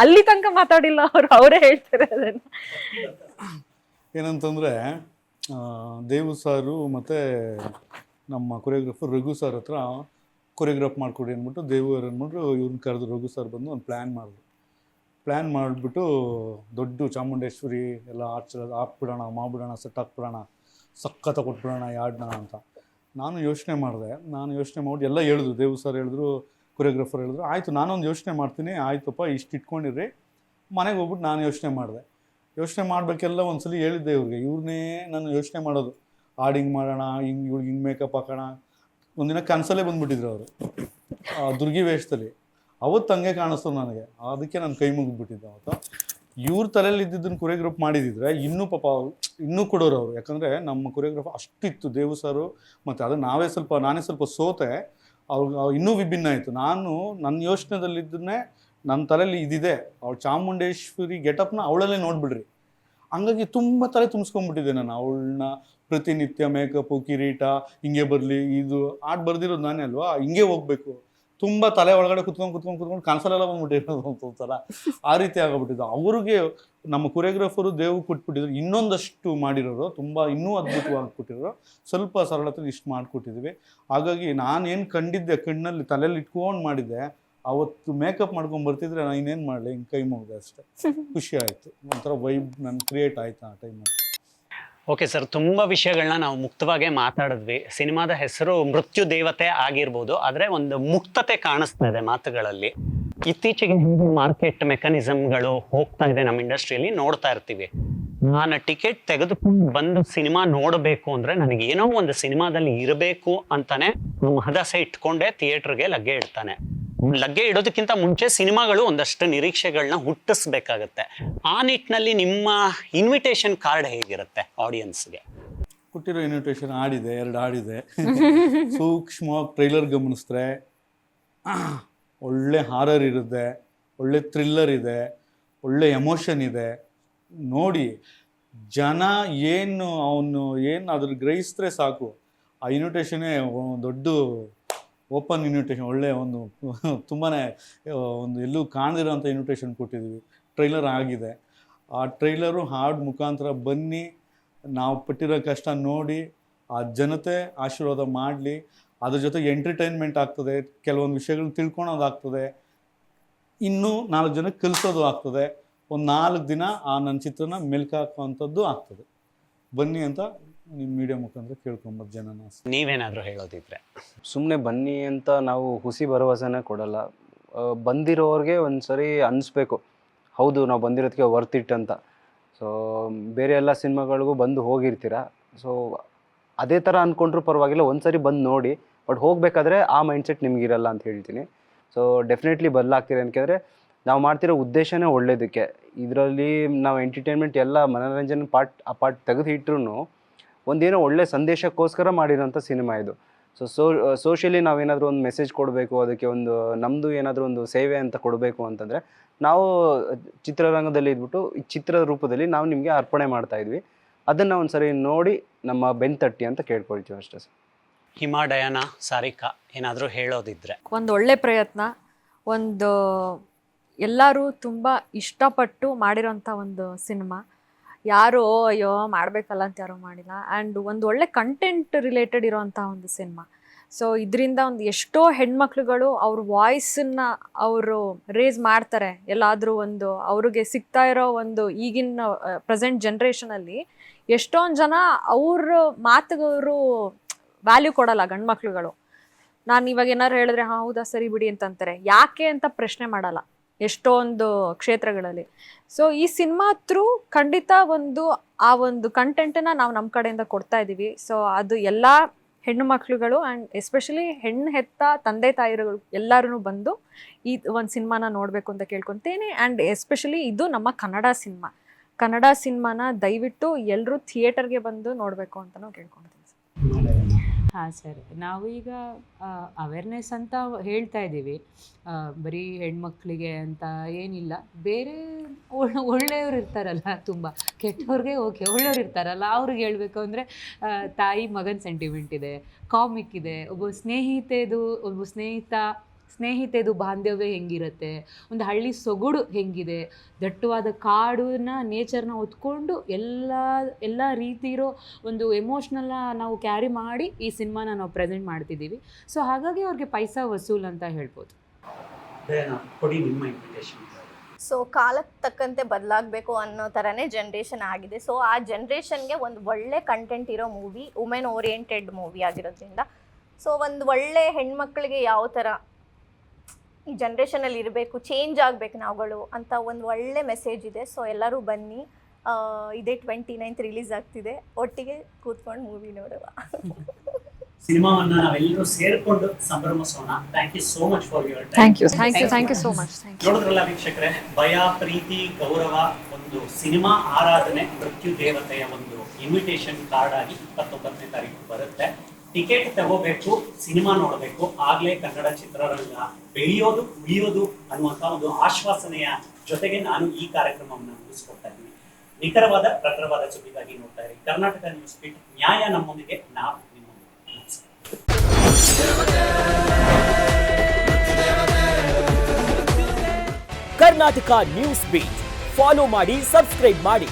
ಅಲ್ಲಿ ತನಕ ಮಾತಾಡಿಲ್ಲ ಅವರು, ಅವರೇ ಹೇಳ್ತಾರೆ ಅದನ್ನು. ಏನಂತಂದರೆ ದೇವು ಸಾರು ಮತ್ತು ನಮ್ಮ ಕೊರಿಯೋಗ್ರಾಫರ್ ರಘು ಸರ್ ಹತ್ರ ಕೊರಿಯೋಗ್ರಾಫ್ ಮಾಡಿಕೊಡಿ ಅಂದ್ಬಿಟ್ಟು ದೇವು ಅವ್ರು ಅಂದ್ಬಿಟ್ಟು ಇವ್ರನ್ನ ಕರೆದು ರಘು ಸರ್ ಬಂದು ಒಂದು ಪ್ಲ್ಯಾನ್ ಮಾಡಿಬಿಟ್ಟು ದೊಡ್ಡ ಚಾಮುಂಡೇಶ್ವರಿ ಎಲ್ಲ ಹಾಕ್ಬಿಡೋಣ, ಮಾಡ್ಬಿಡೋಣ, ಸೆಟ್ ಹಾಕ್ಬಿಡೋಣ, ಸಖತ್ತ ಕೊಟ್ಬಿಡೋಣ ಯಾರ್ಡ್ನ ಅಂತ ನಾನು ಯೋಚನೆ ಮಾಡಿಬಿಟ್ಟು ಎಲ್ಲ ಹೇಳಿದ್ರು. ದೇವು ಸರ್ ಹೇಳಿದ್ರು, ಕೊರಿಯೋಗ್ರಾಫರ್ ಹೇಳಿದ್ರು, ಆಯಿತು ನಾನೊಂದು ಯೋಚನೆ ಮಾಡ್ತೀನಿ, ಆಯ್ತಪ್ಪ ಇಷ್ಟು ಇಟ್ಕೊಂಡಿರ್ರಿ. ಮನೆಗೆ ಹೋಗ್ಬಿಟ್ಟು ನಾನು ಯೋಚನೆ ಮಾಡಬೇಕೆಲ್ಲ ಒಂದ್ಸಲ ಹೇಳಿದ್ದೆ ಇವ್ರಿಗೆ. ಇವ್ರನ್ನೇ ನಾನು ಯೋಚನೆ ಮಾಡೋದು, ಹಾಡು ಮಾಡೋಣ, ಇವ್ರಿಗೆ ಹಿಂಗೆ ಮೇಕಪ್ ಹಾಕೋಣ. ಒಂದಿನ ಕನಸಲ್ಲೇ ಬಂದುಬಿಟ್ಟಿದ್ರು ಅವರು ದುರ್ಗಿ ವೇಷದಲ್ಲಿ. ಅವತ್ತು ಹಂಗೆ ಕಾಣಿಸ್ತು ನನಗೆ, ಅದಕ್ಕೆ ನಾನು ಕೈ ಮುಗಿದ್ಬಿಟ್ಟಿದ್ದೆ ಅವತ್ತು. ಇವ್ರ ತಲೆಯಲ್ಲಿ ಇದ್ದಿದ್ದನ್ನು ಕೊರಿಯೋಗ್ರಾಫ್ ಮಾಡಿದಿದ್ರೆ ಇನ್ನೂ ಕೊಡೋರು ಅವರು. ಯಾಕಂದರೆ ನಮ್ಮ ಕೊರಿಯೋಗ್ರಾಫ್ ಅಷ್ಟಿತ್ತು ದೇವು ಸರು. ಮತ್ತು ಅದು ನಾನೇ ಸ್ವಲ್ಪ ಸೋತೆ. ಅವ್ರು ಇನ್ನೂ ವಿಭಿನ್ನ ಆಯಿತು. ನನ್ನ ಯೋಚನೆದಲ್ಲಿದ್ದನ್ನೇ ನನ್ನ ತಲೆಯಲ್ಲಿ ಇದಿದೆ, ಅವಳು ಚಾಮುಂಡೇಶ್ವರಿ ಗೆಟಪ್ನ ಅವಳಲ್ಲೇ ನೋಡಿಬಿಡ್ರಿ. ಹಂಗಾಗಿ ತುಂಬ ತಲೆ ತುಂಬಿಸ್ಕೊಂಡ್ಬಿಟ್ಟಿದ್ದೆ ನಾನು. ಅವಳನ್ನ ಪ್ರತಿನಿತ್ಯ ಮೇಕಪ್ಪು, ಕಿರೀಟ ಹಿಂಗೆ ಬರಲಿ, ಇದು ಆಟ ಬರ್ದಿರೋದು ನಾನೇ ಅಲ್ವಾ, ಹಿಂಗೆ ಹೋಗ್ಬೇಕು. ತುಂಬ ತಲೆ ಒಳಗಡೆ ಕುತ್ಕೊಂಡು ಕನಸಲೆಲ್ಲ ಬಂದ್ಬಿಟ್ಟಿರೋದು ಒಂಥರ ಆ ರೀತಿ ಆಗೋಗ್ಬಿಟ್ಟಿದ್ದು. ಅವ್ರಿಗೆ ನಮ್ಮ ಕೊರಿಯೋಗ್ರಾಫರು ದೇವು ಕೊಟ್ಬಿಟ್ಟಿದ್ರು, ಇನ್ನೊಂದಷ್ಟು ಮಾಡಿರೋರು, ತುಂಬ ಇನ್ನೂ ಅದ್ಭುತವಾಗಿ ಕೊಟ್ಟಿರೋರು. ಸ್ವಲ್ಪ ಸರಳತೆ ಇಷ್ಟು ಮಾಡಿಕೊಟ್ಟಿದ್ವಿ. ಹಾಗಾಗಿ ನಾನೇನು ಕಂಡಿದ್ದೆ, ಕಣ್ಣಲ್ಲಿ ತಲೆಯಲ್ಲಿ ಇಟ್ಕೊಂಡು ಮಾಡಿದ್ದೆ, ಅವತ್ತು ಮೇಕಪ್ ಮಾಡ್ಕೊಂಡು ಬರ್ತಿದ್ರೆ ನಾನು ಇನ್ನೇನು ಮಾಡಲಿ, ಹಿಂಗೆ ಕೈ ಮುಗಿದೆ ಅಷ್ಟೇ. ಖುಷಿ ಆಯಿತು, ಒಂಥರ ವೈಬ್ ನನ್ನ ಕ್ರಿಯೇಟ್ ಆಯಿತು ಆ ಟೈಮಲ್ಲಿ. ಓಕೆ ಸರ್, ತುಂಬ ವಿಷಯಗಳನ್ನ ನಾವು ಮುಕ್ತವಾಗೇ ಮಾತಾಡಿದ್ವಿ. ಸಿನಿಮಾದ ಹೆಸರು ಮೃತ್ಯು ದೇವತೆ ಆಗಿರ್ಬೋದು, ಆದರೆ ಒಂದು ಮುಕ್ತತೆ ಕಾಣಿಸ್ತಾ ಇದೆ ಮಾತುಗಳಲ್ಲಿ. ಇತ್ತೀಚೆಗೆ ಮಾರ್ಕೆಟ್ ಮೆಕ್ಯಾನಿಸಮ್ಗಳು ಹೋಗ್ತಾ ಇದೆ ನಮ್ಮ ಇಂಡಸ್ಟ್ರಿಯಲ್ಲಿ, ನೋಡ್ತಾ ಇರ್ತೀವಿ. ನಾನು ಟಿಕೆಟ್ ತೆಗೆದುಕೊಂಡು ಬಂದು ಸಿನಿಮಾ ನೋಡಬೇಕು ಅಂದರೆ ನನಗೇನೋ ಒಂದು ಸಿನಿಮಾದಲ್ಲಿ ಇರಬೇಕು ಅಂತಾನೆ ಹದಸೆ ಇಟ್ಕೊಂಡೆ ಥಿಯೇಟ್ರಿಗೆ ಲಗ್ಗೆ ಇಡ್ತಾನೆ. ಲಗ್ಗೆ ಇಡೋದಕ್ಕಿಂತ ಮುಂಚೆ ಸಿನಿಮಾಗಳು ಒಂದಷ್ಟು ನಿರೀಕ್ಷೆಗಳನ್ನ ಹುಟ್ಟಿಸ್ಬೇಕಾಗತ್ತೆ. ಆ ನಿಟ್ಟಿನಲ್ಲಿ ನಿಮ್ಮ ಇನ್ವಿಟೇಷನ್ ಕಾರ್ಡ್ ಹೇಗಿರುತ್ತೆ ಆಡಿಯನ್ಸ್ಗೆ? ಕೊಟ್ಟಿರೋ ಇನ್ವಿಟೇಷನ್ 2 ಹಾಡಿದೆ. ಸೂಕ್ಷ್ಮವಾಗಿ ಟ್ರೈಲರ್ ಗಮನಿಸಿದ್ರೆ ಒಳ್ಳೆ ಹಾರರ್ ಇರುತ್ತೆ, ಒಳ್ಳೆ ಥ್ರಿಲ್ಲರ್ ಇದೆ, ಒಳ್ಳೆ ಎಮೋಷನ್ ಇದೆ. ನೋಡಿ ಜನ ಏನು ಅದ್ರ ಗ್ರಹಿಸಿದ್ರೆ ಸಾಕು. ಆ ಇನ್ವಿಟೇಷನ್ನೇ ದೊಡ್ಡ ಓಪನ್ ಇನ್ವಿಟೇಷನ್, ಒಳ್ಳೆ ತುಂಬಾ ಎಲ್ಲೂ ಕಾಣದಿರೋಂಥ ಇನ್ವಿಟೇಷನ್ ಕೊಟ್ಟಿದ್ದೀವಿ. ಟ್ರೈಲರ್ ಆಗಿದೆ. ಆ ಟ್ರೈಲರು ಹಾಡು ಮುಖಾಂತರ ಬನ್ನಿ, ನಾವು ಪಟ್ಟಿರೋ ಕಷ್ಟ ನೋಡಿ ಆ ಜನತೆ ಆಶೀರ್ವಾದ ಮಾಡಲಿ. ಅದ್ರ ಜೊತೆಗೆ ಎಂಟರ್ಟೈನ್ಮೆಂಟ್ ಆಗ್ತದೆ, ಕೆಲವೊಂದು ವಿಷಯಗಳನ್ನ ತಿಳ್ಕೊಳೋದಾಗ್ತದೆ, ಇನ್ನೂ 4 ಜನಕ್ಕೆ ಕಲಿಸೋದು ಆಗ್ತದೆ, ಒಂದು 4 ದಿನ ಆ ನನ್ನ ಚಿತ್ರನ ಮೆಲ್ಕಾಕುವಂಥದ್ದು ಆಗ್ತದೆ. ಬನ್ನಿ ಅಂತ ನಿಮ್ಮ ಮೀಡಿಯಾ ಮುಖಾಂತರ ಕೇಳ್ಕೊಂಬತ್ತು ಜನನ. ನೀವೇನಾದರೂ ಹೇಳೋದಿದ್ರೆ? ಸುಮ್ಮನೆ ಬನ್ನಿ ಅಂತ ನಾವು ಹುಸಿ ಭರವಸೆನೇ ಕೊಡಲ್ಲ. ಬಂದಿರೋರಿಗೆ ಒಂದು ಸರಿ ಅನಿಸ್ಬೇಕು, ಹೌದು ನಾವು ಬಂದಿರೋದಕ್ಕೆ ವರ್ತ್ ಇಟ್ ಅಂತ. ಸೊ ಬೇರೆ ಎಲ್ಲ ಸಿನಿಮಾಗಳಿಗೂ ಬಂದು ಹೋಗಿರ್ತೀರ, ಸೊ ಅದೇ ಥರ ಅಂದ್ಕೊಂಡ್ರೂ ಪರವಾಗಿಲ್ಲ, ಒಂದು ಸರಿ ಬಂದು ನೋಡಿ. ಬಟ್ ಹೋಗಬೇಕಾದ್ರೆ ಆ ಮೈಂಡ್ಸೆಟ್ ನಿಮಗಿರಲ್ಲ ಅಂತ ಹೇಳ್ತೀನಿ. ಸೊ ಡೆಫಿನೆಟ್ಲಿ ಬದಲಾಗ್ತೀರ. ಯಾಕೆಂದರೆ ನಾವು ಮಾಡ್ತಿರೋ ಉದ್ದೇಶನೇ ಒಳ್ಳೇದಕ್ಕೆ. ಇದರಲ್ಲಿ ನಾವು ಎಂಟರ್ಟೈನ್ಮೆಂಟ್ ಎಲ್ಲ ಮನೋರಂಜನೆ ಪಾರ್ಟ್ ತೆಗೆದು ಇಟ್ಟರು ಒಂದೇನೋ ಒಳ್ಳೆ ಸಂದೇಶಕ್ಕೋಸ್ಕರ ಮಾಡಿರೋಂಥ ಸಿನಿಮಾ ಇದು. ಸೋಷಿಯಲಿ ನಾವೇನಾದರೂ ಒಂದು ಮೆಸೇಜ್ ಕೊಡಬೇಕು, ಅದಕ್ಕೆ ಒಂದು ನಮ್ಮದು ಏನಾದರೂ ಒಂದು ಸೇವೆ ಅಂತ ಕೊಡಬೇಕು ಅಂತಂದರೆ ನಾವು ಚಿತ್ರರಂಗದಲ್ಲಿ ಇದ್ಬಿಟ್ಟು ಈ ಚಿತ್ರದ ರೂಪದಲ್ಲಿ ನಾವು ನಿಮಗೆ ಅರ್ಪಣೆ ಮಾಡ್ತಾಯಿದ್ವಿ. ಅದನ್ನು ಒಂದು ಸರಿ ನೋಡಿ ನಮ್ಮ ಬೆನ್ತಟ್ಟಿ ಅಂತ ಕೇಳ್ಕೊಳ್ತೀವಿ ಅಷ್ಟೇ ಸರ್. ಹಿಮಾ, ಡಯಾನಾ, ಸಾರಿಕಾ ಏನಾದರೂ ಹೇಳೋದಿದ್ರೆ? ಒಂದು ಒಳ್ಳೆ ಪ್ರಯತ್ನ, ಎಲ್ಲರೂ ತುಂಬ ಇಷ್ಟಪಟ್ಟು ಮಾಡಿರೋಂಥ ಒಂದು ಸಿನಿಮಾ. ಯಾರು ಅಯ್ಯೋ ಮಾಡಬೇಕಲ್ಲ ಅಂತ ಯಾರೂ ಮಾಡಿಲ್ಲ. ಆ್ಯಂಡ್ ಒಂದು ಒಳ್ಳೆ ಕಂಟೆಂಟ್ ರಿಲೇಟೆಡ್ ಇರೋವಂಥ ಒಂದು ಸಿನಿಮಾ. ಸೊ ಇದರಿಂದ ಒಂದು ಎಷ್ಟೋ ಹೆಣ್ಮಕ್ಳುಗಳು ಅವ್ರ ವಾಯ್ಸನ್ನ ಅವರು ರೇಸ್ ಮಾಡ್ತಾರೆ. ಎಲ್ಲಾದರೂ ಒಂದು ಅವ್ರಿಗೆ ಸಿಗ್ತಾ ಇರೋ ಒಂದು ಈಗಿನ ಪ್ರೆಸೆಂಟ್ ಜನ್ರೇಷನಲ್ಲಿ ಎಷ್ಟೊಂದು ಜನ ಅವ್ರ ಮಾತುಗವರು ವ್ಯಾಲ್ಯೂ ಕೊಡಲ್ಲ ಗಂಡ್ಮಕ್ಳುಗಳು. ನಾನು ಇವಾಗ ಏನಾದ್ರು ಹೇಳಿದ್ರೆ ಹೌದಾ ಸರಿ ಬಿಡಿ ಅಂತಂತಾರೆ, ಯಾಕೆ ಅಂತ ಪ್ರಶ್ನೆ ಮಾಡಲ್ಲ ಎಷ್ಟೊಂದು ಕ್ಷೇತ್ರಗಳಲ್ಲಿ. ಸೊ ಈ ಸಿನಿಮಾ ಥ್ರೂ ಖಂಡಿತ ಆ ಒಂದು ಕಂಟೆಂಟನ್ನ ನಾವು ನಮ್ಮ ಕಡೆಯಿಂದ ಕೊಡ್ತಾ ಇದ್ದೀವಿ. ಸೊ ಅದು ಎಲ್ಲ ಹೆಣ್ಣು ಮಕ್ಳುಗಳು ಆ್ಯಂಡ್ ಎಸ್ಪೆಷಲಿ ಹೆಣ್ಣು ಹೆತ್ತ ತಂದೆ ತಾಯಿರುಗಳು ಎಲ್ಲರೂ ಬಂದು ಈ ಒಂದು ಸಿನಿಮಾನ ನೋಡಬೇಕು ಅಂತ ಕೇಳ್ಕೊತೇನೆ. ಆ್ಯಂಡ್ ಎಸ್ಪೆಷಲಿ ಇದು ನಮ್ಮ ಕನ್ನಡ ಸಿನಿಮಾನ ದಯವಿಟ್ಟು ಎಲ್ಲರೂ ಥಿಯೇಟರ್ಗೆ ಬಂದು ನೋಡಬೇಕು ಅಂತ ನಾವು ಕೇಳ್ಕೊಳ್ತೀವಿ. ಹಾಂ ಸರ್, ನಾವೀಗ ಅವೇರ್ನೆಸ್ ಅಂತ ಹೇಳ್ತಾ ಇದ್ದೀವಿ, ಬರೀ ಹೆಣ್ಮಕ್ಳಿಗೆ ಅಂತ ಏನಿಲ್ಲ, ಬೇರೆ ಒಳ್ಳೆಯವ್ರು ಇರ್ತಾರಲ್ಲ, ತುಂಬ ಕೆಟ್ಟವ್ರಿಗೆ ಓಕೆ, ಒಳ್ಳೆಯವ್ರು ಇರ್ತಾರಲ್ಲ ಅವ್ರಿಗೆ ಹೇಳಬೇಕು ಅಂದರೆ ತಾಯಿ ಮಗನ ಸೆಂಟಿಮೆಂಟ್ ಇದೆ, ಕಾಮಿಕ್ ಇದೆ, ಒಬ್ಬ ಸ್ನೇಹಿತೆದು ಬಾಂಧವ್ಯ ಹೆಂಗಿರುತ್ತೆ, ಒಂದು ಹಳ್ಳಿ ಸೊಗಡು ಹೆಂಗಿದೆ, ದಟ್ಟವಾದ ಕಾಡನ್ನ ನೇಚರ್ನ ಹೊತ್ಕೊಂಡು ಎಲ್ಲ ರೀತಿ ಇರೋ ಒಂದು ಎಮೋಷ್ನಲ್ನ ನಾವು ಕ್ಯಾರಿ ಮಾಡಿ ಈ ಸಿನಿಮಾನ ನಾವು ಪ್ರೆಸೆಂಟ್ ಮಾಡ್ತಿದ್ದೀವಿ. ಸೊ ಹಾಗಾಗಿ ಅವ್ರಿಗೆ ಪೈಸಾ ವಸೂಲ್ ಅಂತ ಹೇಳ್ಬೋದು. ಸೊ ಕಾಲಕ್ಕೆ ತಕ್ಕಂತೆ ಬದಲಾಗಬೇಕು ಅನ್ನೋ ಥರನೇ ಜನ್ರೇಷನ್ ಆಗಿದೆ. ಸೊ ಆ ಜನ್ರೇಷನ್ಗೆ ಒಂದು ಒಳ್ಳೆ ಕಂಟೆಂಟ್ ಇರೋ ಮೂವಿ, ವುಮೆನ್ ಓರಿಯೆಂಟೆಡ್ ಮೂವಿ ಆಗಿರೋದ್ರಿಂದ, ಸೊ ಒಂದು ಒಳ್ಳೆ ಹೆಣ್ಮಕ್ಳಿಗೆ ಯಾವ ಥರ ಈ ಜನ್ರೇಷನಲ್ಲಿ ಇರಬೇಕು, ಚೇಂಜ್ ಆಗಬೇಕು ನಾವುಗಳು ಅಂತ ಒಂದು ಒಳ್ಳೆ ಮೆಸೇಜ್ ಇದೆ. ಸೊ ಎಲ್ಲರೂ ಬನ್ನಿ, ಇದೇ 29th ರಿಲೀಸ್ ಆಗ್ತಿದೆ, ಒಟ್ಟಿಗೆ ಕೂತ್ಕೊಂಡು ಮೂವಿ ನೋಡುವ. ಸಿನಿಮಾವನ್ನ ನಾವೆಲ್ಲರೂ ಸೇರ್ಕೊಂಡು ಸಂಭ್ರಮಿಸೋಣ. Thank you so much for your time. Thank you so much. ನೋಡಿದ್ರಲ್ಲ ವೀಕ್ಷಕರೇ, ಭಯ, ಪ್ರೀತಿ, ಗೌರವ, ಒಂದು ಸಿನಿಮಾ ಆರಾಧನೆ, ಮೃತ್ಯು ದೇವತೆಯ ಒಂದು ಇನ್ವಿಟೇಷನ್ ಕಾರ್ಡ್ ಆಗಿ 29ನೇ ತಾರೀಕು ಬರುತ್ತೆ. ಟಿಕೆಟ್ ತಗೋಬೇಕು, ಸಿನಿಮಾ ನೋಡಬೇಕು, ಆಗ್ಲೇ ಕನ್ನಡ ಚಿತ್ರರಂಗ ಬೆಳೆಯೋದು ಉಳಿಯೋದು ಅನ್ನುವಂಥ ಒಂದು ಆಶ್ವಾಸನೆಯ ಜೊತೆಗೆ ನಾನು ಈ ಕಾರ್ಯಕ್ರಮವನ್ನು ಮುಗಿಸ್ಕೊಡ್ತಾ ಇದ್ದೀನಿ. ನಿಖರವಾದ ಪ್ರಖರವಾದ ಸುದ್ದಿಗಾಗಿ ನೋಡ್ತಾ ಇರಿ ಕರ್ನಾಟಕ ನ್ಯೂಸ್ ಬೀಟ್. ನ್ಯಾಯ ನಮ್ಮೊಂದಿಗೆ, ನಾವು ನಿಮ್ಮೊಂದಿಗೆ. ಕರ್ನಾಟಕ ನ್ಯೂಸ್ ಬೀಟ್ ಫಾಲೋ ಮಾಡಿ, ಸಬ್ಸ್ಕ್ರೈಬ್ ಮಾಡಿ.